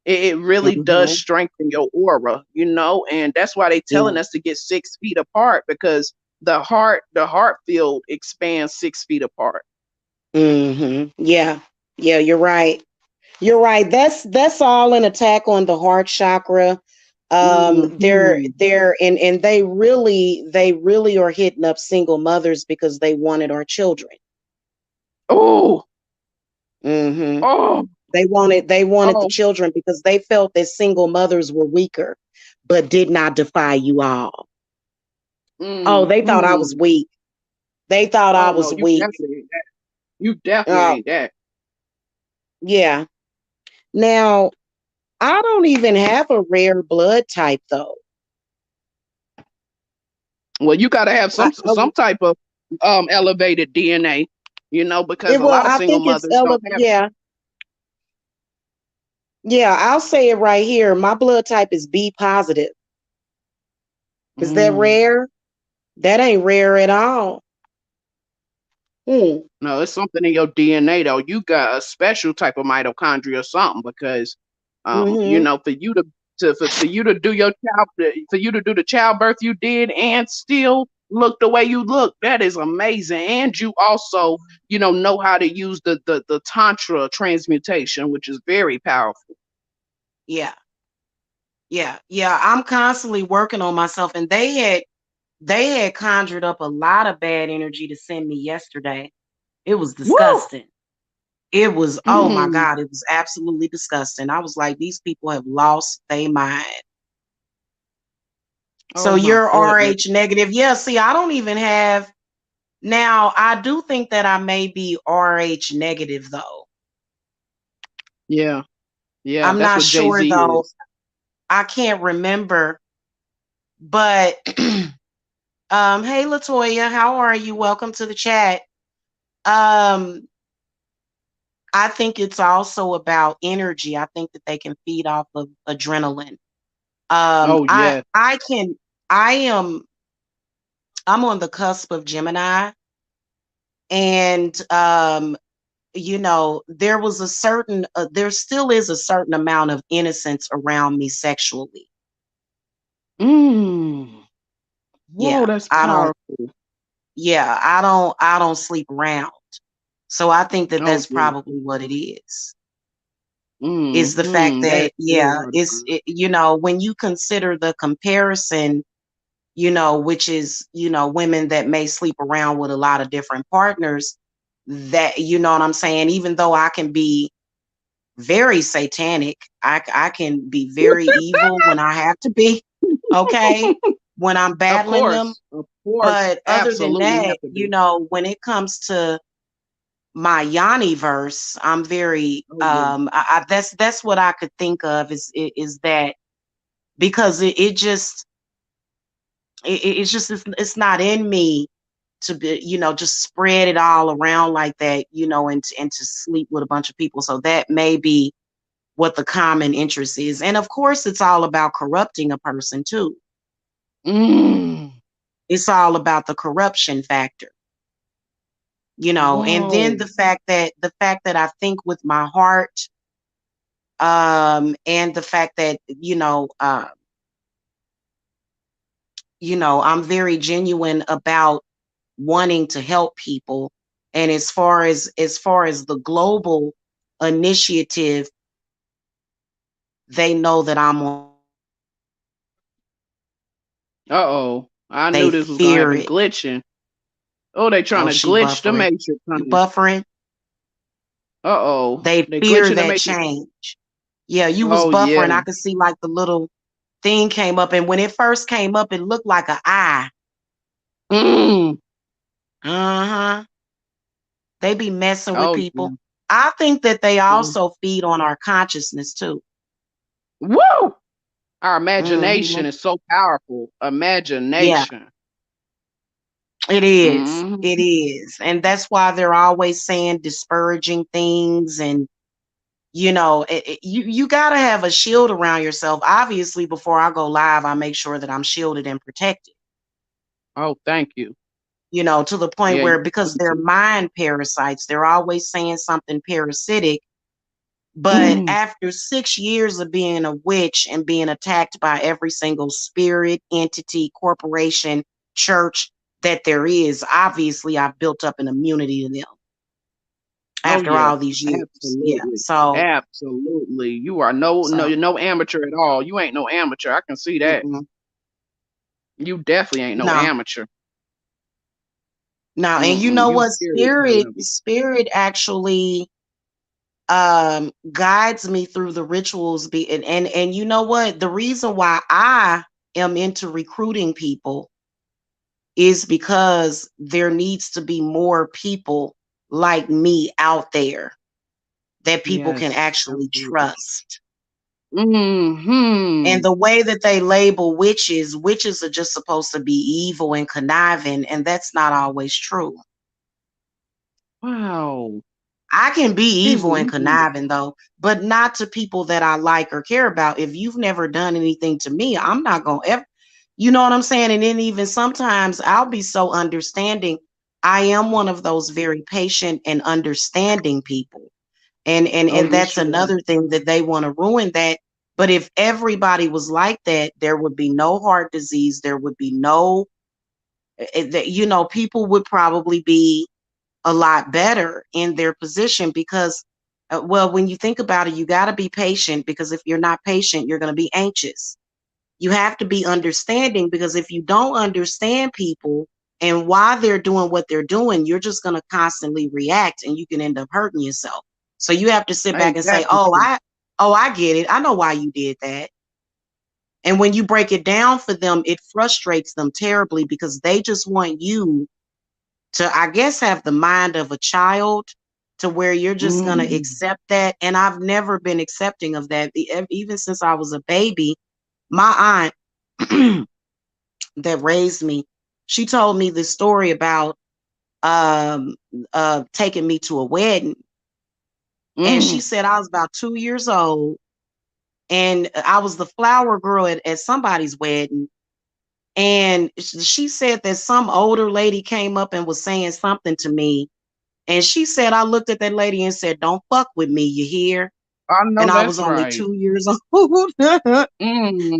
Speaker 4: it really does
Speaker 2: Mm-hmm.
Speaker 4: strengthen your aura, and that's why they telling
Speaker 2: Yeah.
Speaker 4: us to get 6 feet apart because the heart field expands 6 feet apart.
Speaker 2: Mm-hmm. Yeah. Yeah, you're right. You're right. That's all an attack on the heart chakra.
Speaker 4: Hmm.
Speaker 2: They're and they really are hitting up single mothers because they wanted our children.
Speaker 4: Oh,
Speaker 2: Hmm.
Speaker 4: oh,
Speaker 2: They wanted the
Speaker 4: oh,
Speaker 2: children because they felt that single mothers were weaker, but did not defy you all. Oh, they thought I was weak. They thought I
Speaker 4: Oh no,
Speaker 2: was
Speaker 4: you
Speaker 2: weak.
Speaker 4: definitely ain't that. You definitely
Speaker 2: Oh,
Speaker 4: ain't that.
Speaker 2: yeah. Now, I don't even have a rare blood type though.
Speaker 4: Well, you gotta have
Speaker 2: I,
Speaker 4: some type of elevated DNA, because a
Speaker 2: well,
Speaker 4: lot of
Speaker 2: I
Speaker 4: single
Speaker 2: think it's
Speaker 4: mothers don't have it.
Speaker 2: yeah. Yeah, I'll say it right here. My blood type is B positive. Is that
Speaker 4: Mm.
Speaker 2: rare? That ain't rare at all. Hmm.
Speaker 4: No, it's something in your DNA though. You got a special type of mitochondria or something because,
Speaker 2: Mm-hmm.
Speaker 4: for you to do for you to do the childbirth you did and still look the way you look, that is amazing. And you also, know how to use the tantra transmutation, which is very powerful.
Speaker 2: Yeah. Yeah. Yeah. I'm constantly working on myself. And they had conjured up a lot of bad energy to send me yesterday. It was
Speaker 4: Woo!
Speaker 2: disgusting. It was, oh my
Speaker 4: Mm.
Speaker 2: God, it was absolutely disgusting. I was like, these people have lost their mind.
Speaker 4: Oh
Speaker 2: So
Speaker 4: my
Speaker 2: you're
Speaker 4: goodness.
Speaker 2: RH negative. Yeah, see, I don't even have now. I do think that I may be RH negative though.
Speaker 4: Yeah. Yeah,
Speaker 2: I'm
Speaker 4: that's
Speaker 2: not
Speaker 4: what
Speaker 2: sure
Speaker 4: Jay-Z
Speaker 2: though.
Speaker 4: is.
Speaker 2: I can't remember. But hey Latoya, how are you? Welcome to the chat. Um, I think it's also about energy. I think that they can feed off of adrenaline.
Speaker 4: Oh yeah.
Speaker 2: I can I am I'm on the cusp of Gemini, and there was a certain there still is a certain amount of innocence around me sexually.
Speaker 4: Mm. Whoa,
Speaker 2: Yeah,
Speaker 4: that's
Speaker 2: I don't
Speaker 4: powerful.
Speaker 2: yeah, I don't sleep around. So I think that
Speaker 4: Oh
Speaker 2: that's
Speaker 4: yeah.
Speaker 2: probably what it is the fact
Speaker 4: Mm-hmm. That
Speaker 2: that,
Speaker 4: is very
Speaker 2: yeah,
Speaker 4: hard.
Speaker 2: when you consider the comparison, which is, women that may sleep around with a lot of different partners, that, you know what I'm saying? Even though I can be very satanic, I can be very evil when I have to be, okay, when I'm battling them.
Speaker 4: Of course,
Speaker 2: But other than
Speaker 4: absolutely
Speaker 2: that,
Speaker 4: have to be.
Speaker 2: when it comes to my Yanni verse, I'm very
Speaker 4: Oh yeah.
Speaker 2: that's what I could think of is that, because it's not in me to be, just spread it all around like that, and to sleep with a bunch of people. So that may be what the common interest is. And of course it's all about corrupting a person too.
Speaker 4: Mm.
Speaker 2: It's all about the corruption factor. And then
Speaker 4: Whoa.
Speaker 2: the fact that I think with my heart, and the fact that I'm very genuine about wanting to help people. And as far as the global initiative, they know that I'm on.
Speaker 4: Uh-oh. I
Speaker 2: They
Speaker 4: knew this was gonna
Speaker 2: fear
Speaker 4: happen.
Speaker 2: it.
Speaker 4: Glitching. Oh, they trying
Speaker 2: Oh,
Speaker 4: to
Speaker 2: she
Speaker 4: glitch the
Speaker 2: buffering.
Speaker 4: matrix,
Speaker 2: You
Speaker 4: honey.
Speaker 2: buffering?
Speaker 4: Uh-oh.
Speaker 2: They
Speaker 4: They
Speaker 2: fear
Speaker 4: glitching the
Speaker 2: that
Speaker 4: matrix.
Speaker 2: change. Yeah, you was
Speaker 4: Oh yeah.
Speaker 2: buffering. I could see like the little thing came up, and when it first came up, it looked like an eye.
Speaker 4: Mm.
Speaker 2: Uh-huh. They be messing with
Speaker 4: Oh
Speaker 2: people.
Speaker 4: yeah.
Speaker 2: I think that they
Speaker 4: Mm.
Speaker 2: also feed on our consciousness too.
Speaker 4: Woo! Our
Speaker 2: Hmm.
Speaker 4: imagination is so powerful.
Speaker 2: Yeah,
Speaker 4: Imagination.
Speaker 2: it is.
Speaker 4: Mm.
Speaker 2: It is. And that's why they're always saying disparaging things. And, you got to have a shield around yourself. Obviously, before I go live, I make sure that I'm shielded and protected,
Speaker 4: Oh, thank you.
Speaker 2: to the point
Speaker 4: Yeah, you
Speaker 2: where, because
Speaker 4: need
Speaker 2: they're
Speaker 4: to.
Speaker 2: mind parasites, they're always saying something parasitic. But
Speaker 4: Mm.
Speaker 2: after 6 years of being a witch and being attacked by every single spirit, entity, corporation, church that there is, obviously I've built up an immunity to them
Speaker 4: Oh
Speaker 2: after
Speaker 4: yeah.
Speaker 2: all these years. Yeah.
Speaker 4: Absolutely.
Speaker 2: So,
Speaker 4: Absolutely. You are no amateur at all. You ain't no amateur. I can see that.
Speaker 2: mm-mm.
Speaker 4: You definitely ain't no
Speaker 2: No.
Speaker 4: amateur.
Speaker 2: No. And you
Speaker 4: Mm-mm.
Speaker 2: know
Speaker 4: You
Speaker 2: what?
Speaker 4: serious high level.
Speaker 2: Spirit actually guides me through the rituals, and you know what? The reason why I am into recruiting people is because there needs to be more people like me out there that people can
Speaker 4: Yes.
Speaker 2: actually trust.
Speaker 4: Mm-hmm.
Speaker 2: And the way that they label witches are just supposed to be evil and conniving, and that's not always true.
Speaker 4: Wow.
Speaker 2: I can be evil and
Speaker 4: Mm-hmm.
Speaker 2: conniving though, but not to people that I like or care about. If you've never done anything to me, I'm not going to ever, you know what I'm saying? And then even sometimes I'll be so understanding. I am one of those very patient and understanding people.
Speaker 4: Oh,
Speaker 2: And
Speaker 4: yes,
Speaker 2: that's
Speaker 4: you are.
Speaker 2: another thing that they want to ruin that. But if everybody was like that, there would be no heart disease. There would be no, you know, people would probably be a lot better in their position because, well, when you think about it, you got to be patient because if you're not patient, you're going to be anxious. You have to be understanding because if you don't understand people and why they're doing what they're doing, you're just going to constantly react and you can end up hurting yourself. So you have to sit back and say,
Speaker 4: Exactly.
Speaker 2: oh, I get it. I know why you did that. And when you break it down for them, it frustrates them terribly because they just want you to, I guess, have the mind of a child to where you're just going to
Speaker 4: Mm.
Speaker 2: accept that. And I've never been accepting of that. Even since I was a baby, my aunt that raised me, she told me this story about taking me to a wedding. And she
Speaker 4: Mm.
Speaker 2: said I was about 2 years old and I was the flower girl at somebody's wedding. And she said that some older lady came up and was saying something to me. And she said, I looked at that lady and said, don't fuck with me, you hear?
Speaker 4: I know
Speaker 2: And I was
Speaker 4: that's
Speaker 2: only
Speaker 4: right.
Speaker 2: 2 years old.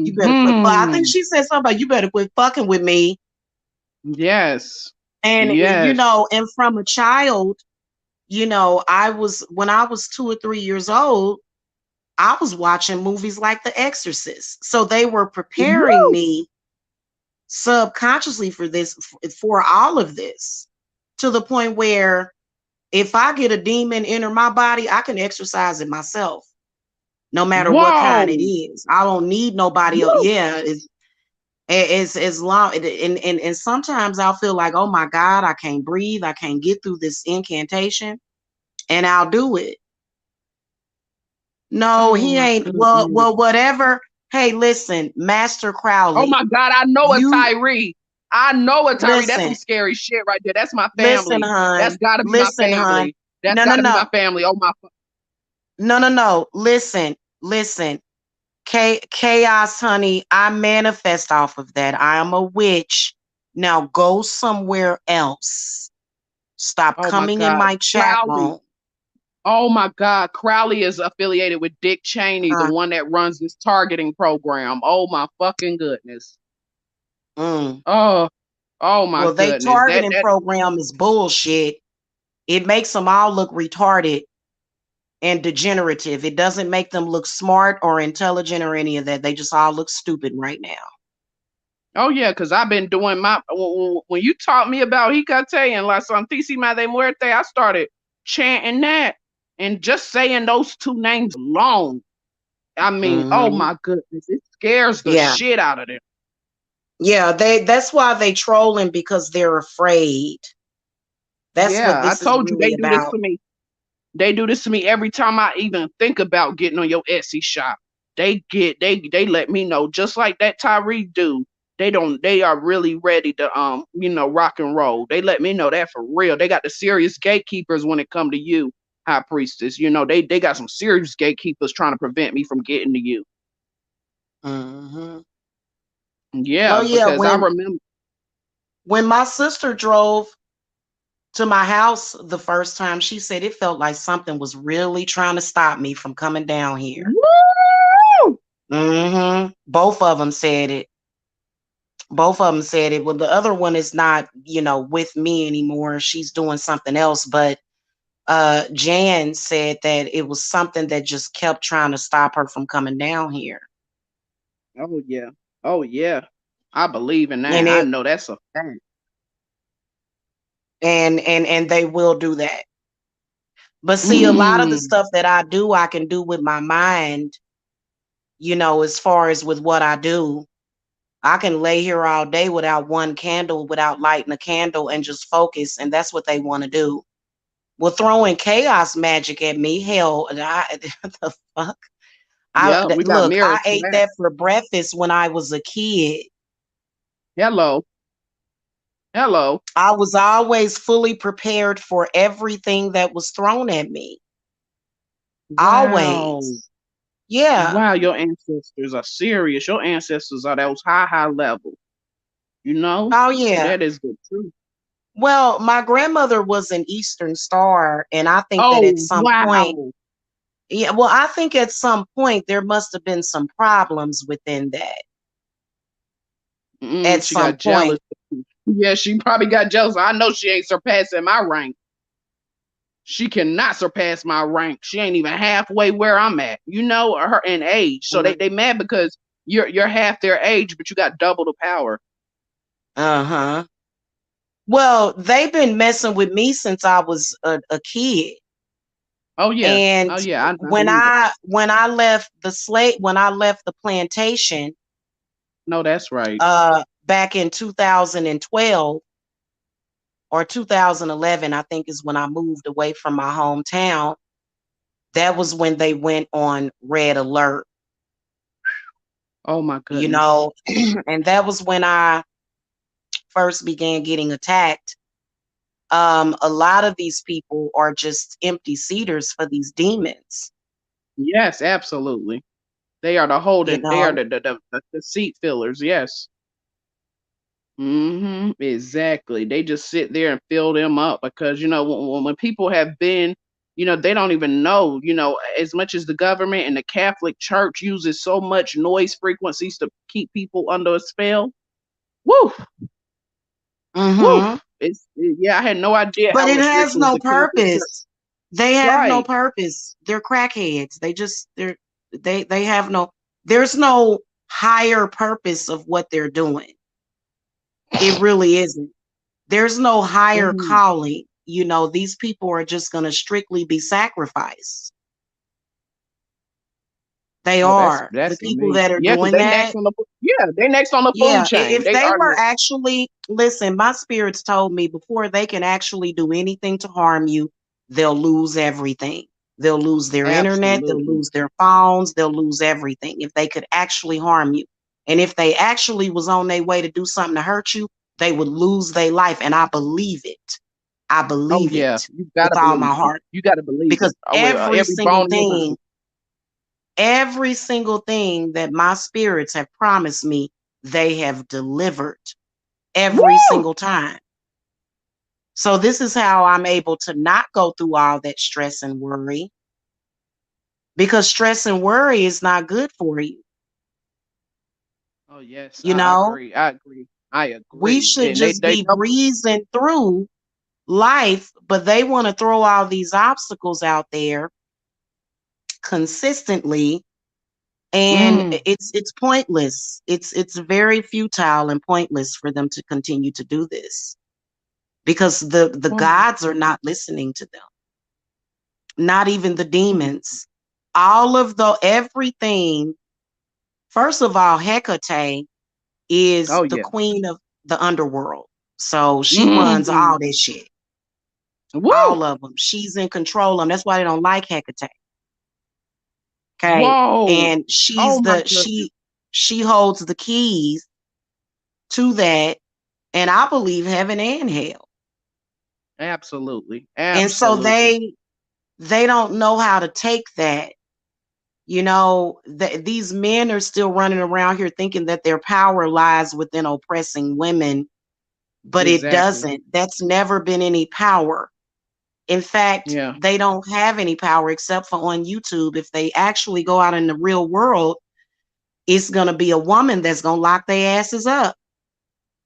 Speaker 2: You better quit. But I think
Speaker 4: Mm-hmm.
Speaker 2: she said something about you better quit fucking with me.
Speaker 4: Yes.
Speaker 2: And, you
Speaker 4: Yes.
Speaker 2: know, and from a child, you know, when I was 2 or 3 years old, I was watching movies like The Exorcist. So they were preparing
Speaker 4: Woo!
Speaker 2: me subconsciously for this, for all of this, to the point where if I get a demon enter my body, I can exercise it myself, no matter what kind it
Speaker 4: Whoa.
Speaker 2: is. I don't need nobody else.
Speaker 4: Woo!
Speaker 2: Yeah, it's as long and sometimes I'll feel like, oh my God, I can't breathe, I can't get through this incantation, and I'll do it. No,
Speaker 4: Oh
Speaker 2: he
Speaker 4: my
Speaker 2: ain't.
Speaker 4: goodness.
Speaker 2: Whatever. Hey, listen, Master
Speaker 4: Oh
Speaker 2: Crowley,
Speaker 4: my God, I know a
Speaker 2: you
Speaker 4: Tyree. I know a Tyree. That's some
Speaker 2: listen,
Speaker 4: scary shit right there. That's my
Speaker 2: listen,
Speaker 4: family. That's
Speaker 2: hon,
Speaker 4: gotta be my
Speaker 2: listen, hon.
Speaker 4: family. That's
Speaker 2: No, no,
Speaker 4: gotta be
Speaker 2: no,
Speaker 4: my family. Oh my
Speaker 2: no, no, no. Listen. Chaos, honey. I manifest off of that. I am a witch. Now go somewhere else. Stop
Speaker 4: oh my
Speaker 2: coming in
Speaker 4: God.
Speaker 2: my chat
Speaker 4: Crowley.
Speaker 2: room.
Speaker 4: Oh my God. Crowley is affiliated with Dick Cheney, the
Speaker 2: Huh?
Speaker 4: one that runs this targeting program. Oh my fucking goodness.
Speaker 2: Mm.
Speaker 4: Oh, oh my
Speaker 2: Well, they
Speaker 4: goodness.
Speaker 2: targeting program is bullshit. It makes them all look retarded and degenerative. It doesn't make them look smart or intelligent or any of that. They just all look stupid right now.
Speaker 4: oh yeah, because I've been doing my when you taught me about Hecate and La Santísima de Muerte, I started chanting that and just saying those two names alone. I mean, oh
Speaker 2: Hmm.
Speaker 4: my goodness, it scares the
Speaker 2: Yeah.
Speaker 4: shit out of them.
Speaker 2: Yeah, that's why they trolling because they're afraid. That's what
Speaker 4: Yeah, I
Speaker 2: this is
Speaker 4: told you
Speaker 2: really
Speaker 4: they do this
Speaker 2: about.
Speaker 4: to me. They do this to me every time I even think about getting on your Etsy shop. They let me know just like that Tyree dude. They are really ready to rock and roll. They let me know that for real. They got the serious gatekeepers when it come to you, high priestess. You know, they got some serious gatekeepers trying to prevent me from getting to you.
Speaker 2: Hmm. Oh
Speaker 4: Yeah,
Speaker 2: yeah,
Speaker 4: because I remember
Speaker 2: when my sister drove to my house the first time, she said it felt like something was really trying to stop me from coming down here.
Speaker 4: Woo!
Speaker 2: Both of them said it. Both of them said it. Well, the other one is not, with me anymore. She's doing something else. But Jan said that it was something that just kept trying to stop her from coming down here.
Speaker 4: Oh yeah. Oh yeah. I believe in that.
Speaker 2: And
Speaker 4: I
Speaker 2: it
Speaker 4: know that's a fact.
Speaker 2: and they will do that. But see, a lot of the
Speaker 4: Mm.
Speaker 2: stuff that I do, I can do with my mind, as far as with what I do. I can lay here all day without one candle, without lighting a candle, and just focus, and that's what they want to do. Well, throwing chaos magic at me, hell, the fuck.
Speaker 4: Yeah, we got
Speaker 2: Look, I
Speaker 4: mirrors for
Speaker 2: ate
Speaker 4: that.
Speaker 2: that for breakfast when I was a kid.
Speaker 4: Hello. Hello.
Speaker 2: I was always fully prepared for everything that was thrown at me.
Speaker 4: Wow.
Speaker 2: Always. Yeah.
Speaker 4: Wow, your ancestors are serious. Your ancestors are those high level. You know?
Speaker 2: Oh, yeah.
Speaker 4: That is the truth.
Speaker 2: Well, my grandmother was an Eastern Star, and I think that at
Speaker 4: Oh,
Speaker 2: some point,
Speaker 4: wow.
Speaker 2: yeah, well, I think at some point there must have been some problems within that. At
Speaker 4: She
Speaker 2: some
Speaker 4: got jealous.
Speaker 2: point.
Speaker 4: Yeah, she probably got jealous. I know she ain't surpassing my rank. She cannot surpass my rank. She ain't even halfway where I'm at. You know, her in age. So they mad because you're half their age, but you got double the power.
Speaker 2: Uh-huh. Well, they've been messing with me since I was a kid.
Speaker 4: Oh yeah.
Speaker 2: And
Speaker 4: Oh yeah.
Speaker 2: when I left the plantation,
Speaker 4: no, that's right.
Speaker 2: back in 2012 or 2011, I think is when I moved away from my hometown. That was when they went on red alert.
Speaker 4: Oh my goodness.
Speaker 2: You know, and that was when I first began getting attacked. A lot of these people are just empty seaters for these demons.
Speaker 4: Yes, absolutely. They are the holding.
Speaker 2: You
Speaker 4: They are
Speaker 2: know?
Speaker 4: the seat fillers. Yes. Exactly. They just sit there and fill them up because you know when people have been, you know, they don't even know. You know, as much as the government and the Catholic Church uses so much noise frequencies to keep people under a spell. Woo. Woo. Yeah, I had no idea
Speaker 2: But
Speaker 4: how
Speaker 2: it
Speaker 4: much
Speaker 2: has
Speaker 4: rituals
Speaker 2: no
Speaker 4: the Catholic Church.
Speaker 2: purpose. They have no
Speaker 4: Right.
Speaker 2: purpose. They're crackheads. They have no, there's no higher purpose of what they're doing. It really isn't. There's no higher calling. You know, these people are just going to strictly be sacrificed. They are.
Speaker 4: That's
Speaker 2: The people
Speaker 4: amazing.
Speaker 2: that are
Speaker 4: Yeah, because
Speaker 2: doing
Speaker 4: they
Speaker 2: that.
Speaker 4: next on the they next on the food chain.
Speaker 2: If
Speaker 4: They
Speaker 2: they
Speaker 4: are
Speaker 2: were actually, listen, my spirits told me before they can actually do anything to harm you, they'll lose everything. They'll lose their internet, they'll
Speaker 4: absolutely.
Speaker 2: lose their phones, they'll lose everything if they could actually harm you. And if they actually was on their way to do something to hurt you, they would lose their life. And I believe it. I
Speaker 4: Oh
Speaker 2: believe
Speaker 4: yeah,
Speaker 2: it
Speaker 4: you gotta
Speaker 2: with all my
Speaker 4: believe it.
Speaker 2: heart.
Speaker 4: You gotta believe it.
Speaker 2: Because
Speaker 4: Every bone in your body.
Speaker 2: every single thing that my spirits have promised me, they have delivered every
Speaker 4: Woo!
Speaker 2: single time. So this is how I'm able to not go through all that stress and worry, because stress and worry is not good for you.
Speaker 4: Oh yes,
Speaker 2: You
Speaker 4: I
Speaker 2: know,
Speaker 4: agree. I agree. I
Speaker 2: we
Speaker 4: agree.
Speaker 2: should
Speaker 4: And
Speaker 2: just
Speaker 4: they
Speaker 2: be breezing through life, but they want to throw all these obstacles out there consistently, and it's pointless. It's very futile and pointless for them to continue to do this, because the gods are not listening to them. Not even the demons. All of everything. First of all, Hecate is
Speaker 4: oh
Speaker 2: the
Speaker 4: yeah.
Speaker 2: queen of the underworld. So she runs
Speaker 4: Mhm.
Speaker 2: all this shit.
Speaker 4: Woo!
Speaker 2: All of them. She's in control of them. That's why they don't like Hecate. Okay.
Speaker 4: Whoa.
Speaker 2: And
Speaker 4: Oh my goodness.
Speaker 2: she holds the keys to that, and I believe heaven and hell.
Speaker 4: Absolutely.
Speaker 2: And so
Speaker 4: Absolutely.
Speaker 2: they don't know how to take that. You know, these men are still running around here thinking that their power lies within oppressing women, but it
Speaker 4: Exactly.
Speaker 2: doesn't. That's never been any power. In fact,
Speaker 4: Yeah.
Speaker 2: they don't have any power except for on YouTube. If they actually go out in the real world, it's going to be a woman that's going to lock their asses up.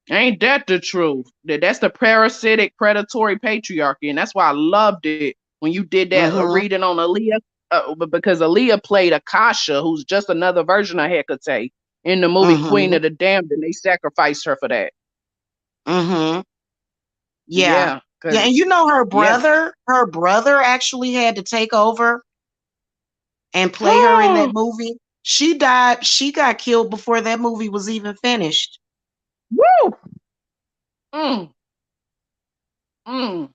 Speaker 4: Ain't that the truth? That's the parasitic, predatory patriarchy, and that's why I loved it when you did that reading on Aaliyah, because Aaliyah played Akasha, who's just another version of Hecate in the movie Queen of the Damned, and they sacrificed her for that.
Speaker 2: Yeah.
Speaker 4: Yeah.
Speaker 2: Yeah, and you know her brother actually had to take over and play her in that movie. She died. She got killed before that movie was even finished.
Speaker 4: Woo! Mm. Mm.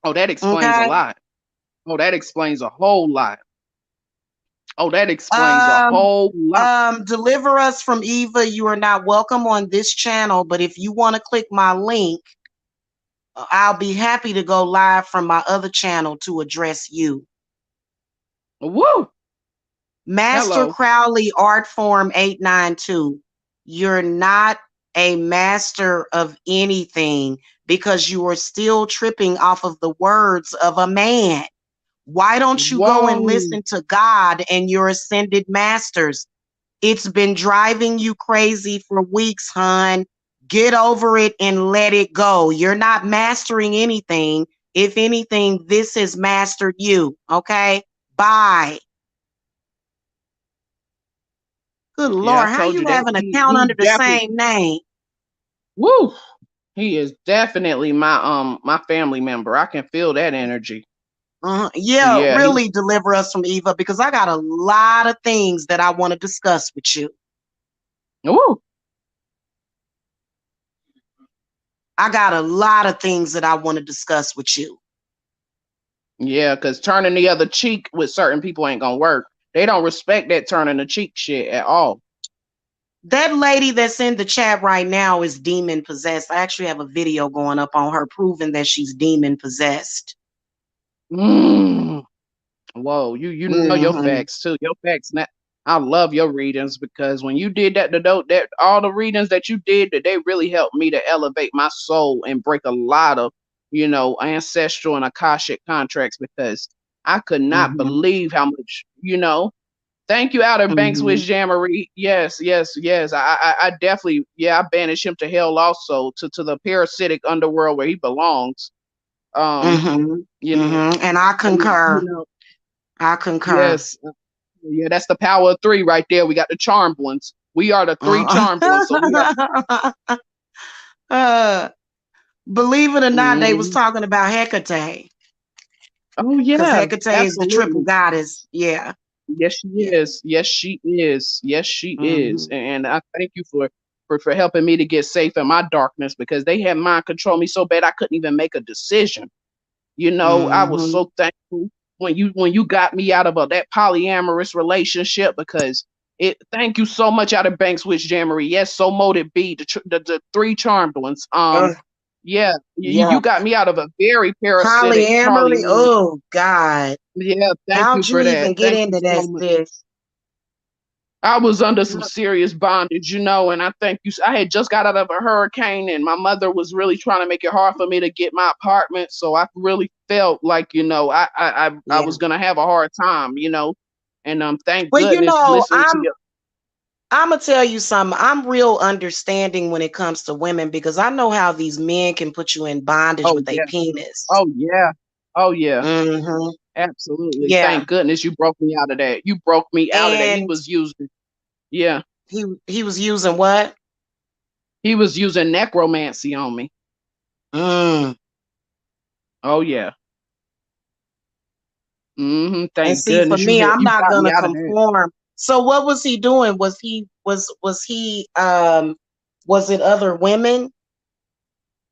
Speaker 4: Oh, that explains a
Speaker 2: Okay.
Speaker 4: lot. Oh, that explains a whole lot. Oh, that explains a
Speaker 2: Um,
Speaker 4: whole lot.
Speaker 2: Deliver Us from Eva. You are not welcome on this channel, but if you want to click my link, I'll be happy to go live from my other channel to address you.
Speaker 4: Woo!
Speaker 2: Master
Speaker 4: Hello.
Speaker 2: Crowley Art Form 892. You're not a master of anything because you are still tripping off of the words of a man. Why don't you go and
Speaker 4: Whoa.
Speaker 2: listen to God and your ascended masters? It's been driving you crazy for weeks, hon. Get over it and let it go. You're not mastering anything. If anything, this has mastered you. Okay? Bye. Good
Speaker 4: Yeah, I
Speaker 2: Lord, how
Speaker 4: told
Speaker 2: you
Speaker 4: you that
Speaker 2: have an account
Speaker 4: he
Speaker 2: under the
Speaker 4: definitely
Speaker 2: same name?
Speaker 4: woo. He is definitely my family member. I can feel that energy.
Speaker 2: Yeah,
Speaker 4: Yeah, he
Speaker 2: really deliver us from Eva because I got a lot of things that I want to discuss with you.
Speaker 4: woo.
Speaker 2: I got a lot of things that I want to discuss with you.
Speaker 4: Yeah, because turning the other cheek with certain people ain't gonna work. They don't respect that turning the cheek shit at all.
Speaker 2: That lady that's in the chat right now is demon possessed. I actually have a video going up on her proving that she's demon possessed.
Speaker 4: Mm. Whoa, you know your
Speaker 2: Mm-hmm.
Speaker 4: facts too. Your facts. I love your readings because when you did that all the readings that you did, that they really helped me to elevate my soul and break a lot of ancestral and akashic contracts because I could not
Speaker 2: Mm-hmm.
Speaker 4: believe how much. Thank you, Outer Banks
Speaker 2: Mm-hmm.
Speaker 4: with Jamboree. Yes, yes, yes. I definitely, I banish him to hell also to the parasitic underworld where he belongs. Um,
Speaker 2: Mm-hmm.
Speaker 4: you know,
Speaker 2: Mm-hmm. And I
Speaker 4: you
Speaker 2: concur.
Speaker 4: know,
Speaker 2: I concur.
Speaker 4: yes, yeah, that's the power of three right there. We got the charmed ones. We are the three charmed ones. So we are.
Speaker 2: uh, believe it or not, they was
Speaker 4: Mhm.
Speaker 2: talking about Hecate.
Speaker 4: Oh
Speaker 2: Because
Speaker 4: yeah,
Speaker 2: Hecate is the triple
Speaker 4: absolutely.
Speaker 2: goddess. Yeah.
Speaker 4: Yes, she
Speaker 2: Yeah.
Speaker 4: is. Yes, she is. Yes, she is.
Speaker 2: Mm-hmm.
Speaker 4: And I thank you for helping me to get safe in my darkness because they had mind control me so bad I couldn't even make a decision. I was
Speaker 2: Mm-hmm.
Speaker 4: so thankful when you got me out of that polyamorous relationship because it. Thank you so much, Outer Banks Witch Jammery. Yes, so mote be the three charmed ones. Yeah, you
Speaker 2: Yeah.
Speaker 4: got me out of a very parasitic
Speaker 2: Polyamory.
Speaker 4: polyamorous.
Speaker 2: Oh God.
Speaker 4: Yeah, thank you
Speaker 2: How'd you
Speaker 4: for that.
Speaker 2: even get
Speaker 4: Thank you
Speaker 2: into that,
Speaker 4: so much.
Speaker 2: sis?
Speaker 4: I was under some serious bondage, and I thank you. I had just got out of a hurricane, and my mother was really trying to make it hard for me to get my apartment. So I really felt like, I
Speaker 2: Yeah.
Speaker 4: was gonna have a hard time, and thank
Speaker 2: Well,
Speaker 4: goodness, listening to you.
Speaker 2: I'm gonna tell you something. I'm real understanding when it comes to women because I know how these men can put you in bondage
Speaker 4: Oh
Speaker 2: with a
Speaker 4: yeah,
Speaker 2: penis.
Speaker 4: oh yeah, oh yeah,
Speaker 2: Mm-hmm.
Speaker 4: absolutely.
Speaker 2: Yeah.
Speaker 4: Thank goodness you broke me out of that. You broke me out of that. He
Speaker 2: And
Speaker 4: was using, yeah,
Speaker 2: he was using what?
Speaker 4: he was using necromancy on me.
Speaker 2: Mm.
Speaker 4: Oh yeah.
Speaker 2: And
Speaker 4: Thank
Speaker 2: see, for
Speaker 4: goodness
Speaker 2: me, I'm
Speaker 4: you
Speaker 2: not
Speaker 4: got me
Speaker 2: gonna
Speaker 4: out of that.
Speaker 2: conform. So what was he doing? Was it other women?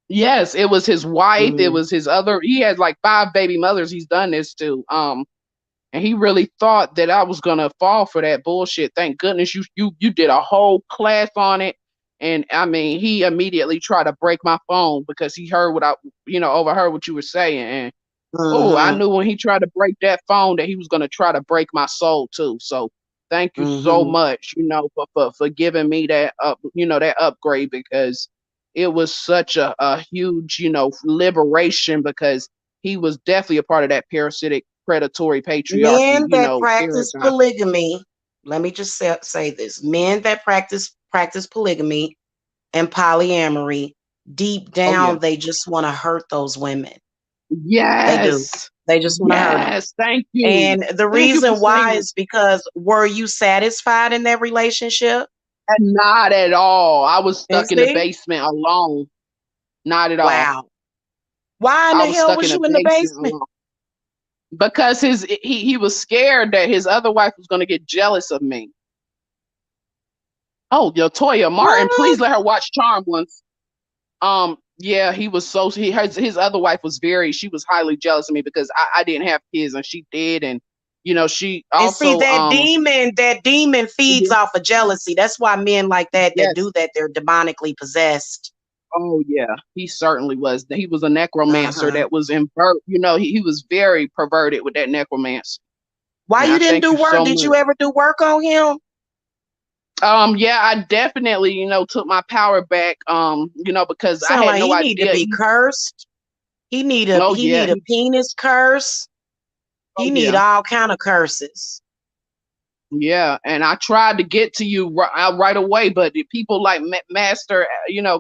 Speaker 4: Yes, it was his wife. It
Speaker 2: Mm.
Speaker 4: was his other. He had like 5 baby mothers. He's done this to. And he really thought that I was gonna fall for that bullshit. Thank goodness you did a whole class on it. And I mean, he immediately tried to break my phone because he heard what I, overheard what you were saying. And oh, I
Speaker 2: Mm-hmm.
Speaker 4: knew when he tried to break that phone that he was gonna try to break my soul too. So thank you so
Speaker 2: Mm-hmm.
Speaker 4: much, for giving me that upgrade because it was such a huge, liberation because he was definitely a part of that parasitic predatory patriarchy,
Speaker 2: Men that practice
Speaker 4: paradigm.
Speaker 2: polygamy, let me just say this: men that practice polygamy and polyamory, deep
Speaker 4: Oh yeah.
Speaker 2: down, they just want to hurt those women. They do.
Speaker 4: Yes.
Speaker 2: They just want to hurt them.
Speaker 4: Yes. Thank you.
Speaker 2: And the
Speaker 4: Thank you for
Speaker 2: reason
Speaker 4: saying
Speaker 2: why
Speaker 4: that.
Speaker 2: is because were you satisfied in that relationship?
Speaker 4: And not at all. I was
Speaker 2: And
Speaker 4: stuck in the
Speaker 2: see,
Speaker 4: basement alone. Not at all.
Speaker 2: wow. Why in
Speaker 4: I
Speaker 2: the
Speaker 4: was
Speaker 2: hell
Speaker 4: stuck in
Speaker 2: was
Speaker 4: a
Speaker 2: you in the
Speaker 4: basement
Speaker 2: basement?
Speaker 4: alone. because he was scared that his other wife was going to get jealous of me. Oh, Toya Martin, please
Speaker 2: What?
Speaker 4: let her watch Charm once. Yeah, he was his other wife was she was highly jealous of me because I didn't have kids and she did, and she
Speaker 2: And see,
Speaker 4: also
Speaker 2: that demon feeds
Speaker 4: yeah,
Speaker 2: off of jealousy. That's why men like that
Speaker 4: yes.
Speaker 2: do that, they're demonically possessed.
Speaker 4: Oh yeah, he certainly was. He was a necromancer
Speaker 2: Uh-huh.
Speaker 4: that was he was very perverted with that necromancy.
Speaker 2: Why
Speaker 4: And
Speaker 2: you
Speaker 4: I
Speaker 2: didn't
Speaker 4: thank
Speaker 2: do
Speaker 4: you
Speaker 2: work?
Speaker 4: so
Speaker 2: Did
Speaker 4: much.
Speaker 2: you ever do work on him?
Speaker 4: Yeah, I definitely, took my power back. Because I
Speaker 2: Sound
Speaker 4: had
Speaker 2: like
Speaker 4: no
Speaker 2: he need to
Speaker 4: idea.
Speaker 2: be cursed.
Speaker 4: Oh
Speaker 2: He
Speaker 4: yeah,
Speaker 2: need a penis curse.
Speaker 4: oh
Speaker 2: He need
Speaker 4: yeah,
Speaker 2: all kind of curses.
Speaker 4: yeah. And I tried to get to you right away, but the people like Master,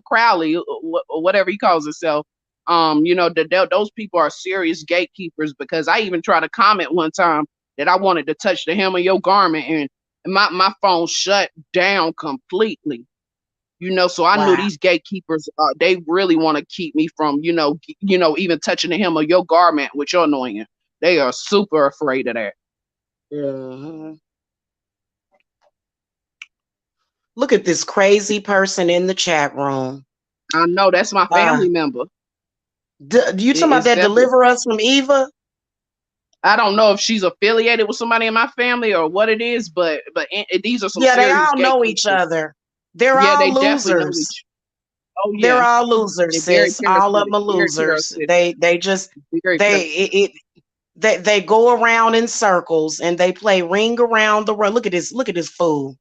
Speaker 4: Crowley, or whatever he calls himself, those people are serious gatekeepers. Because I even tried to comment one time that I wanted to touch the hem of your garment, and my phone shut down completely. So I knew
Speaker 2: Wow.
Speaker 4: these gatekeepers, they really want to keep me from, even touching the hem of your garment with your anointing. They are super afraid of that.
Speaker 2: Mhm. Look at this crazy person in the chat room.
Speaker 4: I know that's my
Speaker 2: Uh,
Speaker 4: family member.
Speaker 2: you talking about
Speaker 4: It's
Speaker 2: that
Speaker 4: several.
Speaker 2: deliver us from Eva?
Speaker 4: I don't know if she's affiliated with somebody in my family or what it is, but these are some
Speaker 2: Yeah, they
Speaker 4: serious
Speaker 2: all know each
Speaker 4: gatekeepers.
Speaker 2: other. They're
Speaker 4: Yeah,
Speaker 2: all
Speaker 4: they definitely know
Speaker 2: losers.
Speaker 4: each. Oh
Speaker 2: They're
Speaker 4: yeah,
Speaker 2: all losers,
Speaker 4: they're very
Speaker 2: sis. All of
Speaker 4: parasitic.
Speaker 2: them are
Speaker 4: Very
Speaker 2: losers.
Speaker 4: parasitic.
Speaker 2: They just
Speaker 4: Very parasitic.
Speaker 2: they go around in circles and they play ring around the road. Look at this. Look at this fool.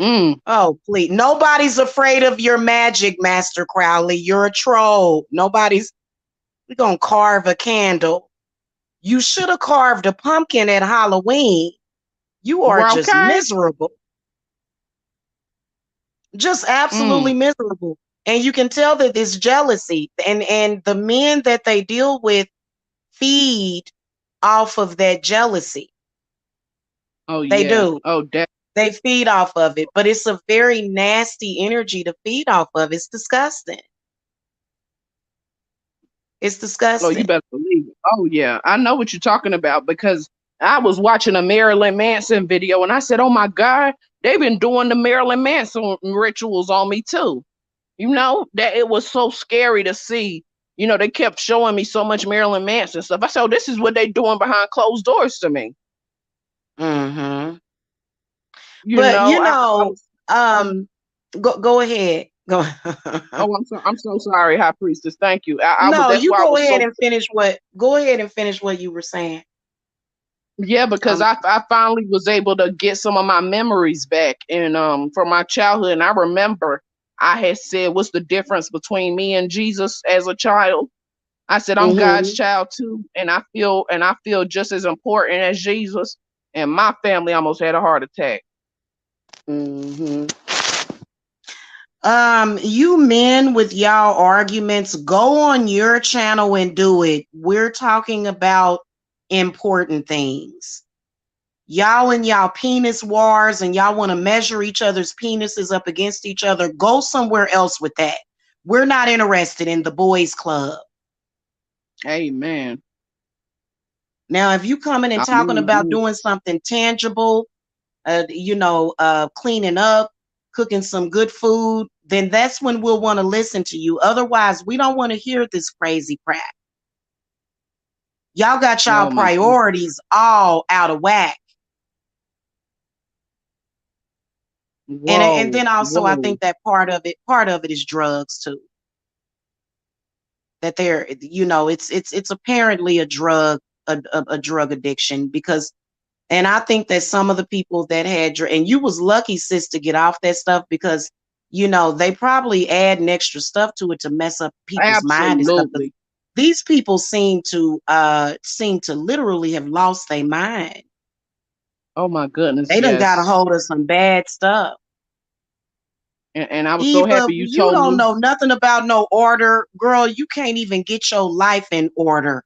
Speaker 4: Mm.
Speaker 2: Oh, please. Nobody's afraid of your magic, Master Crowley. You're a troll. We're going to carve a candle. You should have carved a pumpkin at Halloween. You are
Speaker 4: Well,
Speaker 2: just
Speaker 4: okay.
Speaker 2: miserable. Just
Speaker 4: Mm.
Speaker 2: absolutely miserable. And you can tell that it's jealousy. And the men that they deal with feed off of that jealousy.
Speaker 4: Oh
Speaker 2: They
Speaker 4: yeah.
Speaker 2: do.
Speaker 4: Oh,
Speaker 2: They feed off of it, but it's a very nasty energy to feed off of. It's disgusting. It's
Speaker 4: oh, you
Speaker 2: disgusting.
Speaker 4: better believe it. Oh yeah, I know what you're talking about because I was watching a Marilyn Manson video and I said, "Oh my God, they've been doing the Marilyn Manson rituals on me too." That it was so scary to see. They kept showing me so much Marilyn Manson stuff. I said, "Oh, this is what they doing behind closed doors to me."
Speaker 2: Mm-hmm.
Speaker 4: You
Speaker 2: But
Speaker 4: know, I was.
Speaker 2: go ahead. Go.
Speaker 4: Oh, I'm so sorry, High Priestess. Thank you. I was.
Speaker 2: No,
Speaker 4: That's
Speaker 2: you
Speaker 4: why I
Speaker 2: go
Speaker 4: was
Speaker 2: ahead
Speaker 4: so.
Speaker 2: and finish what. Go ahead and finish what you were saying.
Speaker 4: Yeah, because
Speaker 2: Um.
Speaker 4: I finally was able to get some of my memories back and from my childhood. And I remember I had said, "What's the difference between me and Jesus as a child?" I said, "I'm God's
Speaker 2: Mm-hmm.
Speaker 4: child too, and I feel just as important as Jesus." And my family almost had a heart attack.
Speaker 2: Mm-hmm. You men with y'all arguments, go on your channel and do it. We're talking about important things. Y'all and y'all penis wars and y'all want to measure each other's penises up against each other. Go somewhere else with that. We're not interested in the boys club.
Speaker 4: Amen.
Speaker 2: Now, if you coming and talking about
Speaker 4: Amen.
Speaker 2: doing something tangible, cleaning up, cooking some good food, then that's when we'll want to listen to you. Otherwise, we don't want to hear this crazy crap. Y'all got y'all
Speaker 4: Oh my goodness.
Speaker 2: priorities all out of whack. And
Speaker 4: Whoa,
Speaker 2: then also I
Speaker 4: whoa.
Speaker 2: think that part of it is drugs too. That they're, it's apparently a drug addiction because, and I think that some of the people that had, and you was lucky, sis, to get off that stuff because, they probably add an extra stuff to it to mess up people's mind and stuff. But
Speaker 4: Absolutely.
Speaker 2: these people seem to literally have lost their mind.
Speaker 4: Oh my goodness,
Speaker 2: They done got a
Speaker 4: yes.
Speaker 2: hold of some bad stuff.
Speaker 4: And I was so
Speaker 2: Eva,
Speaker 4: happy you
Speaker 2: you
Speaker 4: told
Speaker 2: don't
Speaker 4: me.
Speaker 2: know nothing about no order. Girl, you can't even get your life in order.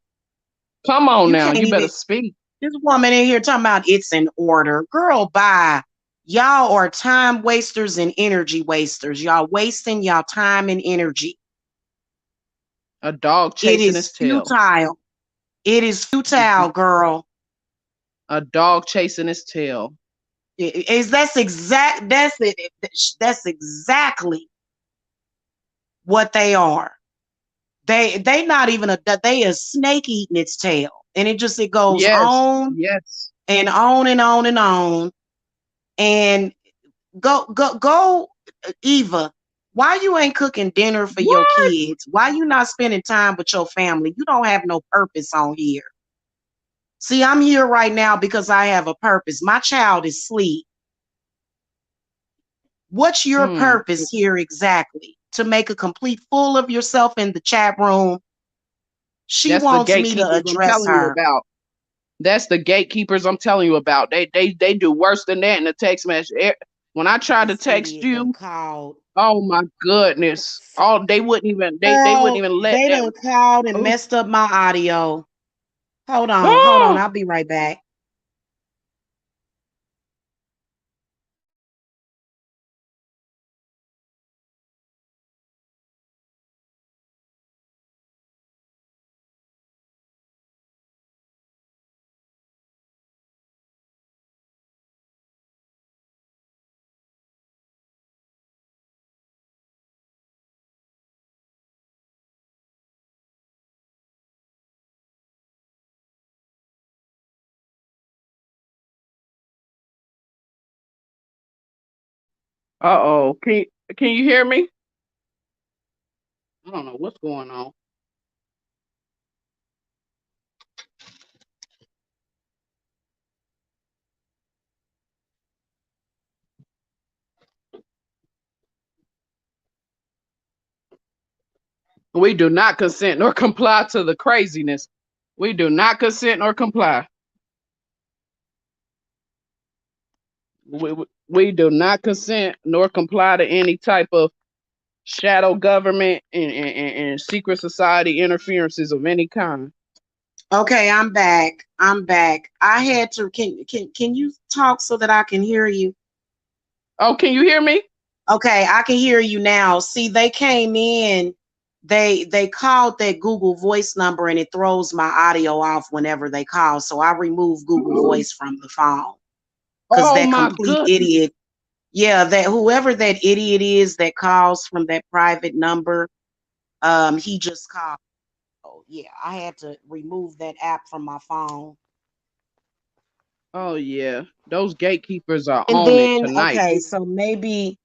Speaker 4: Come on
Speaker 2: You
Speaker 4: now,
Speaker 2: can't
Speaker 4: you better
Speaker 2: even,
Speaker 4: speak.
Speaker 2: this woman in here talking about it's in order. Girl, bye. Y'all are time wasters and energy wasters. Y'all wasting y'all time and energy.
Speaker 4: A dog
Speaker 2: It
Speaker 4: chasing
Speaker 2: is
Speaker 4: his tail.
Speaker 2: futile. It is futile, girl.
Speaker 4: A dog chasing its tail.
Speaker 2: That's exactly what they are. They not even they a snake eating its tail. And it goes
Speaker 4: Yes,
Speaker 2: on
Speaker 4: yes.
Speaker 2: and on and on and on. And go, Eva. Why you ain't cooking dinner for your
Speaker 4: What?
Speaker 2: kids? Why you not spending time with your family? You don't have no purpose on here. See, I'm here right now because I have a purpose. My child is asleep. What's your purpose here exactly? To make a complete fool of yourself in the chat room? She
Speaker 4: That's the
Speaker 2: wants me to
Speaker 4: gatekeepers I'm
Speaker 2: address
Speaker 4: telling you
Speaker 2: her.
Speaker 4: about. That's the gatekeepers I'm telling you about. They do worse than that in the text message. When I tried to
Speaker 2: This
Speaker 4: text
Speaker 2: idiot done
Speaker 4: you,
Speaker 2: called.
Speaker 4: oh my goodness. Oh, they wouldn't even let
Speaker 2: They
Speaker 4: that.
Speaker 2: done called and
Speaker 4: Oh.
Speaker 2: messed up my audio. Hold on. I'll be right back.
Speaker 4: Uh-oh. Can you hear me? I don't know what's going on. We do not consent nor comply to the craziness. We do not consent nor comply. We do not consent nor comply to any type of shadow government and secret society interferences of any kind.
Speaker 2: Okay, I'm back. I had to can you talk so that I can hear you?
Speaker 4: Oh, can you hear me?
Speaker 2: Okay, I can hear you now. See, they came in, they called that Google Voice number and it throws my audio off whenever they call. So I removed Google Voice from the phone. Because
Speaker 4: Oh
Speaker 2: that
Speaker 4: my
Speaker 2: complete
Speaker 4: goodness.
Speaker 2: idiot, yeah, that whoever that idiot is that calls from that private number, he just called. Oh yeah, I had to remove that app from my phone.
Speaker 4: Oh yeah. Those gatekeepers are
Speaker 2: And
Speaker 4: on it
Speaker 2: then,
Speaker 4: tonight.
Speaker 2: okay, so maybe,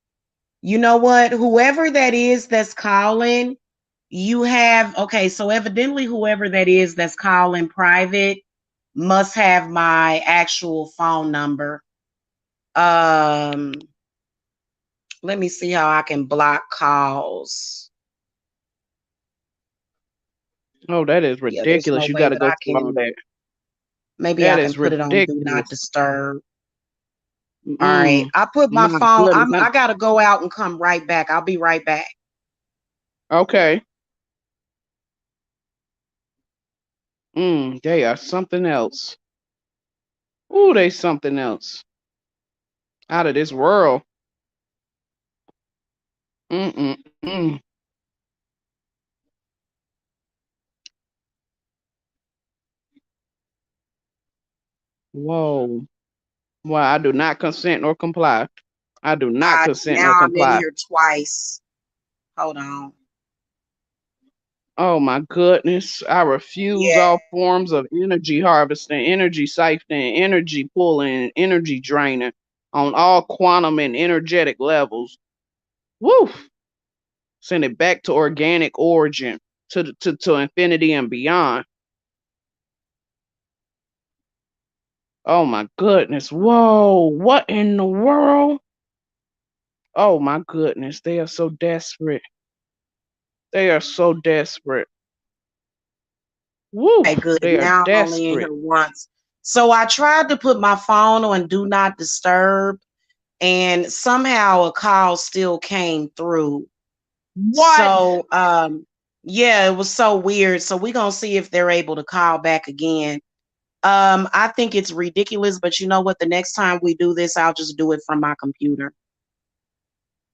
Speaker 2: you know what, whoever that is that's calling, you have, okay, so evidently whoever that is that's calling private must have my actual phone number. Let me see how I can block calls.
Speaker 4: Oh, that is
Speaker 2: Yeah, there's no
Speaker 4: ridiculous. You
Speaker 2: way
Speaker 4: gotta
Speaker 2: that
Speaker 4: go
Speaker 2: I
Speaker 4: through all
Speaker 2: can,
Speaker 4: that.
Speaker 2: maybe
Speaker 4: That
Speaker 2: I can
Speaker 4: is
Speaker 2: put it on do not
Speaker 4: ridiculous.
Speaker 2: disturb. All right, I put my
Speaker 4: My
Speaker 2: phone,
Speaker 4: goodness.
Speaker 2: I gotta go out and come right back. I'll be right back.
Speaker 4: Okay. They are something else. Ooh, they something else. Out of this world. Mm-mm-mm. Whoa. Well, I do not consent nor comply. I do not consent
Speaker 2: Now
Speaker 4: nor
Speaker 2: I'm in
Speaker 4: comply.
Speaker 2: here twice. Hold on.
Speaker 4: Oh my goodness. I refuse
Speaker 2: Yeah.
Speaker 4: all forms of energy harvesting, energy siphoning, energy pulling, energy draining on all quantum and energetic levels. Woo! Send it back to organic origin, to infinity and beyond. Oh my goodness. Whoa. What in the world? Oh my goodness. They are so desperate. They are so desperate. Woo.
Speaker 2: Okay, good.
Speaker 4: They are
Speaker 2: Now I'm only in
Speaker 4: desperate.
Speaker 2: here once. So I tried to put my phone on do not disturb, and somehow a call still came through.
Speaker 4: What?
Speaker 2: So yeah, it was so weird. So we're gonna see if they're able to call back again. I think it's ridiculous, but you know what? The next time we do this, I'll just do it from my computer.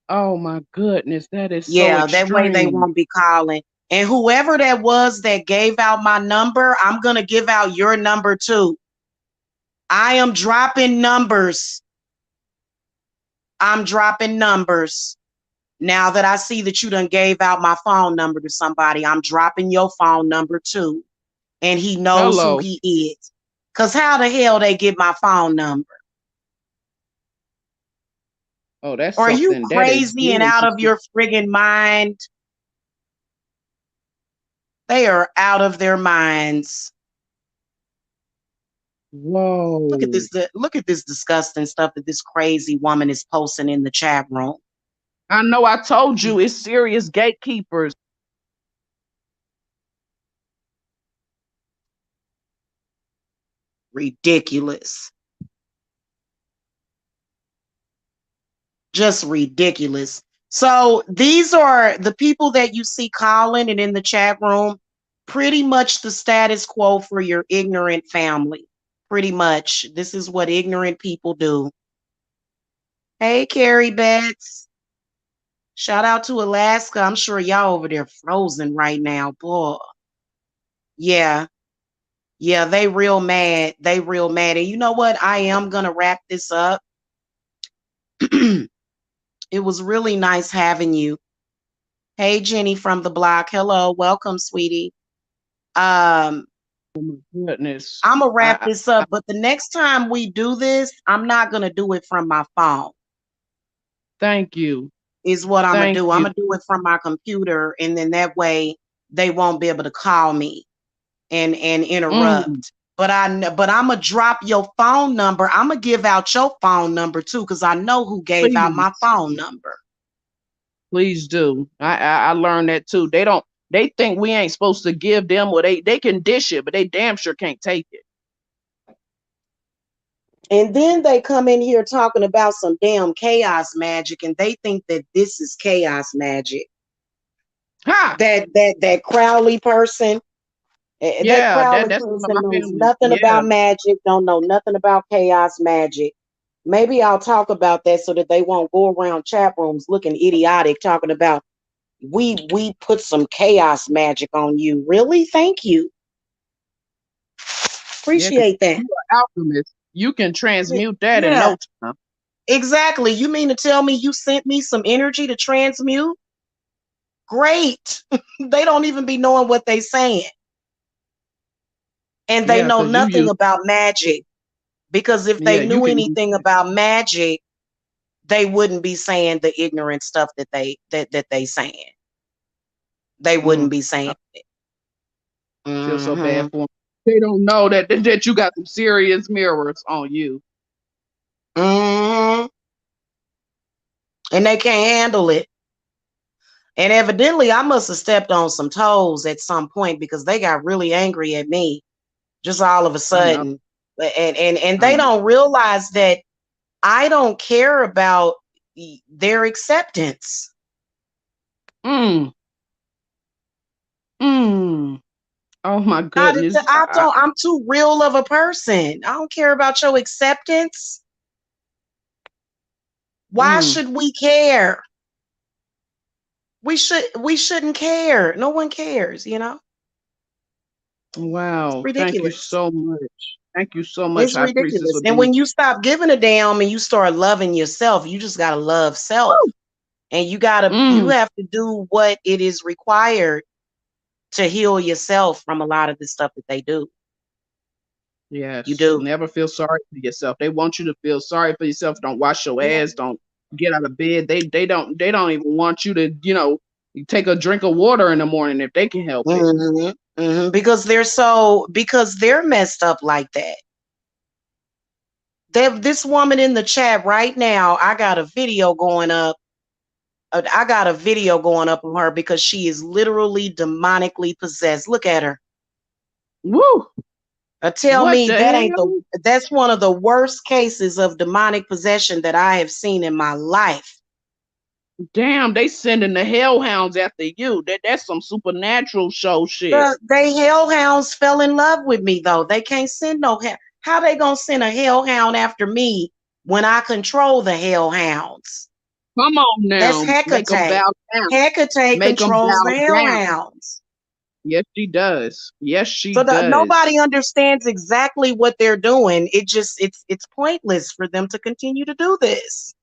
Speaker 4: Oh my goodness. That is so
Speaker 2: Yeah, that way they
Speaker 4: extreme.
Speaker 2: won't be calling. And whoever that was that gave out my number, I'm going to give out your number too. I am dropping numbers. I'm dropping numbers. Now that I see that you done gave out my phone number to somebody, I'm dropping your phone number too. And he knows who he is. Because how the hell they get my phone number?
Speaker 4: Oh, that's
Speaker 2: Are you
Speaker 4: something that is
Speaker 2: crazy and
Speaker 4: very
Speaker 2: out of your friggin' mind? They are out of their minds.
Speaker 4: Whoa.
Speaker 2: Look at this disgusting stuff that this crazy woman is posting in the chat room.
Speaker 4: I know I told you it's serious gatekeepers.
Speaker 2: Ridiculous. Just ridiculous. So these are the people that you see calling and in the chat room. Pretty much the status quo for your ignorant family. Pretty much. This is what ignorant people do. Hey, Carrie Betts. Shout out to Alaska. I'm sure y'all over there frozen right now. Boy. Yeah. Yeah, they real mad. They real mad. And you know what? I am going to wrap this up. It was really nice having you. Hey, Jenny from the block. Hello. Welcome, sweetie.
Speaker 4: Oh my goodness.
Speaker 2: I'm going to wrap this up. But the next time we do this, I'm not going to do it from my phone.
Speaker 4: Thank you.
Speaker 2: Is what I'm going to do. I'm going to do it from my computer. And then that way they won't be able to call me and interrupt. But I'm gonna drop your phone number. I'm gonna give out your phone number too, because I know who gave out my phone number.
Speaker 4: Please do. I learned that too. They think we ain't supposed to give them what they can dish it, but they damn sure can't take it.
Speaker 2: And then they come in here talking about some damn chaos magic, and they think that this is chaos magic.
Speaker 4: Ha!
Speaker 2: That Crowley person.
Speaker 4: Yeah,
Speaker 2: that Crowley
Speaker 4: that's
Speaker 2: person
Speaker 4: my
Speaker 2: knows
Speaker 4: family.
Speaker 2: nothing about magic, don't know nothing about chaos magic. Maybe I'll talk about that so that they won't go around chat rooms looking idiotic, talking about we put some chaos magic on you. Really? Thank you. Appreciate that.
Speaker 4: You are alchemist. You can transmute that in no time.
Speaker 2: Exactly. You mean to tell me you sent me some energy to transmute? Great. They don't even be knowing what they saying. And they know nothing about magic. Because if they knew anything about magic, they wouldn't be saying the ignorant stuff that they saying. They wouldn't be saying it.
Speaker 4: Feel so bad for them. They don't know that you got some serious mirrors on you.
Speaker 2: And they can't handle it. And evidently, I must have stepped on some toes at some point because they got really angry at me just all of a sudden. And they don't realize that I don't care about their acceptance.
Speaker 4: Oh my goodness.
Speaker 2: I'm too real of a person. I don't care about your acceptance. Why should we care? We shouldn't care. No one cares, you know?
Speaker 4: Wow.
Speaker 2: Ridiculous.
Speaker 4: Thank you so much. Thank you so much.
Speaker 2: It's ridiculous. And when you stop giving a damn and you start loving yourself, you just gotta love self. Woo! And you have to do what it is required to heal yourself from a lot of the stuff that they do.
Speaker 4: Yes.
Speaker 2: You do.
Speaker 4: Never feel sorry for yourself. They want you to feel sorry for yourself. Don't wash your ass. Don't get out of bed. They don't even want you to, take a drink of water in the morning if they can help it.
Speaker 2: Because they're messed up like that. This woman in the chat right now, I got a video going up. I got a video going up of her because she is literally demonically possessed. Look at her.
Speaker 4: Woo!
Speaker 2: Tell me that's one of the worst cases of demonic possession that I have seen in my life.
Speaker 4: Damn, they sending the hellhounds after you. That's some supernatural show shit.
Speaker 2: They hellhounds fell in love with me though. They can't send no hell. How they gonna send a hellhound after me when I control the hellhounds?
Speaker 4: Come on
Speaker 2: That's
Speaker 4: now. Make them
Speaker 2: Hecate.
Speaker 4: bow down.
Speaker 2: Hecate
Speaker 4: Make them
Speaker 2: controls
Speaker 4: bow
Speaker 2: the
Speaker 4: down.
Speaker 2: hellhounds.
Speaker 4: Yes, she does. Yes, she
Speaker 2: So nobody
Speaker 4: does.
Speaker 2: understands exactly what they're doing. It's pointless for them to continue to do this.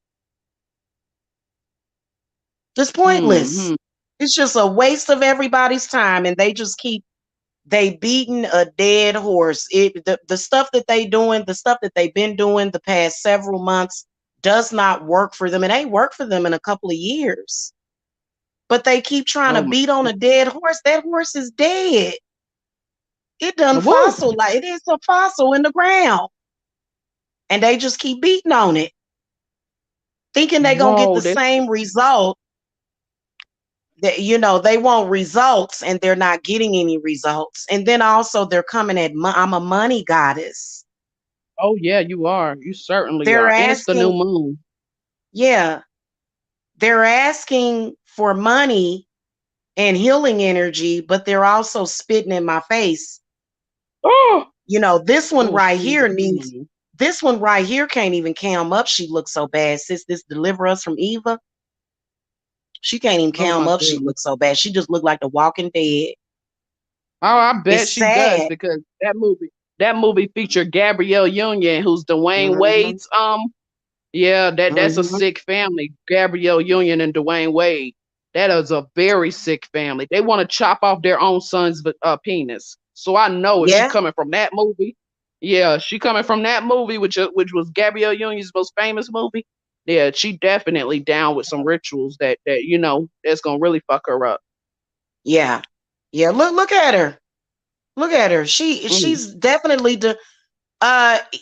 Speaker 2: It's pointless.
Speaker 4: Hmm.
Speaker 2: It's just a waste of everybody's time, and they beating a dead horse. The stuff that they doing, the stuff that they've been doing the past several months does not work for them. It ain't worked for them in a couple of years. But they keep trying to
Speaker 4: Oh my.
Speaker 2: beat on a dead horse. That horse is dead. It done
Speaker 4: Woo.
Speaker 2: fossil, like it is a fossil in the ground. And they just keep beating on it, thinking they're gonna get
Speaker 4: Whoa.
Speaker 2: the same result. That they want results, and they're not getting any results. And then also they're coming at I'm a money goddess.
Speaker 4: Oh yeah, you are. You certainly
Speaker 2: They're
Speaker 4: are. And it's the new
Speaker 2: asking,
Speaker 4: moon.
Speaker 2: yeah, they're asking for money and healing energy, but they're also spitting in my face.
Speaker 4: Oh.
Speaker 2: This one
Speaker 4: Oh,
Speaker 2: right
Speaker 4: sweet
Speaker 2: here
Speaker 4: moon.
Speaker 2: this one right here can't even cam up. She looks so bad. Sis, this deliver us from Eva. She can't even
Speaker 4: Oh
Speaker 2: cam
Speaker 4: my
Speaker 2: up. She
Speaker 4: goodness.
Speaker 2: looks so bad. She just looked like the Walking Dead.
Speaker 4: Oh, I bet
Speaker 2: It's
Speaker 4: she does
Speaker 2: sad.
Speaker 4: because that movie featured Gabrielle Union, who's Dwayne
Speaker 2: Hmm.
Speaker 4: Wade's yeah, that's a
Speaker 2: Hmm.
Speaker 4: sick family. Gabrielle Union and Dwayne Wade. That is a very sick family. They want to chop off their own son's penis. So I know if she
Speaker 2: Yeah,
Speaker 4: coming from that movie, yeah, she coming from that movie, which was Gabrielle Union's most famous movie. Yeah, she definitely down with some rituals that that's gonna really fuck her up.
Speaker 2: yeah, yeah. Look at her. Look at her.
Speaker 4: Mm,
Speaker 2: She's definitely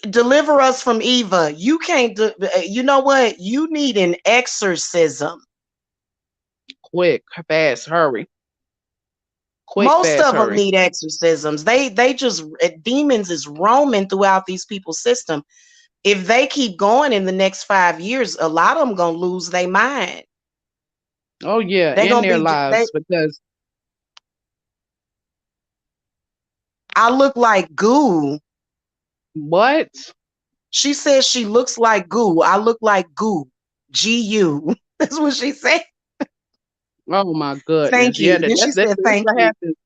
Speaker 2: deliver us from Eva. You can't. You know what? You need an exorcism.
Speaker 4: quick, fast, hurry, quick,
Speaker 2: Most
Speaker 4: fast,
Speaker 2: of them
Speaker 4: hurry.
Speaker 2: need exorcisms. They just demons is roaming throughout these people's system. If they keep going in the next 5 years, a lot of them gonna lose their mind.
Speaker 4: Oh yeah,
Speaker 2: They
Speaker 4: in
Speaker 2: gonna
Speaker 4: their
Speaker 2: be. They.
Speaker 4: lives because
Speaker 2: I look like goo.
Speaker 4: what?
Speaker 2: She says she looks like goo. I look like goo. GU. That's what she said.
Speaker 4: Oh my
Speaker 2: Thank
Speaker 4: goodness. Yeah,
Speaker 2: you. Then she said
Speaker 4: that's
Speaker 2: thank
Speaker 4: what
Speaker 2: you.
Speaker 4: happens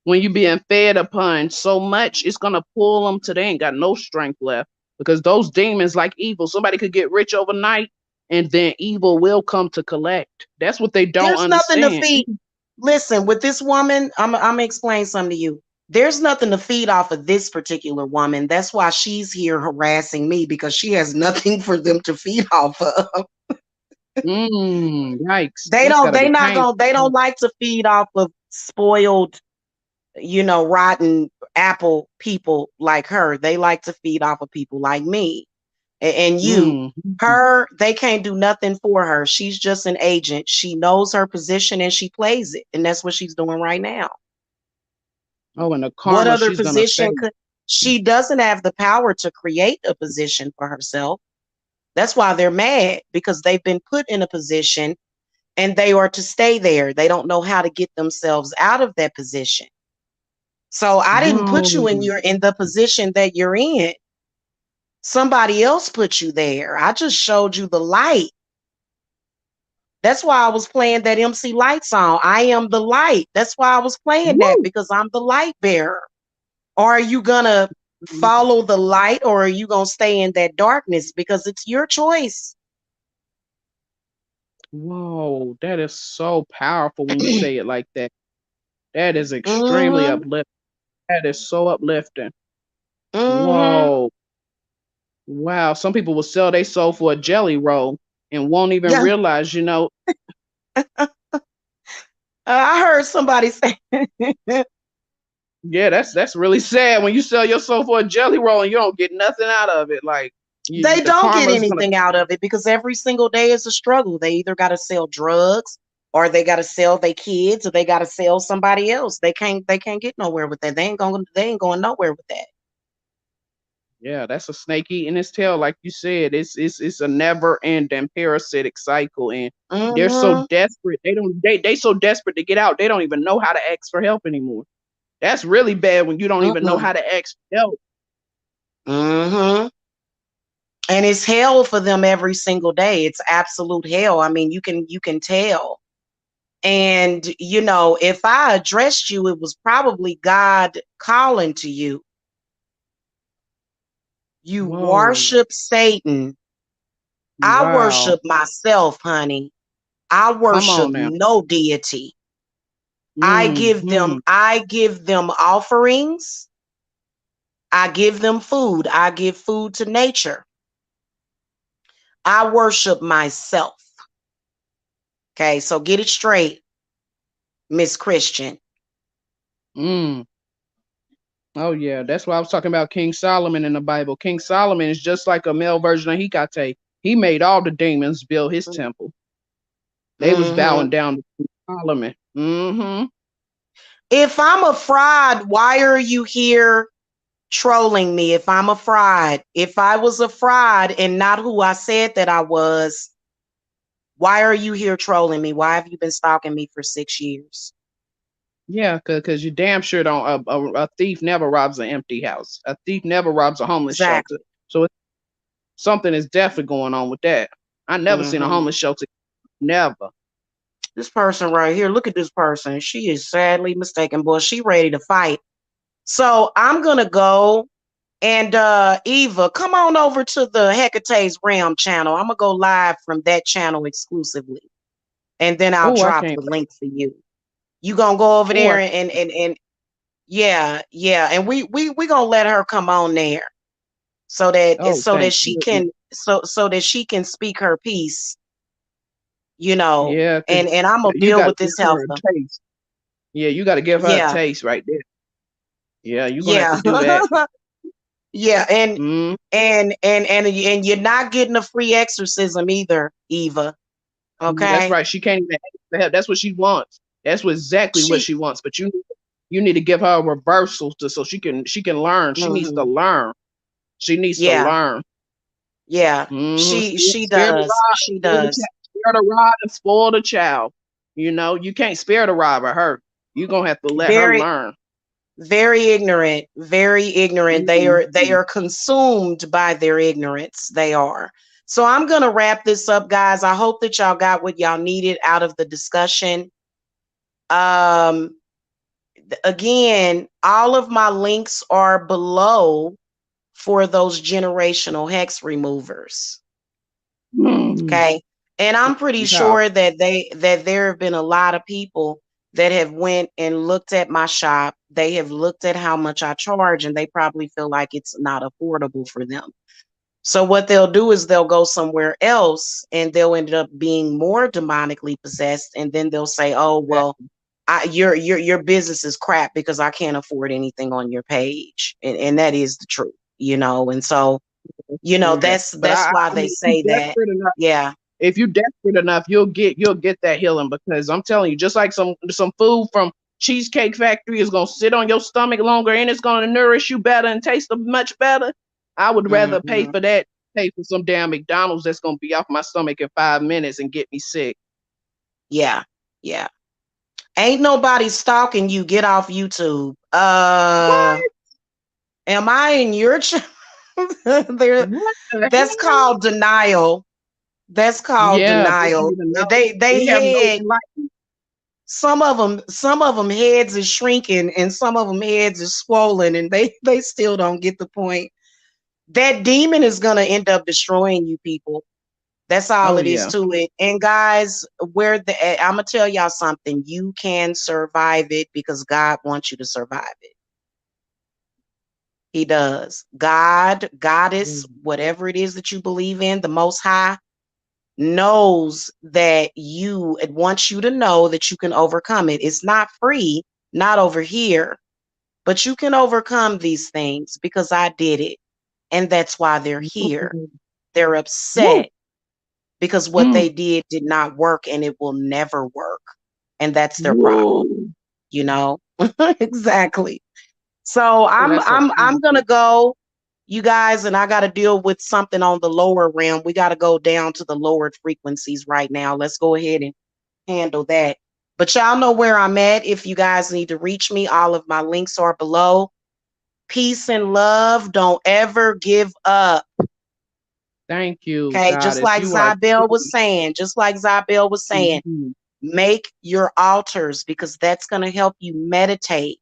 Speaker 4: when you being fed upon so much. It's gonna pull them till they ain't got no strength left because those demons, like evil, somebody could get rich overnight, and then evil will come to collect. That's what they don't
Speaker 2: There's nothing to
Speaker 4: understand.
Speaker 2: feed. Listen, with this woman, I'm gonna explain something to you. There's nothing to feed off of this particular woman. That's why she's here harassing me, because she has nothing for them to feed off of.
Speaker 4: Yikes.
Speaker 2: They
Speaker 4: That's
Speaker 2: don't.
Speaker 4: gotta
Speaker 2: They
Speaker 4: be
Speaker 2: not
Speaker 4: painful.
Speaker 2: gonna. They don't like to feed off of spoiled, rotten apple people like her. They like to feed off of people like me and you.
Speaker 4: Mm.
Speaker 2: Her, they can't do nothing for her. She's just an agent. She knows her position and she plays it, and that's what she's doing right now.
Speaker 4: Oh, and the
Speaker 2: What
Speaker 4: karma
Speaker 2: other
Speaker 4: she's gonna
Speaker 2: position
Speaker 4: face.
Speaker 2: could she doesn't have the power to create a position for herself. That's why they're mad, because they've been put in a position and they are to stay there. They don't know how to get themselves out of that position. So I didn't put
Speaker 4: Whoa.
Speaker 2: you in the position that you're in. Somebody else put you there. I just showed you the light. That's why I was playing that MC Light song. I am the light. That's why I was playing that,
Speaker 4: Woo.
Speaker 2: because I'm the light bearer. Or are you gonna follow the light, or are you gonna stay in that darkness? Because it's your choice.
Speaker 4: Whoa, that is so powerful when you say it like that. That is extremely
Speaker 2: Mm-hmm.
Speaker 4: uplifting. That is so uplifting.
Speaker 2: Mm-hmm.
Speaker 4: Whoa. Wow. Some people will sell their soul for a jelly roll and won't even
Speaker 2: Yeah.
Speaker 4: realize.
Speaker 2: I heard somebody say
Speaker 4: Yeah, that's really sad when you sell your soul for a jelly roll and you don't get nothing out of it. Like
Speaker 2: they
Speaker 4: the
Speaker 2: don't get
Speaker 4: karma is gonna.
Speaker 2: anything out of it, because every single day is a struggle. They either got to sell drugs, or they got to sell their kids, or they got to sell somebody else. They can't get nowhere with that. They ain't going nowhere with that.
Speaker 4: Yeah, that's a snake eating its tail, like you said. It's a never ending parasitic cycle, and they're so
Speaker 2: Mm-hmm.
Speaker 4: desperate. They so desperate to get out. They don't even know how to ask for help anymore. That's really bad when you don't even know
Speaker 2: Mm-mm.
Speaker 4: how to ask for help.
Speaker 2: Mm-hmm. And it's hell for them every single day. It's absolute hell. I mean, you can tell. And if I addressed you, it was probably God calling to you. You
Speaker 4: Whoa.
Speaker 2: worship Satan. I
Speaker 4: Wow.
Speaker 2: worship myself, honey. I
Speaker 4: Come
Speaker 2: worship
Speaker 4: on now.
Speaker 2: no deity. I give them offerings. I give them food. I give food to nature. I worship myself. Okay, so get it straight, Miss Christian.
Speaker 4: Mm. Oh yeah, that's why I was talking about King Solomon in the Bible. King Solomon is just like a male version of Hecate. He made all the demons build his temple. They was bowing down to King Solomon. Mm-hmm.
Speaker 2: If I'm a fraud, why are you here trolling me? If I'm a fraud, if I was a fraud and not who I said that I was, why are you here trolling me? Why have you been stalking me for 6 years?
Speaker 4: Yeah, because you damn sure don't. A thief never robs an empty house. A thief never robs a homeless
Speaker 2: Exactly.
Speaker 4: shelter. So something is definitely going on with that. I never seen a homeless shelter. Never.
Speaker 2: This person right here, look at this person. She is sadly mistaken, boy. She ready to fight. So I'm gonna go and Eva, come on over to the Hecate's Realm channel. I'm gonna go live from that channel exclusively, and then I'll
Speaker 4: Oh, I
Speaker 2: drop
Speaker 4: can't.
Speaker 2: the link for you. You gonna go over
Speaker 4: Oh,
Speaker 2: there and yeah, and we gonna let her come on there so that
Speaker 4: thank
Speaker 2: she
Speaker 4: you.
Speaker 2: can so that she can speak her piece,
Speaker 4: Yeah, because
Speaker 2: and I'm gonna
Speaker 4: you
Speaker 2: deal
Speaker 4: got to
Speaker 2: with
Speaker 4: give
Speaker 2: this
Speaker 4: her a
Speaker 2: helper.
Speaker 4: taste. Yeah, you got to give her a
Speaker 2: Yeah,
Speaker 4: taste right there. Yeah, you're gonna have
Speaker 2: yeah,
Speaker 4: to do that.
Speaker 2: yeah,
Speaker 4: Mm,
Speaker 2: and you're not getting a free exorcism either, Eva.
Speaker 4: that's
Speaker 2: Okay.
Speaker 4: right. She can't even ask for help. That's what she wants. That's exactly what
Speaker 2: She.
Speaker 4: she wants. But you need to give her a reversal so she can learn. She needs to
Speaker 2: Mhm.
Speaker 4: learn. She needs to
Speaker 2: Yeah,
Speaker 4: learn.
Speaker 2: yeah.
Speaker 4: Mm-hmm.
Speaker 2: She
Speaker 4: Spare the
Speaker 2: does.
Speaker 4: rod,
Speaker 2: She does.
Speaker 4: spare the rod and spoil the child. You can't spare the rod or her. You're gonna have to let her
Speaker 2: Very,
Speaker 4: learn.
Speaker 2: very ignorant. Very ignorant. They
Speaker 4: Mhm.
Speaker 2: are consumed by their ignorance. They are. So I'm gonna wrap this up, guys. I hope that y'all got what y'all needed out of the discussion. Um, Again, all of my links are below for those generational hex removers.
Speaker 4: Mm.
Speaker 2: Okay. And I'm pretty
Speaker 4: How?
Speaker 2: sure that there have been a lot of people that have went and looked at my shop. They have looked at how much I charge and they probably feel like it's not affordable for them. So what they'll do is they'll go somewhere else and they'll end up being more demonically possessed. And then they'll say, oh, well, your business is crap because I can't afford anything on your page. And that is the truth, And so,
Speaker 4: Yeah. But
Speaker 2: that's why
Speaker 4: I
Speaker 2: they
Speaker 4: mean, if you
Speaker 2: say that.
Speaker 4: desperate enough,
Speaker 2: Yeah.
Speaker 4: if you desperate enough, you'll get that healing because I'm telling you, just like some food from Cheesecake Factory is gonna sit on your stomach longer and it's gonna nourish you better and taste much better. I would rather pay
Speaker 2: Mhm.
Speaker 4: for that, pay for some damn McDonald's that's gonna be off my stomach in 5 minutes and get me sick.
Speaker 2: Yeah. Yeah. Ain't nobody stalking you. Get off YouTube.
Speaker 4: What?
Speaker 2: Am I in your there?
Speaker 4: What the
Speaker 2: That's
Speaker 4: hell?
Speaker 2: called denial. That's called
Speaker 4: Yeah, they don't
Speaker 2: denial.
Speaker 4: even know.
Speaker 2: They
Speaker 4: They have no
Speaker 2: head
Speaker 4: enlightenment.
Speaker 2: some of them heads is shrinking and some of them heads is swollen and they still don't get the point. That demon is gonna end up destroying you people. That's all
Speaker 4: Oh
Speaker 2: it is
Speaker 4: yeah.
Speaker 2: to it. And guys, I'm gonna tell y'all something. You can survive it because God wants you to survive it. He does. God, goddess, whatever it is that you believe in, the Most High knows that it wants you to know that you can overcome it. It's not free, not over here, but you can overcome these things because I did it. And that's why they're here. They're
Speaker 4: Woo.
Speaker 2: upset because what
Speaker 4: Mm.
Speaker 2: they did not work and it will never work. And that's their problem,
Speaker 4: Woo.
Speaker 2: Exactly. So
Speaker 4: Oh, that's so
Speaker 2: I'm
Speaker 4: powerful.
Speaker 2: gonna go, you guys, and I gotta deal with something on the lower realm. We gotta go down to the lowered frequencies right now. Let's go ahead and handle that. But y'all know where I'm at. If you guys need to reach me, all of my links are below. Peace and love. Don't ever give up.
Speaker 4: Thank you,
Speaker 2: Okay, just
Speaker 4: Goddess.
Speaker 2: like
Speaker 4: You are
Speaker 2: Zabel was saying,
Speaker 4: Mhm.
Speaker 2: make your altars because that's going to help you meditate.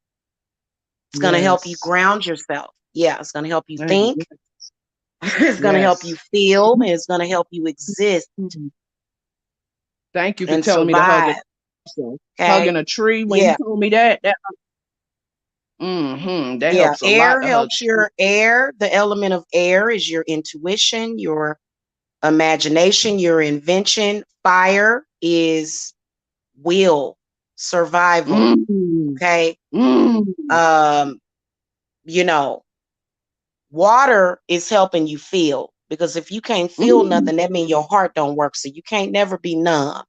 Speaker 2: It's going to help you
Speaker 4: Yes.
Speaker 2: ground yourself. Yeah, it's going to help you
Speaker 4: Thank
Speaker 2: think.
Speaker 4: you.
Speaker 2: It's going to help you
Speaker 4: Yes.
Speaker 2: feel, and it's going to help you exist
Speaker 4: Mhm. Thank you for
Speaker 2: and
Speaker 4: telling me to hug a
Speaker 2: survive. Okay.
Speaker 4: hugging a tree when you
Speaker 2: Yeah.
Speaker 4: told me that. That
Speaker 2: Yeah.
Speaker 4: helps a lot
Speaker 2: Air
Speaker 4: to hug.
Speaker 2: helps your air. The element of air is your intuition, your imagination, your invention. Fire is will, survival.
Speaker 4: Mm,
Speaker 2: Okay.
Speaker 4: mm,
Speaker 2: Um, you know, water is helping you feel because if you can't feel
Speaker 4: mm.
Speaker 2: nothing, that means your heart don't work. So you can't never be numb.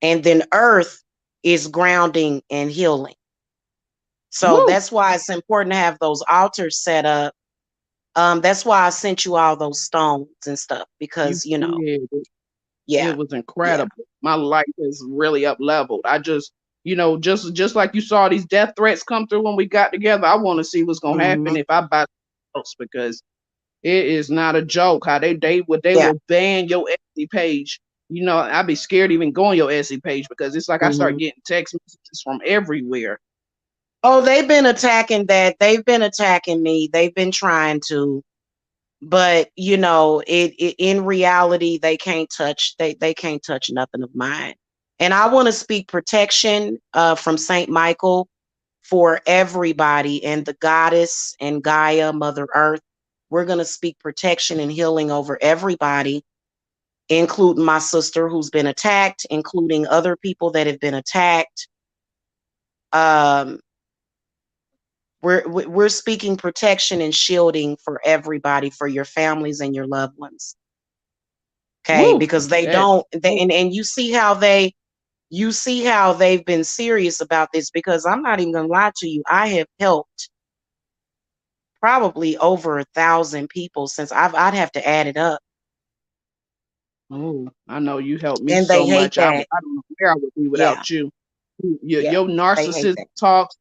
Speaker 2: And then earth is grounding and healing. So
Speaker 4: Woo!
Speaker 2: that's why it's important to have those altars set up. That's why I sent you all those stones and stuff
Speaker 4: You
Speaker 2: because
Speaker 4: did.
Speaker 2: yeah,
Speaker 4: It was
Speaker 2: yeah.
Speaker 4: incredible. My life is really up leveled. I just, just like you saw these death threats come through when we got together, I want to see what's gonna happen
Speaker 2: Hmm.
Speaker 4: if I buy else because it is not a joke how they
Speaker 2: Yeah.
Speaker 4: will ban your Etsy page. I'd be scared to even go on your Etsy page because it's like I start
Speaker 2: Hmm.
Speaker 4: getting text messages from everywhere.
Speaker 2: Oh, they've been attacking that. They've been attacking me. They've been trying to, but it in reality they can't touch. They can't touch nothing of mine. And I want to speak protection from Saint Michael for everybody and the goddess and Gaia, Mother Earth. We're going to speak protection and healing over everybody, including my sister who's been attacked, including other people that have been attacked. Um, we're speaking protection and shielding for everybody, for your families and your loved ones. Okay,
Speaker 4: Woo!
Speaker 2: because they
Speaker 4: That
Speaker 2: don't, and you see how they've been serious about this. Because I'm not even gonna lie to you, I have helped probably over 1,000 people since I'd have to add it up,
Speaker 4: I know you helped me
Speaker 2: and they
Speaker 4: so
Speaker 2: hate
Speaker 4: much. I
Speaker 2: that.
Speaker 4: don't know where I would be
Speaker 2: Yeah,
Speaker 4: without you.
Speaker 2: yeah,
Speaker 4: Your
Speaker 2: they hate
Speaker 4: narcissist
Speaker 2: that.
Speaker 4: talks.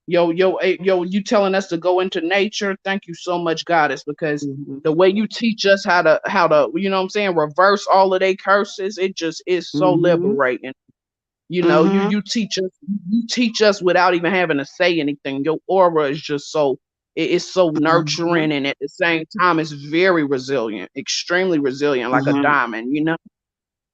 Speaker 4: You telling us to go into nature. Thank you so much, Goddess, because
Speaker 2: Hmm.
Speaker 4: the way you teach us how to reverse all of their curses, it just is so
Speaker 2: Hmm.
Speaker 4: liberating.
Speaker 2: Hmm.
Speaker 4: You teach us without even having to say anything. Your aura is just so
Speaker 2: Hmm.
Speaker 4: nurturing, and at the same time it's very resilient, extremely resilient, like a
Speaker 2: Hmm.
Speaker 4: diamond.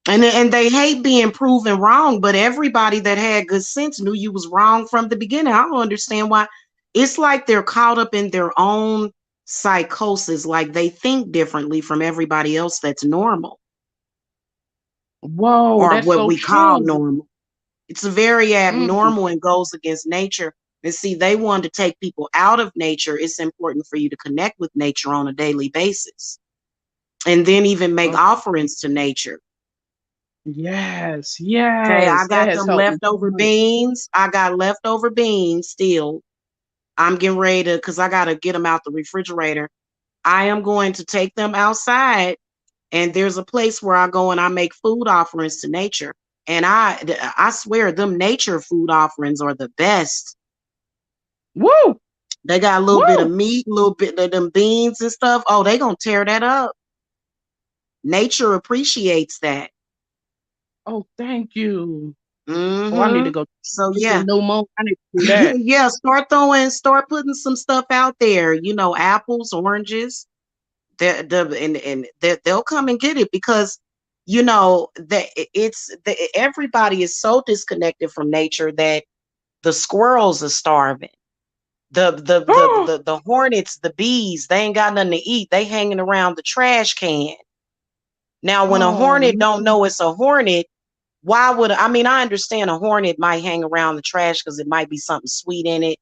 Speaker 2: And they hate being proven wrong, but everybody that had good sense knew you was wrong from the beginning. I don't understand why. It's like they're caught up in their own psychosis, like they think differently from everybody else that's normal,
Speaker 4: Whoa,
Speaker 2: or
Speaker 4: that's
Speaker 2: what
Speaker 4: so
Speaker 2: we call
Speaker 4: true.
Speaker 2: normal. It's very
Speaker 4: Mm,
Speaker 2: abnormal and goes against nature. And see, they want to take people out of nature. It's important for you to connect with nature on a daily basis and then even make
Speaker 4: oh,
Speaker 2: offerings to nature.
Speaker 4: yes,
Speaker 2: Okay, I
Speaker 4: yes, that
Speaker 2: got
Speaker 4: has
Speaker 2: them
Speaker 4: helped me so
Speaker 2: leftover
Speaker 4: much.
Speaker 2: beans. I got leftover beans still. I'm getting ready to, because I got to get them out the refrigerator. I am going to take them outside, and there's a place where I go and I make food offerings to nature. And I swear, them nature food offerings are the best.
Speaker 4: Woo,
Speaker 2: They got a little bit of
Speaker 4: woo.
Speaker 2: meat, a little bit of them beans and stuff. Oh, they gonna tear that up. Nature appreciates that.
Speaker 4: Oh, thank you. Oh, I need
Speaker 2: Hmm.
Speaker 4: to go.
Speaker 2: So
Speaker 4: It's a
Speaker 2: yeah.
Speaker 4: new moon. I need to do that.
Speaker 2: Yeah, start putting some stuff out there, apples, oranges, they'll come and get it because everybody is so disconnected from nature that the squirrels are starving. The hornets, the bees, they ain't got nothing to eat. They hanging around the trash can. Now, when a
Speaker 4: Oh,
Speaker 2: hornet don't know it's a hornet, why would I mean I understand a hornet might hang around the trash because it might be something sweet in it.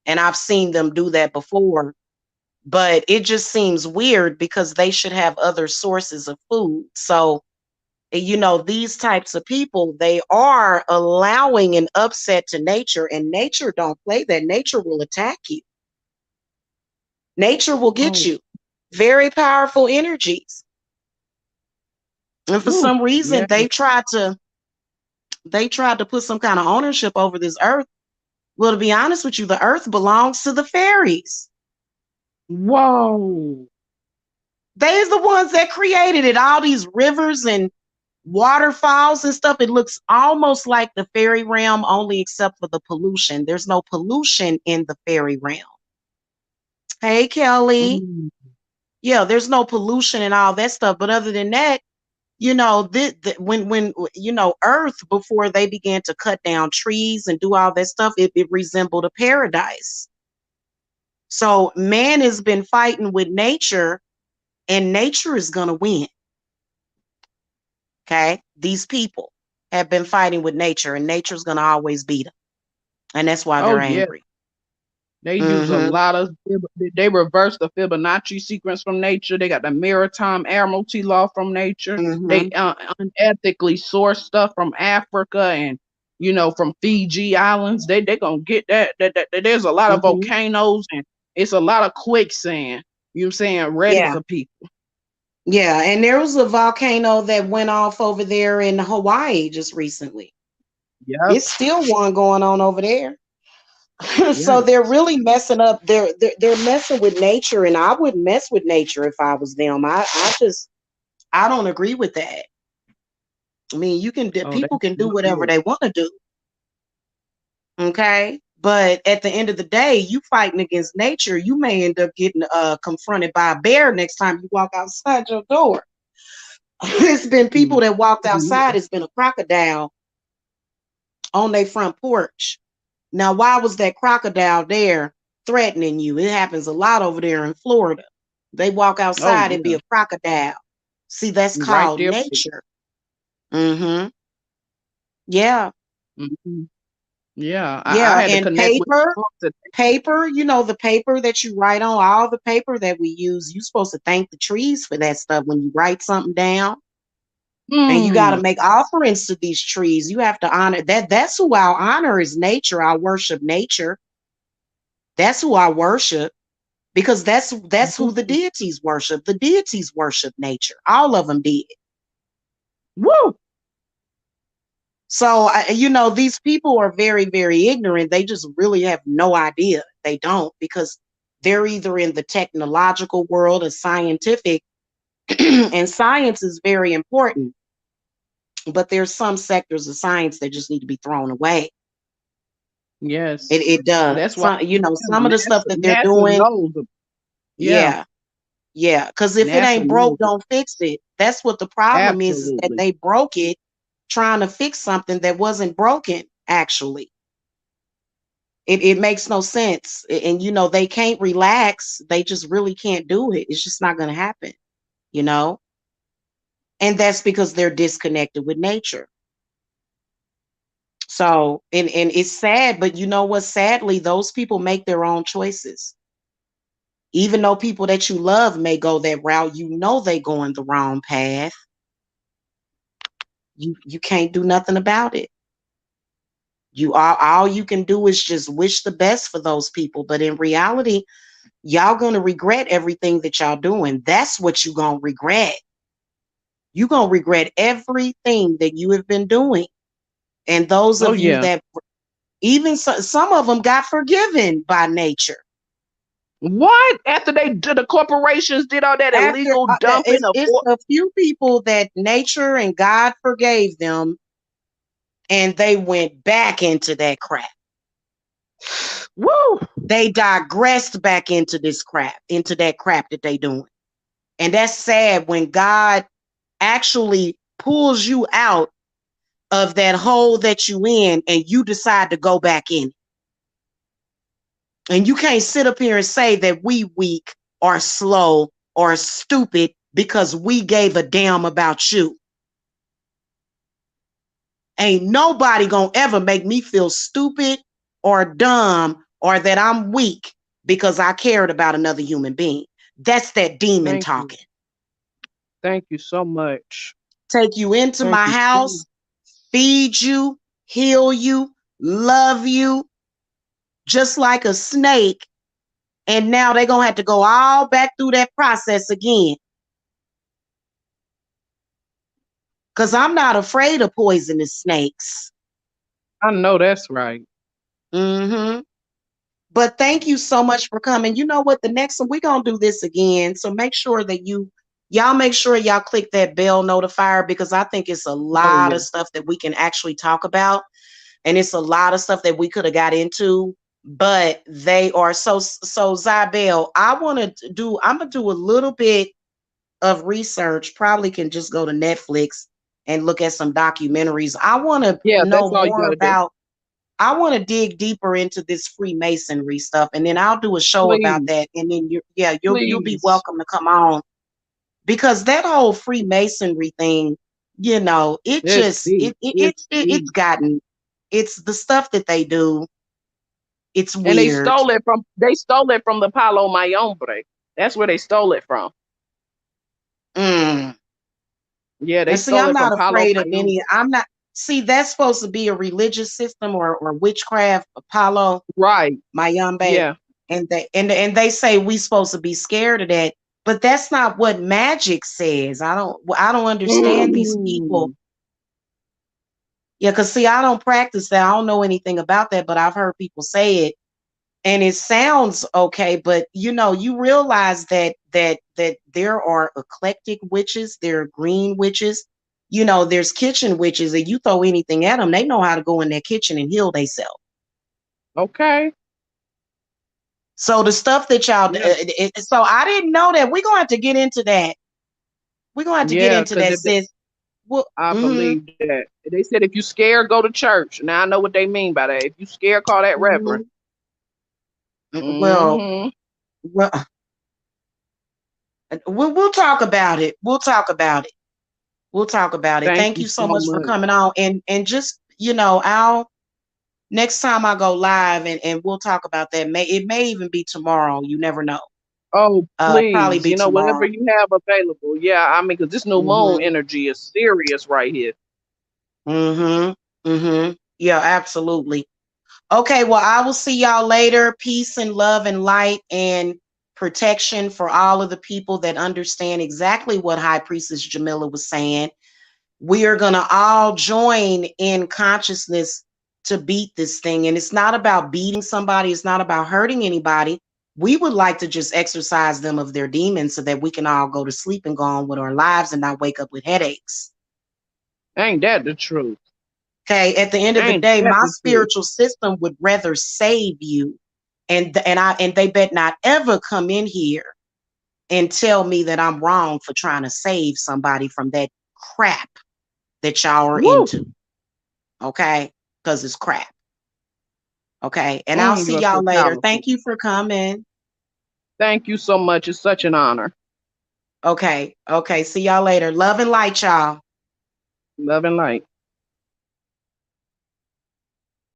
Speaker 2: And I've seen them do that before, but it just seems weird because they should have other sources of food. So, these types of people, they are allowing an upset to nature, and nature don't play that. Nature will attack you. Nature will get
Speaker 4: oh,
Speaker 2: you. Very powerful energies. And for
Speaker 4: woo.
Speaker 2: some reason,
Speaker 4: Yeah.
Speaker 2: they tried to put some kind of ownership over this earth. Well, to be honest with you, the earth belongs to the fairies.
Speaker 4: Whoa.
Speaker 2: They're the ones that created it. All these rivers and waterfalls and stuff. It looks almost like the fairy realm, only except for the pollution. There's no pollution in the fairy realm. Hey, Kelly.
Speaker 4: Mm.
Speaker 2: Yeah, there's no pollution and all that stuff. But other than that, you know, when you know, Earth, before they began to cut down trees and do all that stuff, it resembled a paradise. So man has been fighting with nature, and nature is gonna win. Okay, these people have been fighting with nature, and nature's gonna always beat them, and that's why
Speaker 4: Oh
Speaker 2: they're
Speaker 4: yeah,
Speaker 2: angry.
Speaker 4: they use a
Speaker 2: Mm-hmm.
Speaker 4: lot of. They reverse the Fibonacci sequence from nature. They got the maritime admiralty law from nature. They
Speaker 2: Mm-hmm.
Speaker 4: unethically source stuff from Africa and from Fiji Islands. They gonna get that. There's a lot of
Speaker 2: Mm-hmm.
Speaker 4: volcanoes and it's a lot of quicksand. You know what I'm saying? Ready
Speaker 2: Yeah.
Speaker 4: for people.
Speaker 2: Yeah, and there was a volcano that went off over there in Hawaii just recently.
Speaker 4: Yep.
Speaker 2: It's still one going on over there. So
Speaker 4: Yeah.
Speaker 2: they're really messing up. They're messing with nature, and I wouldn't mess with nature if I was them. I don't agree with that. I mean,
Speaker 4: Oh,
Speaker 2: people can do
Speaker 4: that's
Speaker 2: whatever
Speaker 4: good.
Speaker 2: they want to do. Okay. But at the end of the day, you fighting against nature, you may end up getting confronted by a bear next time you walk outside your door. It's been people that walked outside, it's been a crocodile on their front porch. Now, why was that crocodile there threatening you? It happens a lot over there in Florida. They walk
Speaker 4: Oh
Speaker 2: outside, it'd be
Speaker 4: yeah.
Speaker 2: a crocodile. See, that's
Speaker 4: Right
Speaker 2: called
Speaker 4: there.
Speaker 2: nature. Mm-hmm. Yeah.
Speaker 4: Mhm. Yeah. I
Speaker 2: Yeah.
Speaker 4: had to
Speaker 2: And
Speaker 4: connect with
Speaker 2: paper, you know, the paper that you write on, all the paper that we use, you're supposed to thank the trees for that stuff when you write something down. And you got to
Speaker 4: Mm.
Speaker 2: make offerings to these trees. You have to honor that. That's who I'll honor is nature. I worship nature. That's who I worship because that's who the deities worship. The deities worship nature. All of them did.
Speaker 4: Woo.
Speaker 2: So, you know, these people are very, very ignorant. They just really have no idea. They don't because they're either in the technological world or scientific, and science is very important. But there's some sectors of science that just need to be thrown away.
Speaker 4: Yes.
Speaker 2: It does.
Speaker 4: That's why
Speaker 2: Some, you know, some of the stuff that they're
Speaker 4: NASA
Speaker 2: doing,
Speaker 4: knows. Yeah.
Speaker 2: yeah, yeah. Because if it
Speaker 4: NASA
Speaker 2: ain't broke,
Speaker 4: knows it.
Speaker 2: don't fix it. That's what the problem is that
Speaker 4: Absolutely.
Speaker 2: they broke it trying to fix something that wasn't broken, actually. It makes no sense. And, you know, they can't relax. They just really can't do it. It's just not going to happen, you know? And that's because they're disconnected with nature. So, and it's sad, but you know what? Sadly, those people make their own choices. Even though people that you love may go that route, you know they going the wrong path. You can't do nothing about it. All you can do is just wish the best for those people. But in reality, y'all gonna regret everything that y'all doing. That's what you gonna regret. You gonna regret everything that you have been doing. And those
Speaker 4: Oh
Speaker 2: of you
Speaker 4: yeah.
Speaker 2: that even some of them got forgiven by nature.
Speaker 4: What? After the corporations did all that
Speaker 2: After
Speaker 4: illegal dumping of
Speaker 2: it's a few people that nature and God forgave them, and they went back into that crap.
Speaker 4: woo.
Speaker 2: They digressed back into this crap, into that crap that they doing. And that's sad when God actually pulls you out of that hole that you in and you decide to go back in. And you can't sit up here and say that we weak or slow or stupid because we gave a damn about you. Ain't nobody gonna ever make me feel stupid or dumb or that I'm weak because I cared about another human being. That's that demon
Speaker 4: Thank you.
Speaker 2: talking.
Speaker 4: Thank you so much.
Speaker 2: Take you into
Speaker 4: Thank
Speaker 2: my
Speaker 4: you
Speaker 2: house, feed you, heal you, love you, just like a snake. And now they're going to have to go all back through that process again. Because I'm not afraid of poisonous snakes.
Speaker 4: I know that's right.
Speaker 2: Mm-hmm. But thank you so much for coming. You know what? The next one, we're going to do this again. So make sure that you Y'all make sure y'all click that bell notifier, because I think it's a lot
Speaker 4: yeah.
Speaker 2: of stuff that we can actually talk about. And it's a lot of stuff that we could have got into, but they are so Zybel, I'm gonna do a little bit of research. Probably can just go to Netflix and look at some documentaries. I want to
Speaker 4: Yeah,
Speaker 2: know
Speaker 4: that's all you
Speaker 2: more
Speaker 4: gotta do.
Speaker 2: about, I want to dig deeper into this Freemasonry stuff, and then I'll do a show about
Speaker 4: Please,
Speaker 2: that. And then you'll be
Speaker 4: please.
Speaker 2: welcome to come on, because that whole Freemasonry thing, it
Speaker 4: It's
Speaker 2: just
Speaker 4: deep. It's
Speaker 2: it's
Speaker 4: deep.
Speaker 2: gotten, it's the stuff that they do. It's
Speaker 4: And
Speaker 2: weird.
Speaker 4: they stole it from the Palo Mayombre. That's where they stole it from.
Speaker 2: Mm.
Speaker 4: Yeah, they
Speaker 2: And see,
Speaker 4: stole
Speaker 2: I'm
Speaker 4: it from
Speaker 2: not
Speaker 4: Palo
Speaker 2: afraid of any.
Speaker 4: Mayombre.
Speaker 2: I'm not. See, that's supposed to be a religious system, or witchcraft. Apollo,
Speaker 4: Right.
Speaker 2: Mayombe,
Speaker 4: Yeah.
Speaker 2: and they say we supposed to be scared of that, but that's not what magic says. I don't understand these people.
Speaker 4: Mm.
Speaker 2: Yeah, because see, I don't practice that. I don't know anything about that, but I've heard people say it, and it sounds okay. But you realize that there are eclectic witches, there are green witches, there's kitchen witches, and you throw anything at them, they know how to go in their kitchen and heal themselves.
Speaker 4: Okay.
Speaker 2: So the stuff that y'all,
Speaker 4: Yeah.
Speaker 2: so I didn't know that. We're gonna have to get into that. We're gonna have to get
Speaker 4: Yeah,
Speaker 2: into
Speaker 4: because
Speaker 2: that, sis. Well,
Speaker 4: I believe that. They said if you scared, go to church. Now I know what they mean by that. If you scared, call that reverend.
Speaker 2: mhm. Well,
Speaker 4: Hmm.
Speaker 2: well, we'll talk about it. We'll talk about it. We'll talk about it.
Speaker 4: Thank
Speaker 2: Thank
Speaker 4: you
Speaker 2: you so
Speaker 4: so
Speaker 2: much for
Speaker 4: much.
Speaker 2: coming on. And just, I'll next time I go live, and we'll talk about that. It may even be tomorrow. You never know.
Speaker 4: Oh,
Speaker 2: Probably
Speaker 4: please.
Speaker 2: be
Speaker 4: Whatever
Speaker 2: tomorrow.
Speaker 4: you have available. Yeah, I mean, because this new moon
Speaker 2: Mm-hmm.
Speaker 4: energy is serious right here.
Speaker 2: Mm-hmm. Mm-hmm. Yeah, absolutely. Okay, well, I will see y'all later. Peace and love and light and protection for all of the people that understand exactly what High Priestess Jamila was saying. We are going to all join in consciousness to beat this thing. And it's not about beating somebody, it's not about hurting anybody. We would like to just exorcise them of their demons so that we can all go to sleep and go on with our lives and not wake up with headaches.
Speaker 4: Ain't that the truth?
Speaker 2: Okay, at the end of the
Speaker 4: Ain't
Speaker 2: day,
Speaker 4: that
Speaker 2: my
Speaker 4: the truth?
Speaker 2: spiritual system would rather save you. And they bet not ever come in here and tell me that I'm wrong for trying to save somebody from that crap that y'all are
Speaker 4: Woo!
Speaker 2: into. Okay? Because it's crap. Okay. And I'll see
Speaker 4: You are
Speaker 2: y'all
Speaker 4: so
Speaker 2: later.
Speaker 4: powerful.
Speaker 2: Thank you for coming.
Speaker 4: Thank you so much. It's such an honor.
Speaker 2: Okay. Okay. See y'all later. Love and light, y'all.
Speaker 4: Love and light.